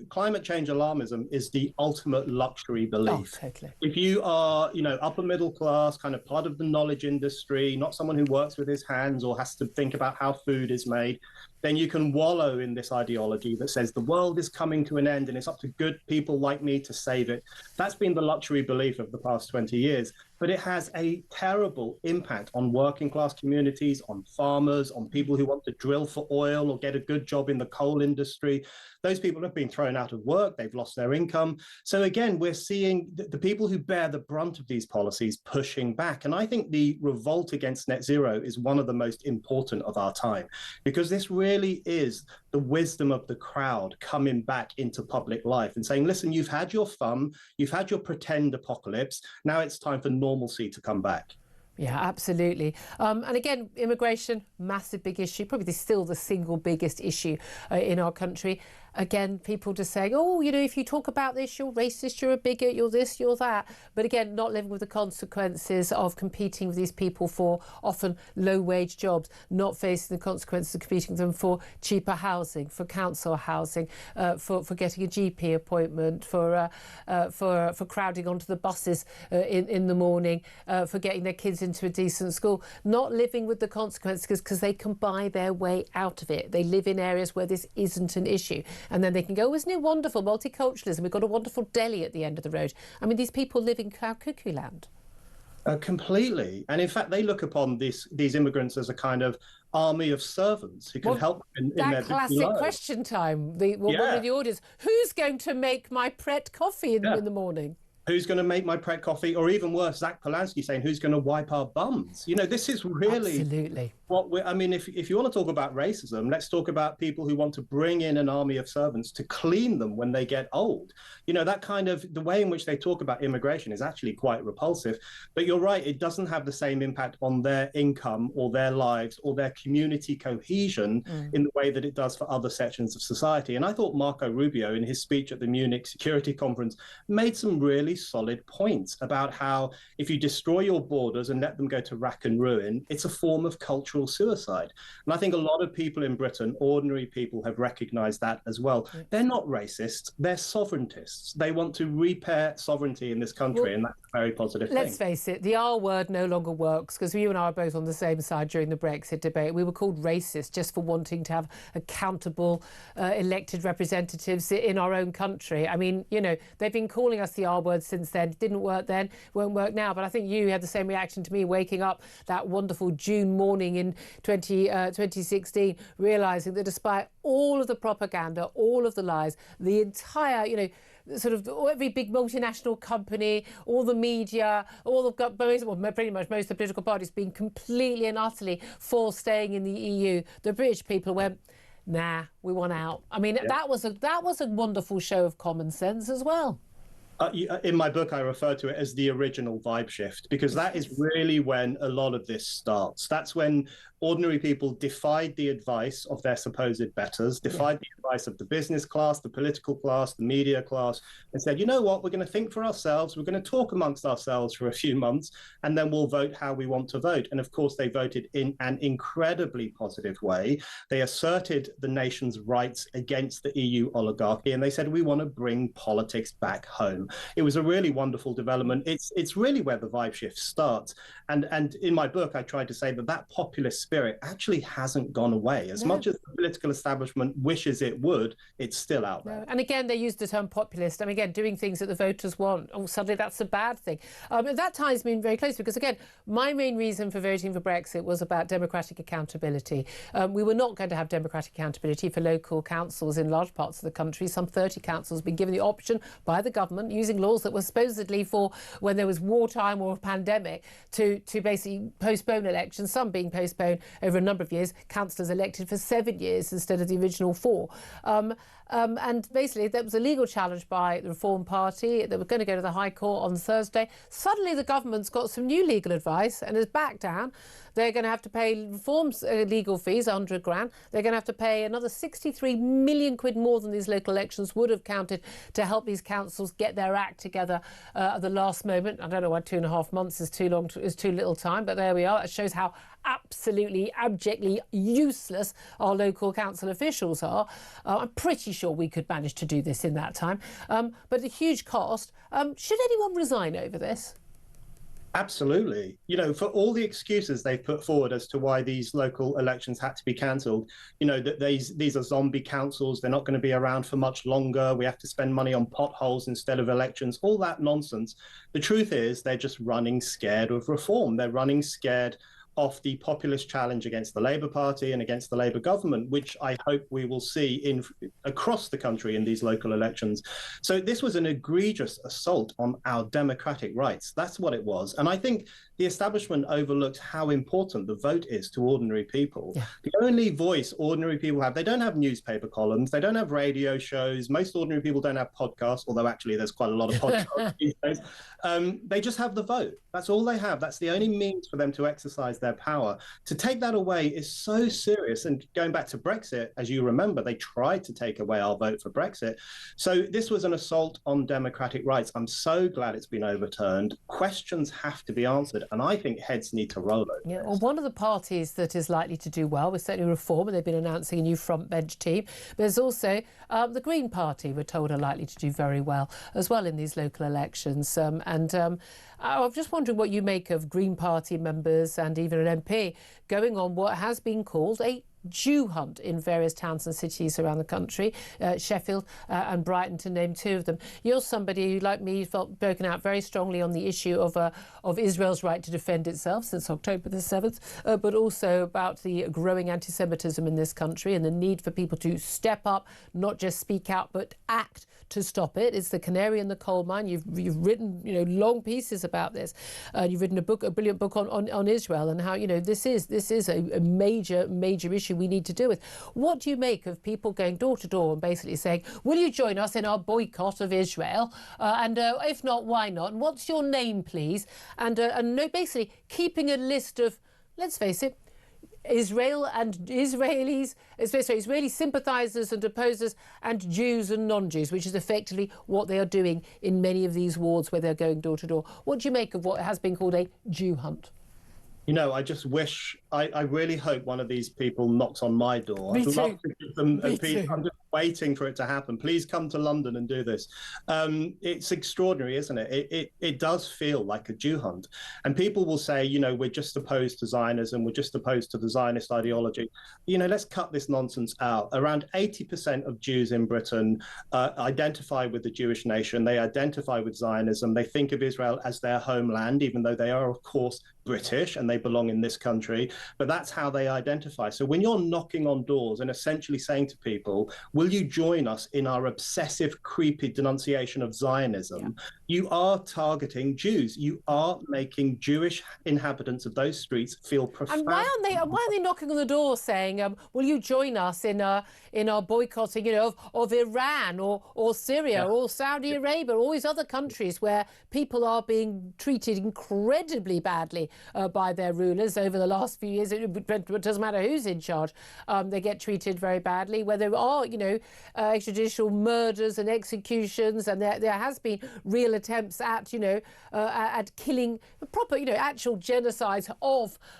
Climate change alarmism is the ultimate luxury belief. Oh, totally. If you are, upper middle class, kind of part of the knowledge industry, not someone who works with his hands or has to think about how food is made, then you can wallow in this ideology that says the world is coming to an end and it's up to good people like me to save it. That's been the luxury belief of the past 20 years. But it has a terrible impact on working class communities, on farmers, on people who want to drill for oil or get a good job in the coal industry. Those people have been thrown out of work. They've lost their income. So again, we're seeing the people who bear the brunt of these policies pushing back. And I think the revolt against net zero is one of the most important of our time, because this really is the wisdom of the crowd coming back into public life and saying, listen, you've had your fun, you've had your pretend apocalypse. Now it's time for normalcy to come back. Yeah, absolutely. And again, immigration, massive big issue, probably still the single biggest issue in our country. Again, people just saying, oh, you know, if you talk about this, you're racist, you're a bigot, you're this, you're that. But again, not living with the consequences of competing with these people for often low-wage jobs, not facing the consequences of competing with them for cheaper housing, for council housing, for getting a GP appointment, for crowding onto the buses in the morning, for getting their kids into a decent school, not living with the consequences because they can buy their way out of it. They live in areas where this isn't an issue. And then they can go, isn't it wonderful, multiculturalism? We've got a wonderful deli at the end of the road. I mean, these people live in cloud cuckoo land. Completely. And in fact, they look upon these immigrants as a kind of army of servants who can help in their that classic question time. One of the audience, who's going to make my Pret coffee in the morning? Who's going to make my Pret coffee? Or even worse, Zach Polanski saying, who's going to wipe our bums? You know, this is really what I mean, if you want to talk about racism, let's talk about people who want to bring in an army of servants to clean them when they get old. You know, that kind of, the way in which they talk about immigration is actually quite repulsive. But you're right, it doesn't have the same impact on their income or their lives or their community cohesion in the way that it does for other sections of society. And I thought Marco Rubio, in his speech at the Munich Security Conference, made some really solid points about how if you destroy your borders and let them go to rack and ruin, it's a form of cultural suicide. And I think a lot of people in Britain, ordinary people, have recognized that as well. They're not racists, they're sovereigntists. They want to repair sovereignty in this country, and that's a very positive thing. Let's face it, the R word no longer works, because you and I are both on the same side during the Brexit debate. We were called racist just for wanting to have accountable elected representatives in our own country. I mean, you know, they've been calling us the R word since then. It didn't work then, won't work now. But I think you had the same reaction to me waking up that wonderful June morning in 2016, realising that despite all of the propaganda, all of the lies, the entire, you know, sort of every big multinational company, all the media, pretty much most of the political parties being completely and utterly for staying in the EU, the British people went, nah, we want out. I mean, that was a wonderful show of common sense as well. In my book, I refer to it as the original vibe shift, because that is really when a lot of this starts. That's when ordinary people defied the advice of their supposed betters, defied the advice of the business class, the political class, the media class, and said, you know what, we're going to think for ourselves, we're going to talk amongst ourselves for a few months, and then we'll vote how we want to vote. And of course, they voted in an incredibly positive way. They asserted the nation's rights against the EU oligarchy, and they said, we want to bring politics back home. It was a really wonderful development. It's really where the vibe shift starts. And in my book, I tried to say that populist spirit actually hasn't gone away. As much as the political establishment wishes it would, it's still out there. And again, they used the term populist. I mean, again, doing things that the voters want. Oh, suddenly that's a bad thing. That ties me in very closely, because again, my main reason for voting for Brexit was about democratic accountability. We were not going to have democratic accountability for local councils in large parts of the country. Some 30 councils have been given the option by the government, using laws that were supposedly for when there was wartime or a pandemic, to basically postpone elections, some being postponed over a number of years, councillors elected for 7 years instead of the original 4. And basically there was a legal challenge by the Reform Party that were going to go to the High Court on Thursday. Suddenly the government's got some new legal advice and has backed down. They're going to have to pay Reform's legal fees, 100 grand. They're going to have to pay another 63 million quid more than these local elections would have counted to help these councils get their act together at the last moment. I don't know why 2.5 months is too long, is too little time, but there we are. It shows how absolutely abjectly useless our local council officials are. I'm pretty sure we could manage to do this in that time, but a huge cost. Should anyone resign over this? Absolutely. You know, for all the excuses they've put forward as to why these local elections had to be cancelled, you know, that these are zombie councils, they're not going to be around for much longer, we have to spend money on potholes instead of elections, all that nonsense. The truth is they're just running scared of reform. They're running scared of the populist challenge against the Labour Party and against the Labour government, which I hope we will see across the country in these local elections. So this was an egregious assault on our democratic rights. That's what it was. And I think the establishment overlooked how important the vote is to ordinary people. Yeah. The only voice ordinary people have, they don't have newspaper columns, they don't have radio shows, most ordinary people don't have podcasts, although actually there's quite a lot of podcasts these days. They just have the vote. That's all they have. That's the only means for them to exercise their power. To take that away is so serious. And going back to Brexit, as you remember, they tried to take away our vote for Brexit. So this was an assault on democratic rights. I'm so glad it's been overturned. Questions have to be answered. And I think heads need to roll over. Yeah, well, one of the parties that is likely to do well was certainly Reform, and they've been announcing a new front bench team. But there's also the Green Party, we're told, are likely to do very well as well in these local elections. I'm just wondering what you make of Green Party members and even an MP going on what has been called a Jew hunt in various towns and cities around the country, Sheffield and Brighton, to name two of them. You're somebody who, like me, felt broken out very strongly on the issue of Israel's right to defend itself since October the 7th, but also about the growing anti-Semitism in this country and the need for people to step up, not just speak out, but act to stop it. It's the canary in the coal mine. You've written, you know, long pieces about this. You've written a brilliant book on Israel and how, you know, this is a major issue we need to deal with. What do you make of people going door to door and basically saying, will you join us in our boycott of Israel? And if not, why not? And what's your name, please? And basically keeping a list of, let's face it, Israel and Israelis, especially Israeli sympathisers and opposers, and Jews and non-Jews, which is effectively what they are doing in many of these wards where they're going door to door. What do you make of what has been called a Jew hunt? You know, I just wish, I really hope one of these people knocks on my door. Me I'd love too. to give them Me a piece. too. I'm just waiting for it to happen. Please come to London and do this. It's extraordinary, isn't it? It does feel like a Jew hunt. And people will say, you know, we're just opposed to Zionism, we're just opposed to the Zionist ideology. You know, let's cut this nonsense out. Around 80% of Jews in Britain identify with the Jewish nation. They identify with Zionism. They think of Israel as their homeland, even though they are, of course, British and they belong in this country, but that's how they identify. So when you're knocking on doors and essentially saying to people, will you join us in our obsessive, creepy denunciation of Zionism? Yeah. You are targeting Jews. You are making Jewish inhabitants of those streets feel profound. And why aren't they knocking on the door saying, will you join us in our boycotting, you know, of Iran or Syria or Saudi Arabia, all these other countries where people are being treated incredibly badly by their rulers over the last few years. It doesn't matter who's in charge. They get treated very badly, where there are, you know, extrajudicial murders and executions, and there has been real attempts at, you know, at killing proper, you know, actual genocides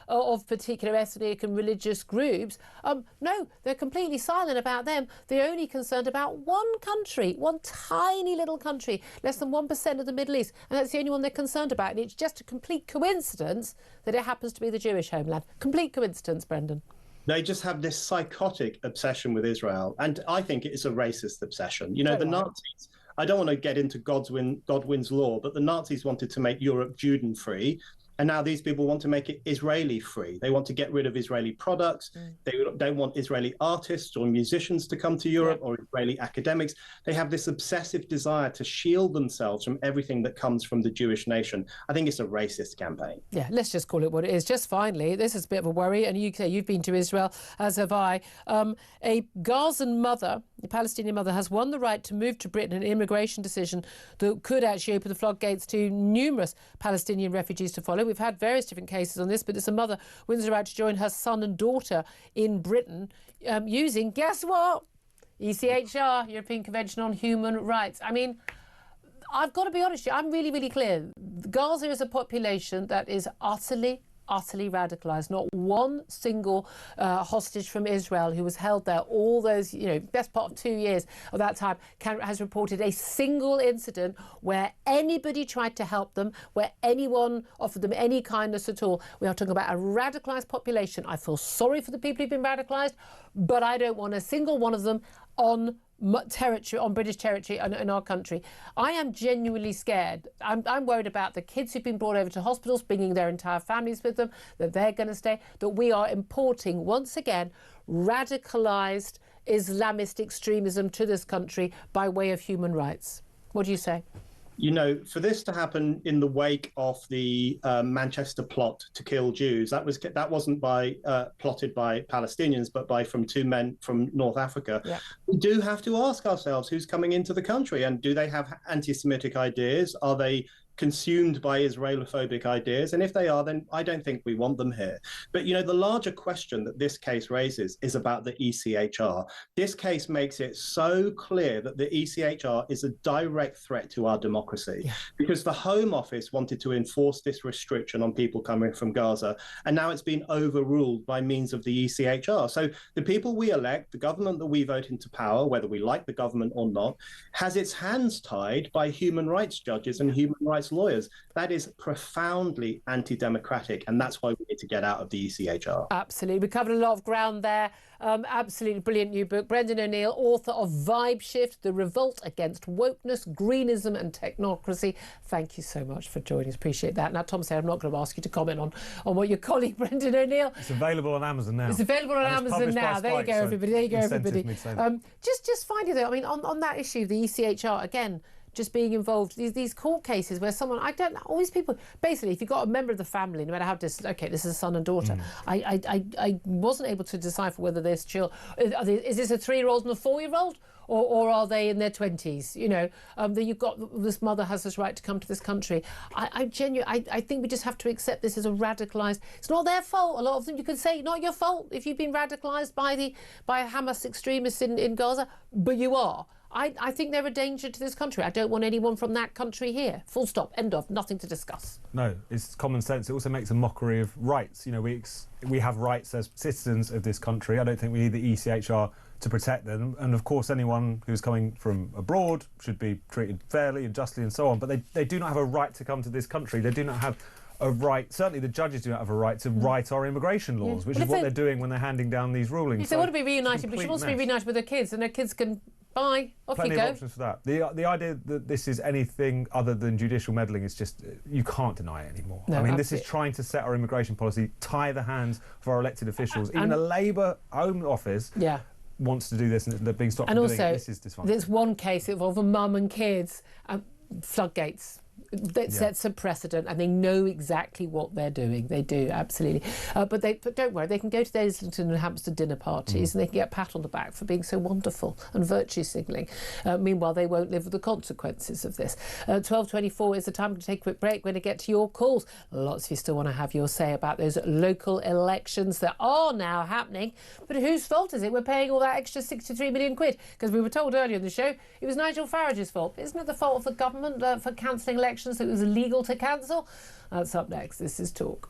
of particular ethnic and religious groups. No, they're completely silent about them. They're only concerned about one country, one tiny little country, less than 1% of the Middle East, and that's the only one they're concerned about. And it's just a complete coincidence that it happens to be the Jewish homeland. Complete coincidence, Brendan. They just have this psychotic obsession with Israel, and I think it's a racist obsession. You know, the Nazis, I don't want to get into Godwin's law, but the Nazis wanted to make Europe Juden-free, and now these people want to make it Israeli-free. They want to get rid of Israeli products. They don't want Israeli artists or musicians to come to Europe or Israeli academics. They have this obsessive desire to shield themselves from everything that comes from the Jewish nation. I think it's a racist campaign. Yeah, let's just call it what it is. Just finally, this is a bit of a worry, and you've been to Israel, as have I. A Gazan mother, a Palestinian mother, has won the right to move to Britain, an immigration decision that could actually open the floodgates to numerous Palestinian refugees to follow. We've had various different cases on this, but it's a mother wins the right to join her son and daughter in Britain using, guess what? ECHR, European Convention on Human Rights. I mean, I've got to be honest with you, I'm really, really clear. Gaza is a population that is utterly, utterly radicalised. Not one single hostage from Israel who was held there all those, best part of 2 years of that time has reported a single incident where anybody tried to help them, where anyone offered them any kindness at all. We are talking about a radicalised population. I feel sorry for the people who've been radicalised, but I don't want a single one of them on territory, on British territory in our country. I am genuinely scared. I'm worried about the kids who've been brought over to hospitals, bringing their entire families with them, that they're going to stay, that we are importing, once again, radicalised Islamist extremism to this country by way of human rights. What do you say? For this to happen in the wake of the Manchester plot to kill Jews, that wasn't plotted by Palestinians, but from two men from North Africa. Yeah. We do have to ask ourselves who's coming into the country, and do they have anti-Semitic ideas? Are they consumed by Israelophobic ideas? And if they are, then I don't think we want them here. But, the larger question that this case raises is about the ECHR. This case makes it so clear that the ECHR is a direct threat to our democracy, because the Home Office wanted to enforce this restriction on people coming from Gaza, and now it's been overruled by means of the ECHR. So the people we elect, the government that we vote into power, whether we like the government or not, has its hands tied by human rights judges and human rights lawyers. That is profoundly anti-democratic, and that's why we need to get out of the ECHR. Absolutely. We covered a lot of ground there. Absolutely brilliant new book. Brendan O'Neill, author of Vibe Shift, The Revolt Against Wokeness, Greenism and Technocracy. Thank you so much for joining us. Appreciate that. Now, Tom said I'm not going to ask you to comment on what your colleague Brendan O'Neill... It's available on Amazon now. It's available on Amazon now. There you go, everybody. There you go, everybody. Just finally, though, on that issue, the ECHR, again, just being involved, these court cases where someone, all these people, basically, if you've got a member of the family, no matter how distant, okay, this is a son and daughter. I wasn't able to decipher whether there's is this a 3-year-old and a 4-year-old? Or are they in their 20s? That you've got, this mother has this right to come to this country. I think we just have to accept this as a radicalised. It's not their fault. A lot of them, you could say, not your fault if you've been radicalised by Hamas extremists in Gaza, but you are. I think they're a danger to this country. I don't want anyone from that country here. Full stop. End of. Nothing to discuss. No, it's common sense. It also makes a mockery of rights. We have rights as citizens of this country. I don't think we need the ECHR to protect them. And of course, anyone who's coming from abroad should be treated fairly and justly and so on. But they do not have a right to come to this country. They do not have a right, certainly the judges do not have a right to write our immigration laws, which is what they're doing when they're handing down these rulings. They want to be reunited, but she wants to be reunited with her kids, and her kids can... Bye. Off Plenty you go. Of options for that. The idea that this is anything other than judicial meddling is just, you can't deny it anymore. No, I mean, this is trying to set our immigration policy, tie the hands of our elected officials. Even the Labour Home Office wants to do this, and they're being stopped from doing it. This is dysfunctional. There's one case involving mum and kids, floodgates. That sets a precedent, and they know exactly what they're doing. They do, absolutely. But don't worry, they can go to their Islington and Hampstead dinner parties and they can get a pat on the back for being so wonderful and virtue signalling. Meanwhile, they won't live with the consequences of this. 12:24 is the time to take a quick break. We're going to get to your calls. Lots of you still want to have your say about those local elections that are now happening. But whose fault is it we're paying all that extra 63 million quid? Because we were told earlier in the show it was Nigel Farage's fault. Isn't it the fault of the government for cancelling elections that it was illegal to cancel? That's up next. This is Talk.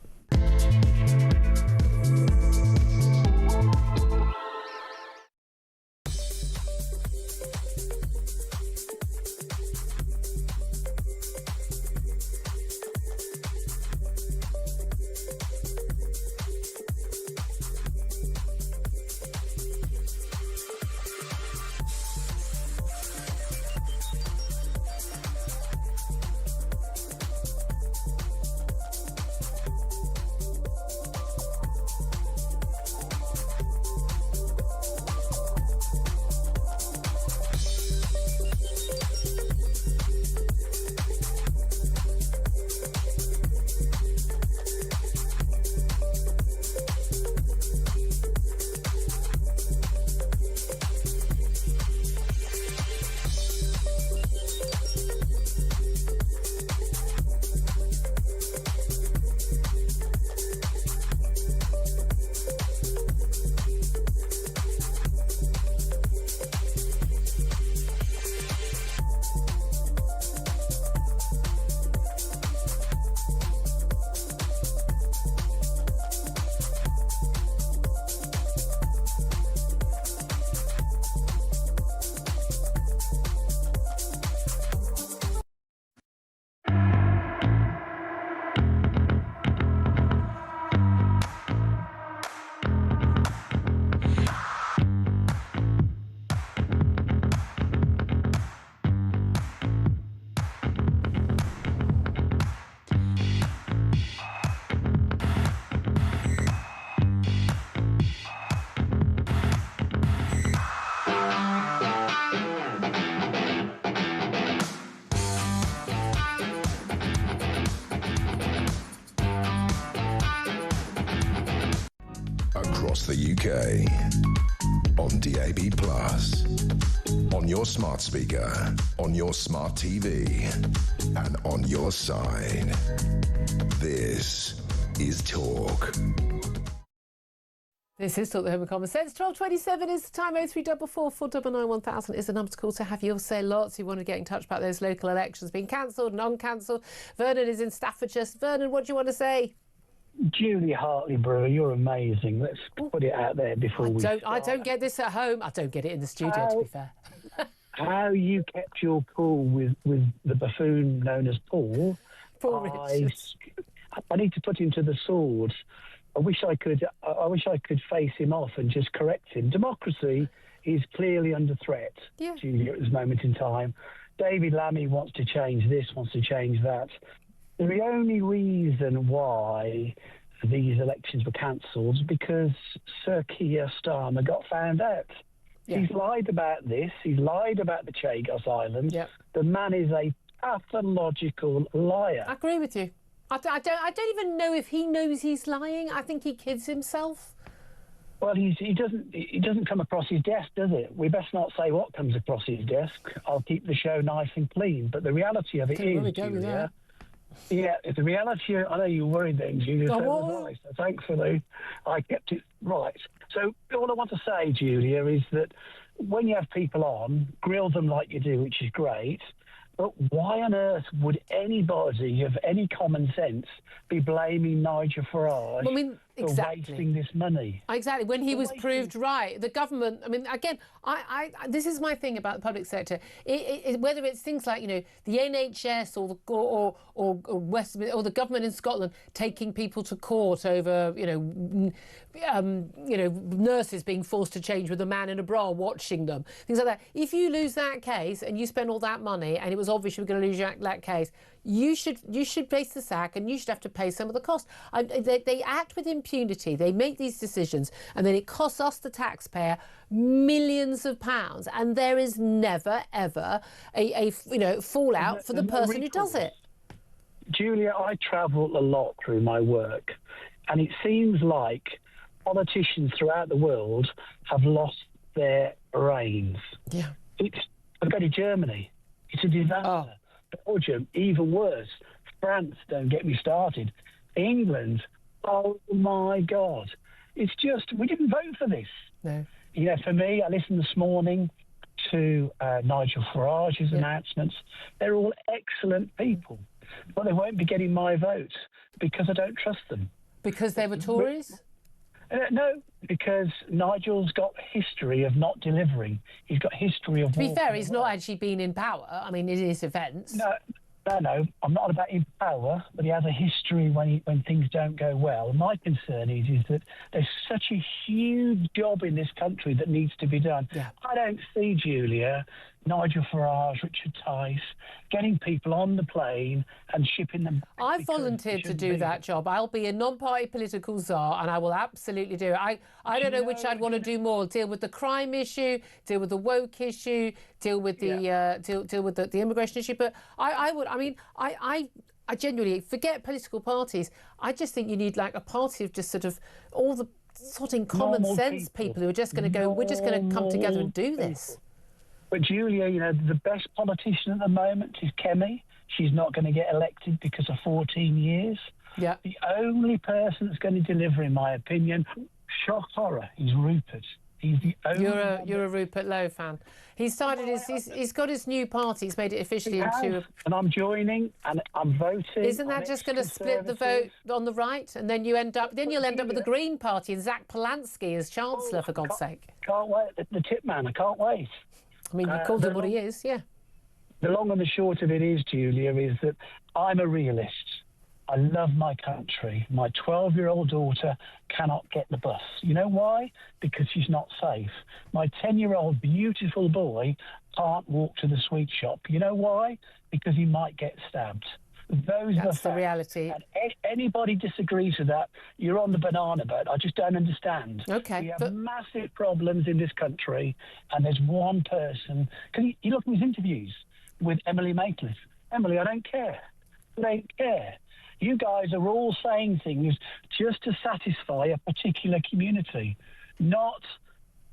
UK. On DAB+. On your smart speaker. On your smart TV. And on your side. This is Talk. This is Talk, the Home of Common Sense. 12:27 is the time. 0344 499 1000 is the number to call to have your say. Lots who want to get in touch about those local elections being cancelled, non-cancelled. Vernon is in Staffordshire. Vernon, what do you want to say? Julia Hartley-Brewer, you're amazing. Let's put it out there before we start. I don't get this at home. I don't get it in the studio, to be fair. How you kept your cool with the buffoon known as Paul. I need to put him to the sword. I wish I could face him off and just correct him. Democracy is clearly under threat, Julia, at this moment in time. David Lammy wants to change this, wants to change that. The only reason why these elections were cancelled is because Sir Keir Starmer got found out. Yeah. He's lied about this. He's lied about the Chagos Islands. Yep. The man is a pathological liar. I agree with you. I don't even know if he knows he's lying. I think he kids himself. Well, he doesn't come across his desk, does it? We best not say what comes across his desk. I'll keep the show nice and clean. But the reality of it is, Julia, the reality, I know you're worried then, Julia, so was I. So thankfully, I kept it right. So all I want to say, Julia, is that when you have people on, grill them like you do, which is great, but why on earth would anybody of any common sense be blaming Nigel Farage for wasting this money? Exactly. When he was proved right, the government. I mean, again, this is my thing about the public sector. Whether it's things like the NHS or Westminster or the government in Scotland taking people to court over nurses being forced to change with a man in a bra watching them, things like that. If you lose that case and you spend all that money and it was obvious you were going to lose that case, you should face the sack and you should have to pay some of the cost. They act with impunity. They make these decisions and then it costs us, the taxpayer, millions of pounds, and there is never ever a fallout for the person who does it. Julia, I travel a lot through my work, and it seems like politicians throughout the world have lost their brains. Yeah. I go to Germany. It's a disaster. Belgium, even worse. France, don't get me started. England, oh my God. It's just, we didn't vote for this. No. For me, I listened this morning to Nigel Farage's announcements. They're all excellent people, but they won't be getting my vote because I don't trust them. Because they were Tories? No, because Nigel's got history of not delivering. He's got history of... To be fair, he's not actually been in power. I mean, it is events. No, I'm not about in power, but he has a history when things don't go well. My concern is that there's such a huge job in this country that needs to be done. Yeah. I don't see, Julia, Nigel Farage, Richard Tice, getting people on the plane and shipping them back. I volunteered to do that job. I'll be a non-party political czar and I will absolutely do it. I don't know which I'd want to do more. Deal with the crime issue, deal with the woke issue, deal with the deal with the immigration issue. But I genuinely forget political parties. I just think you need like a party of just sort of all the sorting common sense people who are just going to go, we're just going to come together and do this. But Julia, the best politician at the moment is Kemi. She's not going to get elected because of 14 years. Yeah. The only person that's going to deliver, in my opinion, shock horror, is Rupert. He's the only. You're a Rupert Lowe fan. He started he's got his new party. He's made it officially into. And I'm joining, and I'm voting. Isn't that just going to split the vote on the right, and then you'll end up with the Green Party and Zach Polanski as Chancellor, for God's sake? Can't wait. The tip man. I can't wait. I mean, you called him what he is, yeah. The long and the short of it is, Julia, is that I'm a realist. I love my country. My 12-year-old daughter cannot get the bus. You know why? Because she's not safe. My 10-year-old beautiful boy can't walk to the sweet shop. You know why? Because he might get stabbed. That's the reality. And anybody disagrees with that, you're on the banana boat. I just don't understand. Okay. We have massive problems in this country, and there's one person. Can you look at his interviews with Emily Maitlis? Emily, I don't care. I don't care. You guys are all saying things just to satisfy a particular community. not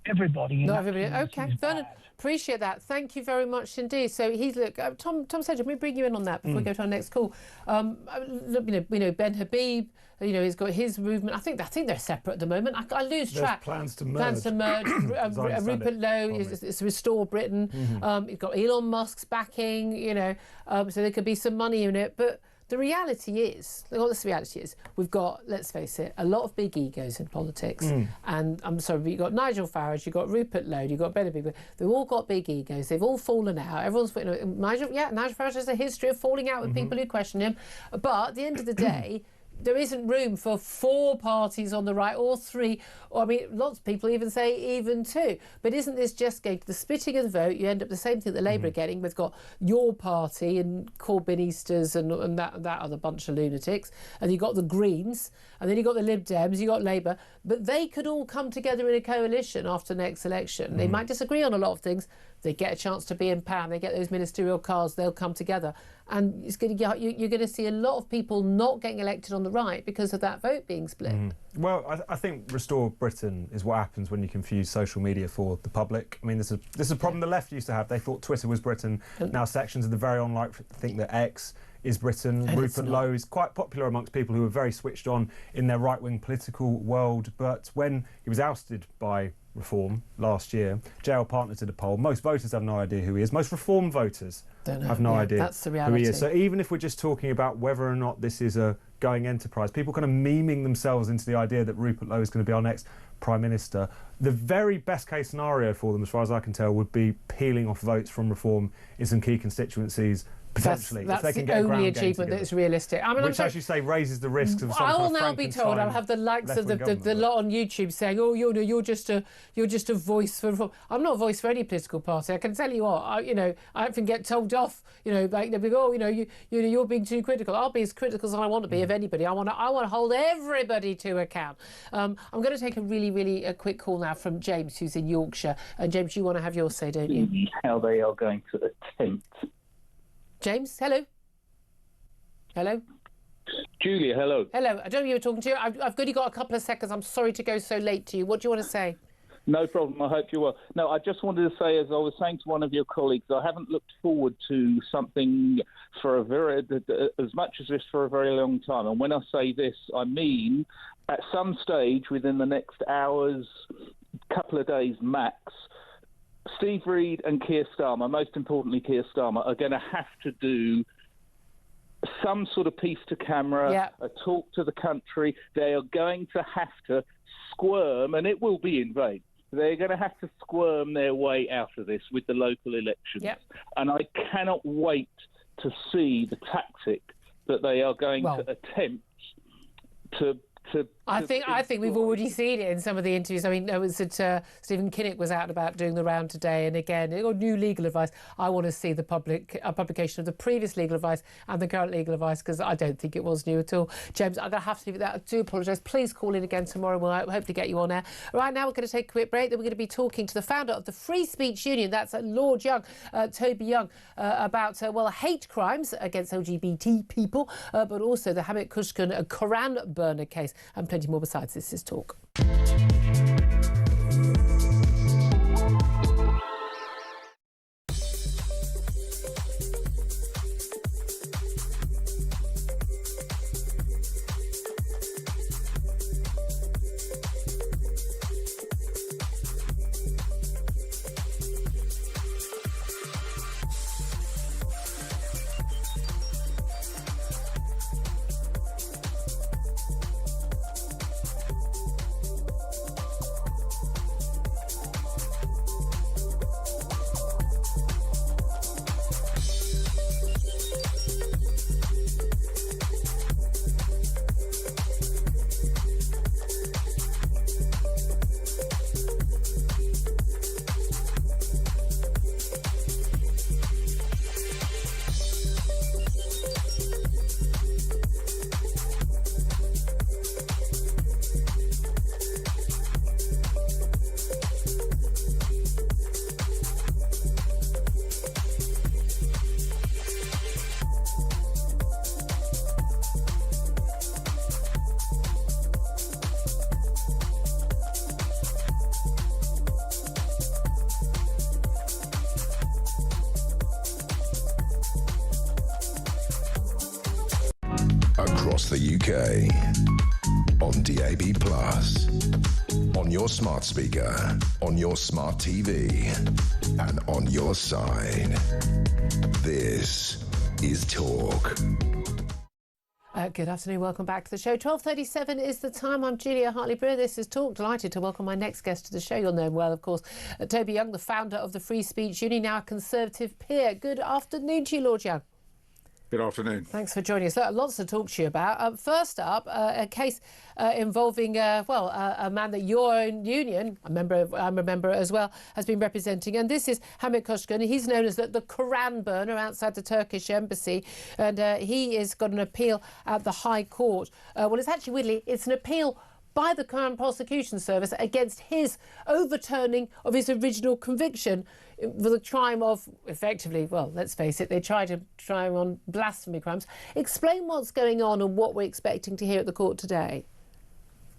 everybody. Not everybody. Okay, Vernon, appreciate that. Thank you very much indeed. So he's Tom Sedgwick, let me bring you in on that before we go to our next call. We know Ben Habib. He's got his movement. I think they're separate at the moment. I lose track. Plans to merge. Rupert Lowe is Restore Britain. You've got Elon Musk's backing. So there could be some money in it, but. The reality is, we've got, let's face it, a lot of big egos in politics. And I'm sorry, you've got Nigel Farage, you've got Rupert Lowe, you've got Ben Habib. They've all got big egos. They've all fallen out. Everyone's, Nigel Farage has a history of falling out with people who question him. But at the end of the day, there isn't room for 4 parties on the right, or 3, or lots of people even say even 2. But isn't this just going to the splitting of the vote? You end up the same thing that Labour are getting. We've got your party and Corbynistas and that other bunch of lunatics, and you've got the Greens, and then you've got the Lib Dems, you've got Labour, but they could all come together in a coalition after next election. They might disagree on a lot of things. They get a chance to be in power, they get those ministerial cars, they'll come together. And you're going to see a lot of people not getting elected on the right because of that vote being split. Well, I think Restore Britain is what happens when you confuse social media for the public. This is a problem the left used to have. They thought Twitter was Britain. Now sections of the very online think that X is Britain. Rupert Lowe is quite popular amongst people who are very switched on in their right-wing political world. But when he was ousted by Reform last year, JL Partners did a poll. Most voters have no idea who he is. Most Reform voters have no idea that's the reality. Who he is. So even if we're just talking about whether or not this is a going enterprise, people kind of memeing themselves into the idea that Rupert Lowe is going to be our next Prime Minister, the very best case scenario for them, as far as I can tell, would be peeling off votes from Reform in some key constituencies. Potentially, that's if they can the get only achievement that's realistic. Which, as you say, raises the risks of some I kind will of now be told I'll have the likes of the lot on YouTube saying, "Oh, you're just a voice for Reform." I'm not a voice for any political party. I can tell you what, I often get told off. Like they'll be, "Oh, you're being too critical." I'll be as critical as I want to be of anybody. I want to hold everybody to account. I'm going to take a really quick call now from James, who's in Yorkshire. And James, you want to have your say, don't you? How they are going to attempt. James, hello. Hello. Julia, hello. Hello. I don't know who you were talking to. I've only got a couple of seconds. I'm sorry to go so late to you. What do you want to say? No problem. I hope you're well. No, I just wanted to say, as I was saying to one of your colleagues, I haven't looked forward to something for as much as this for a very long time. And when I say this, I mean at some stage within the next hours, couple of days max, Steve Reid and Keir Starmer, most importantly Keir Starmer, are going to have to do some sort of piece to camera, a talk to the country. They are going to have to squirm, and it will be in vain. They're going to have to squirm their way out of this with the local elections. And I cannot wait to see the tactic that they are going to attempt to I think we've already seen it in some of the interviews. I mean, it was that Stephen Kinnock was out about doing the round today, and again, new legal advice. I want to see the publication of the previous legal advice and the current legal advice, because I don't think it was new at all. James, I'm going to have to leave it there. I do apologise. Please call in again tomorrow. We'll hope to get you on air. Right now, we're going to take a quick break. Then we're going to be talking to the founder of the Free Speech Union, that's Lord Young, Toby Young, about hate crimes against LGBT people, but also the Hamid Kushkan Koran burner case, and plenty more besides. This is Talk. across the UK. On DAB+, on your smart speaker, on your smart TV, and on your side. This is Talk. Good afternoon, welcome back to the show. 12:37 is the time. I'm Julia Hartley-Brewer. This is Talk. Delighted to welcome my next guest to the show. You'll know him well, of course, Toby Young, the founder of the Free Speech Union, now a Conservative peer. Good afternoon to you, Lord Young. Good afternoon. Thanks for joining us. Lots to talk to you about. First up, a case involving, a man that your own union, I'm a member as well, has been representing. And this is Hamit Koshkan. He's known as the Quran burner outside the Turkish embassy. And he has got an appeal at the High Court. Well, it's actually, weirdly, it's an appeal by the Crown Prosecution Service against his overturning of his original conviction for the crime of, effectively, well, let's face it, they tried him on blasphemy crimes. Explain what's going on and what we're expecting to hear at the court today.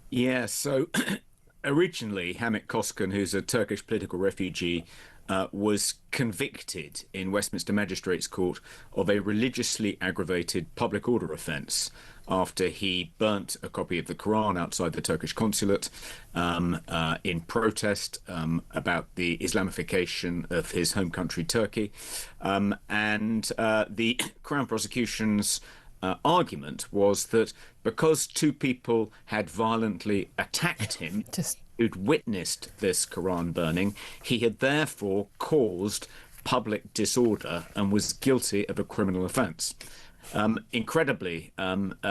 Yeah, so originally Hamit Koshkan, who's a Turkish political refugee, was convicted in Westminster Magistrates Court of a religiously aggravated public order offence after he burnt a copy of the Quran outside the Turkish consulate in protest about the Islamification of his home country, Turkey. The Crown prosecution's argument was that because two people had violently attacked him, who'd witnessed this Quran burning, he had therefore caused public disorder and was guilty of a criminal offence. Incredibly,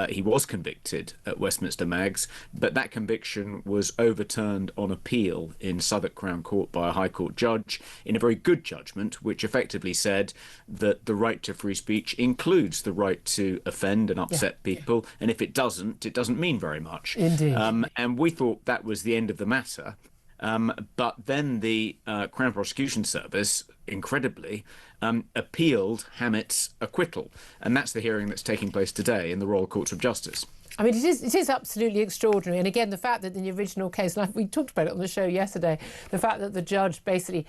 he was convicted at Westminster Mags, but that conviction was overturned on appeal in Southwark Crown Court by a High Court judge in a very good judgment, which effectively said that the right to free speech includes the right to offend and upset people, and if it doesn't mean very much. Indeed. And we thought that was the end of the matter. But then the Crown Prosecution Service, incredibly, appealed Hamit's acquittal. And that's the hearing that's taking place today in the Royal Courts of Justice. I mean, it is absolutely extraordinary. And again, the fact that in the original case, like we talked about it on the show yesterday, the fact that the judge basically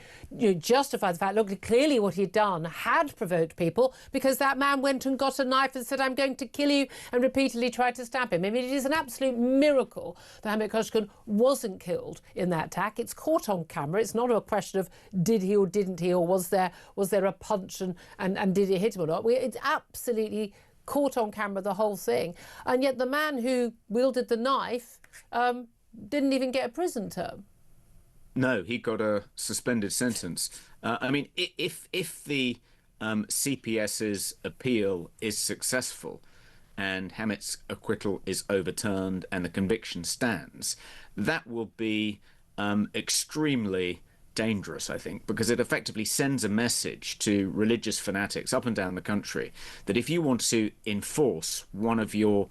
justified the fact, look, clearly what he'd done had provoked people because that man went and got a knife and said, I'm going to kill you, and repeatedly tried to stab him. I mean, it is an absolute miracle that Hamit Koshkan wasn't killed in that attack. It's caught on camera. It's not a question of did he or didn't he, or was there a punch and did it hit him or not. It's absolutely caught on camera, the whole thing. And yet the man who wielded the knife didn't even get a prison term. No, he got a suspended sentence. I mean, if the CPS's appeal is successful and Hamit's acquittal is overturned and the conviction stands, that will be extremely dangerous, I think, because it effectively sends a message to religious fanatics up and down the country that if you want to enforce one of your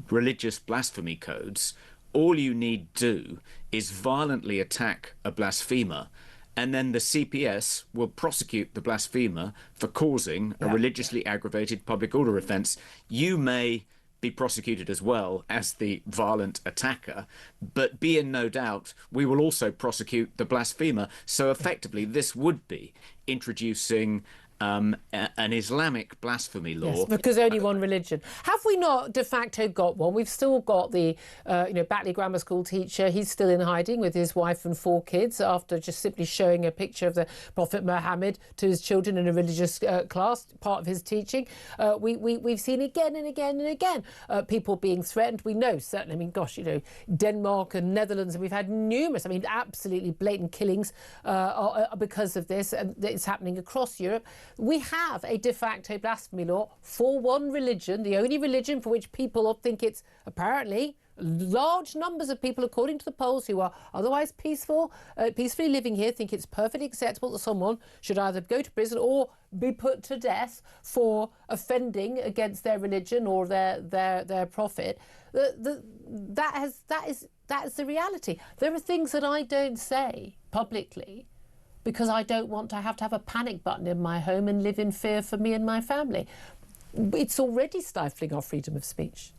religious blasphemy codes, all you need do is violently attack a blasphemer, and then the CPS will prosecute the blasphemer for causing a religiously aggravated public order offence. You may be prosecuted as well as the violent attacker, but be in no doubt we will also prosecute the blasphemer. So effectively this would be introducing an Islamic blasphemy law. Yes, because only one religion. Have we not de facto got one? We've still got the, Batley Grammar School teacher. He's still in hiding with his wife and 4 kids after just simply showing a picture of the Prophet Muhammad to his children in a religious class, part of his teaching. We've seen again and again and again people being threatened. We know, certainly, I mean, gosh, Denmark and Netherlands, and we've had numerous, absolutely blatant killings because of this, and it's happening across Europe. We have a de facto blasphemy law for one religion, the only religion for which people think it's apparently large numbers of people, according to the polls, who are otherwise peacefully living here, think it's perfectly acceptable that someone should either go to prison or be put to death for offending against their religion or their prophet. That is the reality. There are things that I don't say publicly because I don't want to have a panic button in my home and live in fear for me and my family. It's already stifling our freedom of speech.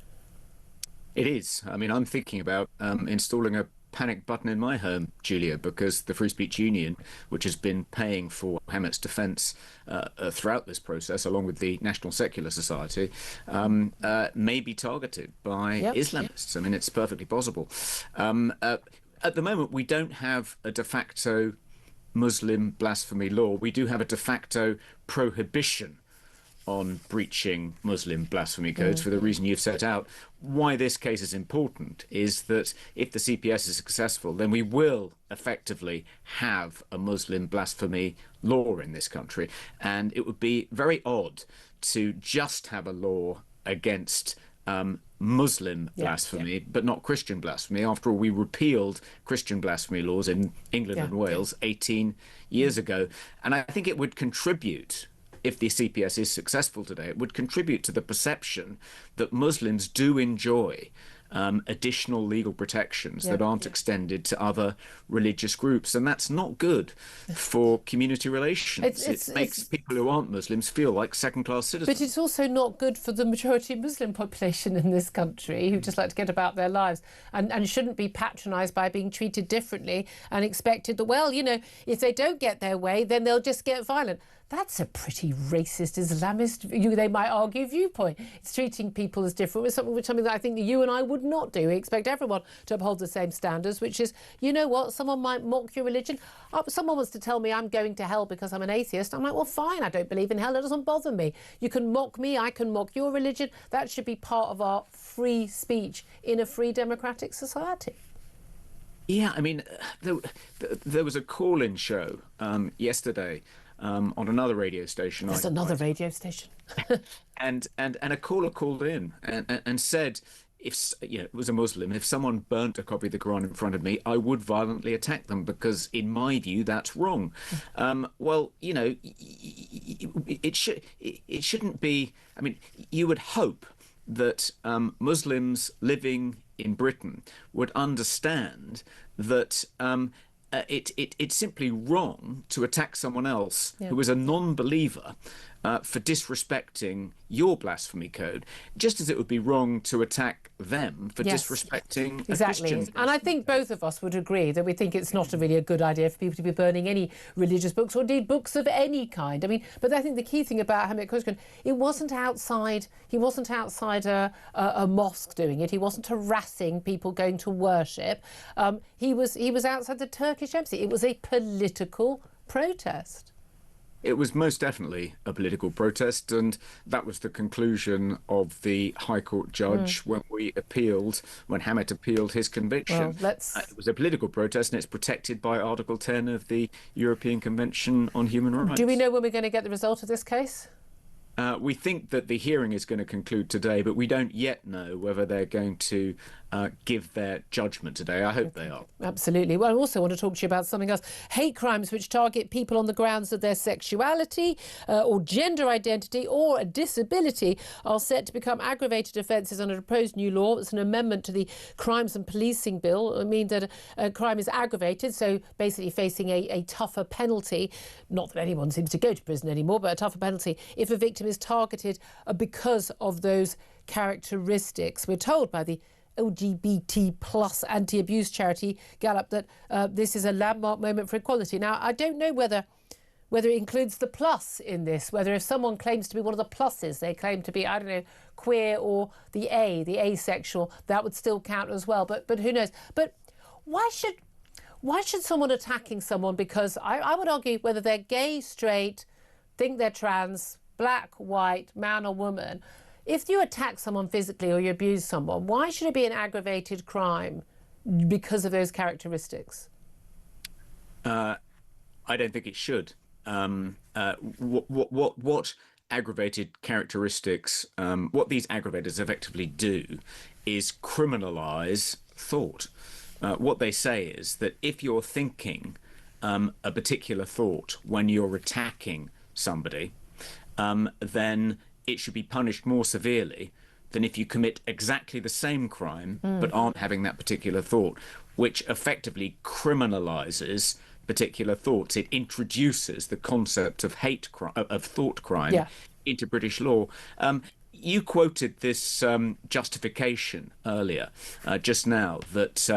It is. I mean, I'm thinking about installing a panic button in my home, Julia, because the Free Speech Union, which has been paying for Hamet's defence throughout this process, along with the National Secular Society, may be targeted by Islamists. I mean, it's perfectly possible. At the moment, we don't have a de facto Muslim blasphemy law. We do have a de facto prohibition on breaching Muslim blasphemy codes for the reason you've set out. Why this case is important is that if the CPS is successful, then we will effectively have a Muslim blasphemy law in this country. And it would be very odd to just have a law against Muslim blasphemy, but not Christian blasphemy. After all, we repealed Christian blasphemy laws in England and Wales 18 years ago. And I think it would contribute, if the CPS is successful today, it would contribute to the perception that Muslims do enjoy additional legal protections that aren't extended to other religious groups. And that's not good for community relations. It makes people who aren't Muslims feel like second-class citizens. But it's also not good for the majority Muslim population in this country who just like to get about their lives and shouldn't be patronised by being treated differently and expected that, well, you know, if they don't get their way, then they'll just get violent. That's a pretty racist Islamist, they might argue, viewpoint. It's treating people as different, with something that I think you and I would not do. We expect everyone to uphold the same standards, which is, you know what, someone might mock your religion. Someone wants to tell me I'm going to hell because I'm an atheist. I'm like, well, fine, I don't believe in hell. It doesn't bother me. You can mock me, I can mock your religion. That should be part of our free speech in a free democratic society. Yeah, I mean, there was a call-in show yesterday on another radio station. There's another radio station. and a caller called in and said, if it was a Muslim, if someone burnt a copy of the Quran in front of me, I would violently attack them because, in my view, that's wrong. Well, you know, it shouldn't be. I mean, you would hope that Muslims living in Britain would understand that it's simply wrong to attack someone else who is a non-believer for disrespecting your blasphemy code, just as it would be wrong to attack them for disrespecting a Christian. And I think both of us would agree that we think it's not really a good idea for people to be burning any religious books or indeed books of any kind. I mean, but I think the key thing about Hamet Kuşkan, he wasn't outside a mosque doing it. He wasn't harassing people going to worship. He was outside the Turkish embassy. It was a political protest. It was most definitely a political protest, and that was the conclusion of the High Court judge when Hamet appealed his conviction. Well, it was a political protest, and it's protected by Article 10 of the European Convention on Human Rights. Do we know when we're going to get the result of this case? We think that the hearing is going to conclude today, but we don't yet know whether they're going to give their judgment today. I hope they are. Absolutely. Well, I also want to talk to you about something else. Hate crimes which target people on the grounds of their sexuality or gender identity or a disability are set to become aggravated offences under a proposed new law. It's an amendment to the Crimes and Policing Bill. It means that a crime is aggravated, so basically facing a tougher penalty. Not that anyone seems to go to prison anymore, but a tougher penalty if a victim is targeted because of those characteristics. We're told by the LGBT plus anti-abuse charity Gallup that this is a landmark moment for equality. Now, I don't know whether it includes the plus in this, whether if someone claims to be one of the pluses, they claim to be, I don't know, queer or the asexual, that would still count as well. But who knows? But why should someone attacking someone because I would argue whether they're gay, straight, think they're trans, black, white, man or woman, if you attack someone physically or you abuse someone, why should it be an aggravated crime because of those characteristics? I don't think it should. What aggravated characteristics, what these aggravators effectively do is criminalise thought. What they say is that if you're thinking a particular thought when you're attacking somebody, then it should be punished more severely than if you commit exactly the same crime but aren't having that particular thought, which effectively criminalises particular thoughts. It introduces the concept of thought crime into British law. you quoted this justification earlier, just now, that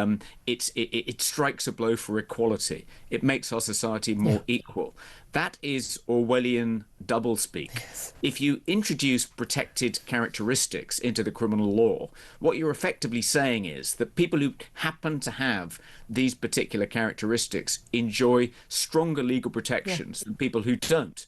it strikes a blow for equality. It makes our society more equal. That is Orwellian doublespeak. Yes. If you introduce protected characteristics into the criminal law, what you're effectively saying is that people who happen to have these particular characteristics enjoy stronger legal protections than people who don't.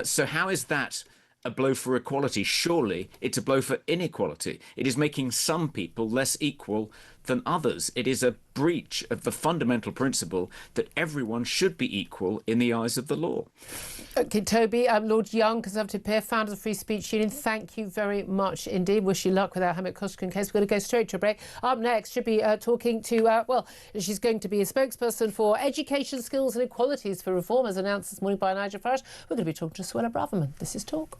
So how is that a blow for equality? Surely it's a blow for inequality. It is making some people less equal than others. It is a breach of the fundamental principle that everyone should be equal in the eyes of the law. Okay, Toby, Lord Young, Conservative peer, founder of the Free Speech Union, thank you very much indeed. Wish you luck with our Hamid Kushkin case. We're going to go straight to a break. Up next, should be talking to, she's going to be a spokesperson for education skills and equalities for reform, as announced this morning by Nigel Farage. We're going to be talking to Suella Braverman. This is Talk.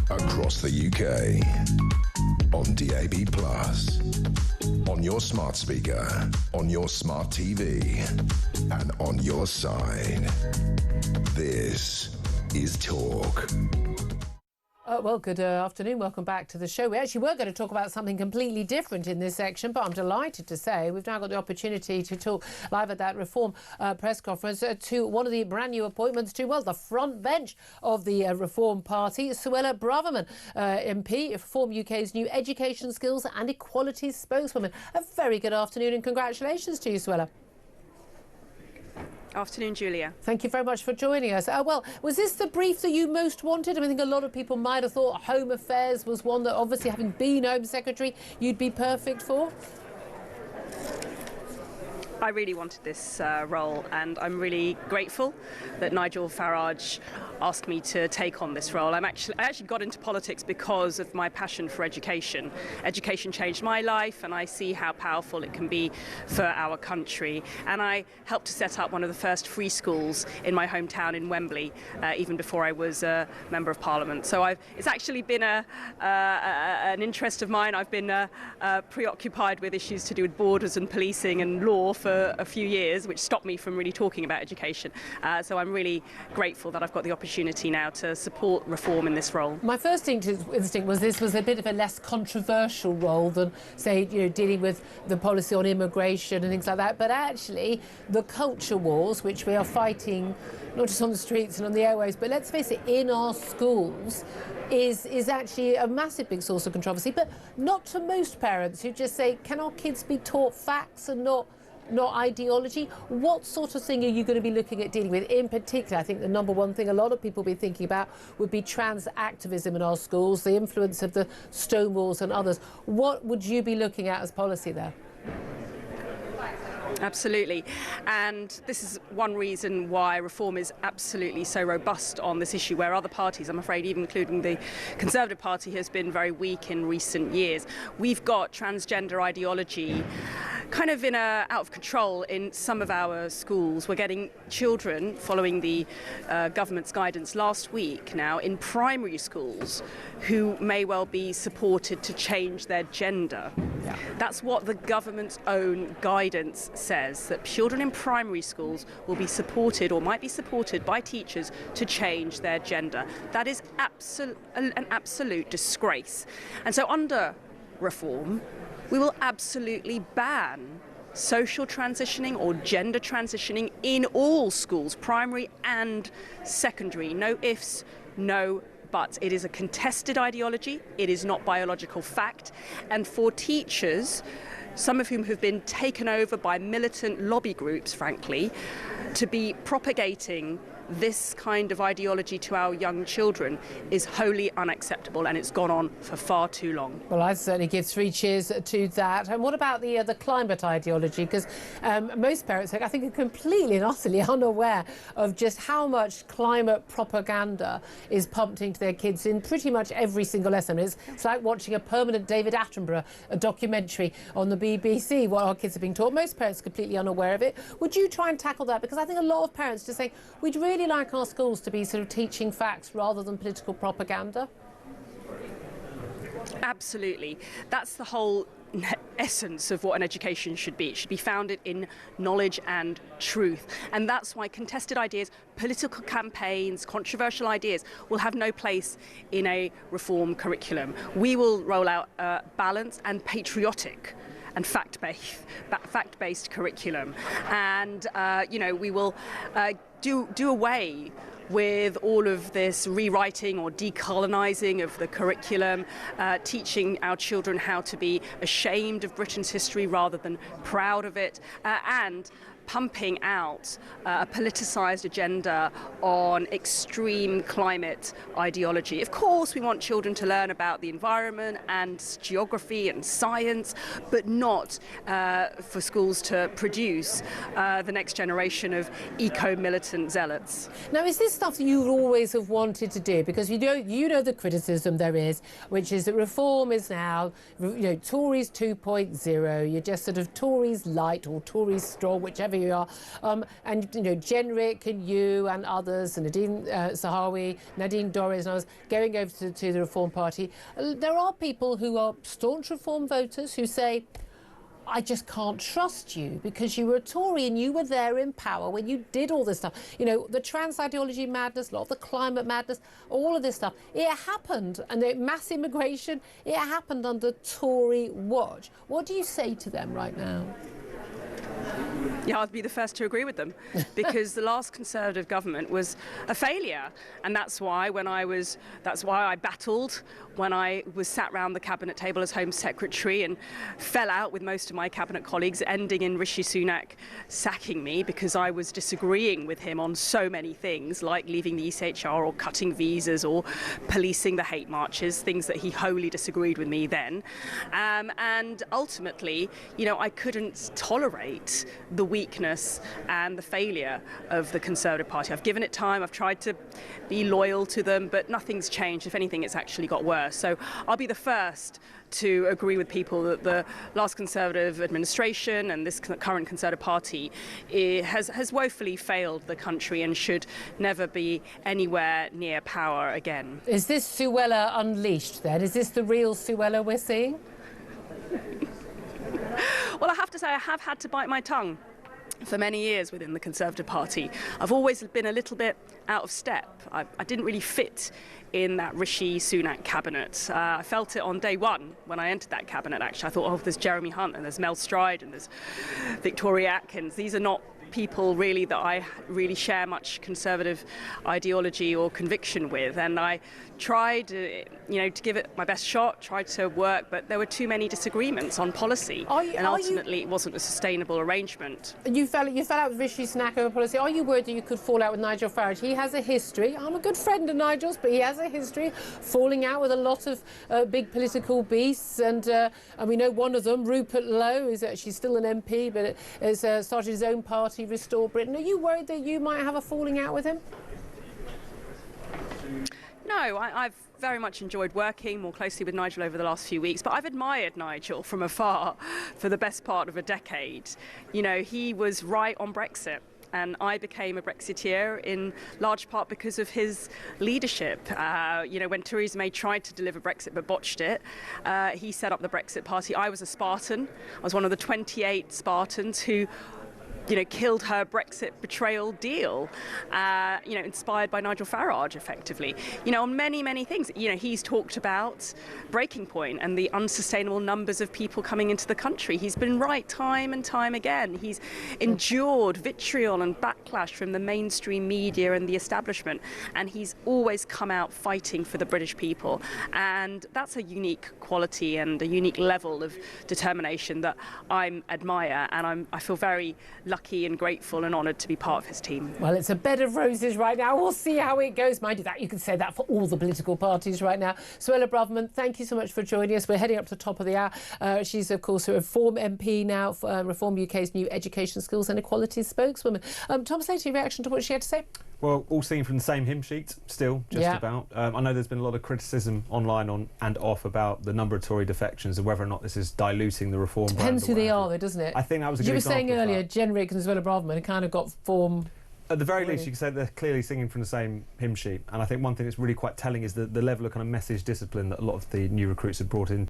Across the UK, on DAB+, on your smart speaker, on your smart TV, and on your side. This is Talk. Well, good afternoon. Welcome back to the show. We actually were going to talk about something completely different in this section, but I'm delighted to say we've now got the opportunity to talk live at that Reform press conference to one of the brand new appointments to, well, the front bench of the Reform Party, Suella Braverman, MP, Reform UK's new education skills and equalities spokeswoman. A very good afternoon and congratulations to you, Suella. Afternoon, Julia. Thank you very much for joining us. Well, was this the brief that you most wanted? I think a lot of people might have thought Home Affairs was one that, obviously, having been Home Secretary, you'd be perfect for. I really wanted this role, and I'm really grateful that Nigel Farage asked me to take on this role. I actually got into politics because of my passion for education. Education changed my life, and I see how powerful it can be for our country. And I helped to set up one of the first free schools in my hometown in Wembley, even before I was a Member of Parliament. So it's actually been an interest of mine. I've been preoccupied with issues to do with borders and policing and law for a few years, which stopped me from really talking about education. So I'm really grateful that I've got the opportunity opportunity now to support reform in this role. My first instinct was this was a bit of a less controversial role than, say, dealing with the policy on immigration and things like that. But actually, the culture wars, which we are fighting, not just on the streets and on the airwaves, but let's face it, in our schools, is actually a massive big source of controversy. But not to most parents who just say, can our kids be taught facts and not ideology? What sort of thing are you going to be looking at dealing with? In particular, I think the number one thing a lot of people will be thinking about would be trans activism in our schools, the influence of the Stonewalls and others. What would you be looking at as policy there? Absolutely. And this is one reason why reform is absolutely so robust on this issue, where other parties, I'm afraid, even including the Conservative Party, has been very weak in recent years. We've got transgender ideology kind of out of control in some of our schools. We're getting children, following the government's guidance last week now, in primary schools who may well be supported to change their gender. Yeah. That's what the government's own guidance says, that children in primary schools will be supported or might be supported by teachers to change their gender. That is an absolute disgrace. And so under reform, we will absolutely ban social transitioning or gender transitioning in all schools, primary and secondary. No ifs, no buts. It is a contested ideology. It is not biological fact. And for teachers, some of whom have been taken over by militant lobby groups, frankly, to be propagating this kind of ideology to our young children is wholly unacceptable, and it's gone on for far too long. Well, I'd certainly give 3 cheers to that. And what about the climate ideology? Because most parents, I think, are completely and utterly unaware of just how much climate propaganda is pumped into their kids in pretty much every single lesson. It's like watching a permanent David Attenborough documentary on the BBC, what our kids are being taught. Most parents are completely unaware of it. Would you try and tackle that? Because I think a lot of parents just think, we'd really like our schools to be sort of teaching facts rather than political propaganda. Absolutely. That's the whole essence of what an education should be. It should be founded in knowledge and truth. And that's why contested ideas, political campaigns, controversial ideas will have no place in a reform curriculum. We will roll out a balanced and patriotic and fact-based curriculum. And, we will do away with all of this rewriting or decolonizing of the curriculum, teaching our children how to be ashamed of Britain's history rather than proud of it, and pumping out a politicised agenda on extreme climate ideology. Of course, we want children to learn about the environment and geography and science, but not for schools to produce the next generation of eco-militant zealots. Now, is this stuff that you always have wanted to do? Because you know the criticism there is, which is that reform is now, Tories 2.0. You're just sort of Tories light or Tories strong, whichever you are, and Jenrick and you and others, and Nadine Zahawi, Nadine Dorries and others going over to the Reform Party. There are people who are staunch Reform voters who say, I just can't trust you because you were a Tory and you were there in power when you did all this stuff. The trans ideology madness, a lot of the climate madness, all of this stuff. It happened, and the mass immigration, it happened under Tory watch. What do you say to them right now? Yeah, I'd be the first to agree with them, because the last Conservative government was a failure, and that's why I battled when I was sat round the cabinet table as Home Secretary and fell out with most of my cabinet colleagues, ending in Rishi Sunak sacking me because I was disagreeing with him on so many things, like leaving the ECHR or cutting visas or policing the hate marches, things that he wholly disagreed with me then. And ultimately, I couldn't tolerate the weakness and the failure of the Conservative Party. I've given it time, I've tried to be loyal to them, but nothing's changed. If anything, it's actually got worse. So I'll be the first to agree with people that the last Conservative administration and this current Conservative Party has woefully failed the country and should never be anywhere near power again. Is this Suella unleashed then? Is this the real Suella we're seeing? Well, I have to say I have had to bite my tongue for many years within the Conservative Party. I've always been a little bit out of step. I didn't really fit in that Rishi Sunak cabinet. I felt it on day one when I entered that cabinet, actually. I thought, oh, there's Jeremy Hunt and there's Mel Stride and there's Victoria Atkins. These are not people really that I really share much Conservative ideology or conviction with, and I tried to give it my best shot, tried to work, but there were too many disagreements on policy, and ultimately it wasn't a sustainable arrangement. You fell out with Rishi Sunak over policy. Are you worried that you could fall out with Nigel Farage? He has a history. I'm a good friend of Nigel's, but he has a history of falling out with a lot of big political beasts, and we know one of them, Rupert Lowe, is actually still an MP, but has started his own party, Restore Britain. Are you worried that you might have a falling out with him? No, I've very much enjoyed working more closely with Nigel over the last few weeks, but I've admired Nigel from afar for the best part of a decade. You know, he was right on Brexit, and I became a Brexiteer in large part because of his leadership. When Theresa May tried to deliver Brexit but botched it, he set up the Brexit Party. I was a Spartan. I was one of the 28 Spartans who killed her Brexit betrayal deal, inspired by Nigel Farage, effectively. On many, many things. He's talked about breaking point and the unsustainable numbers of people coming into the country. He's been right time and time again. He's endured vitriol and backlash from the mainstream media and the establishment, and he's always come out fighting for the British people. And that's a unique quality and a unique level of determination that I admire, and I feel very lucky and grateful and honoured to be part of his team. Well, it's a bed of roses right now. We'll see how it goes. Mind you, that you can say that for all the political parties right now. Suella Braverman, thank you so much for joining us. We're heading up to the top of the hour. She's, of course, a Reform MP now, Reform UK's new education, skills and equality spokeswoman. Tom Slater, reaction to what she had to say? Well, all singing from the same hymn sheet, still, just about. I know there's been a lot of criticism online on and off about the number of Tory defections and whether or not this is diluting the Reform brand. Depends who they are, though, doesn't it? I think that was a good example. You were saying earlier, Jen Rick and Suella Braverman kind of got form. At the very least, you could say they're clearly singing from the same hymn sheet. And I think one thing that's really quite telling is the level of kind of message discipline that a lot of the new recruits have brought in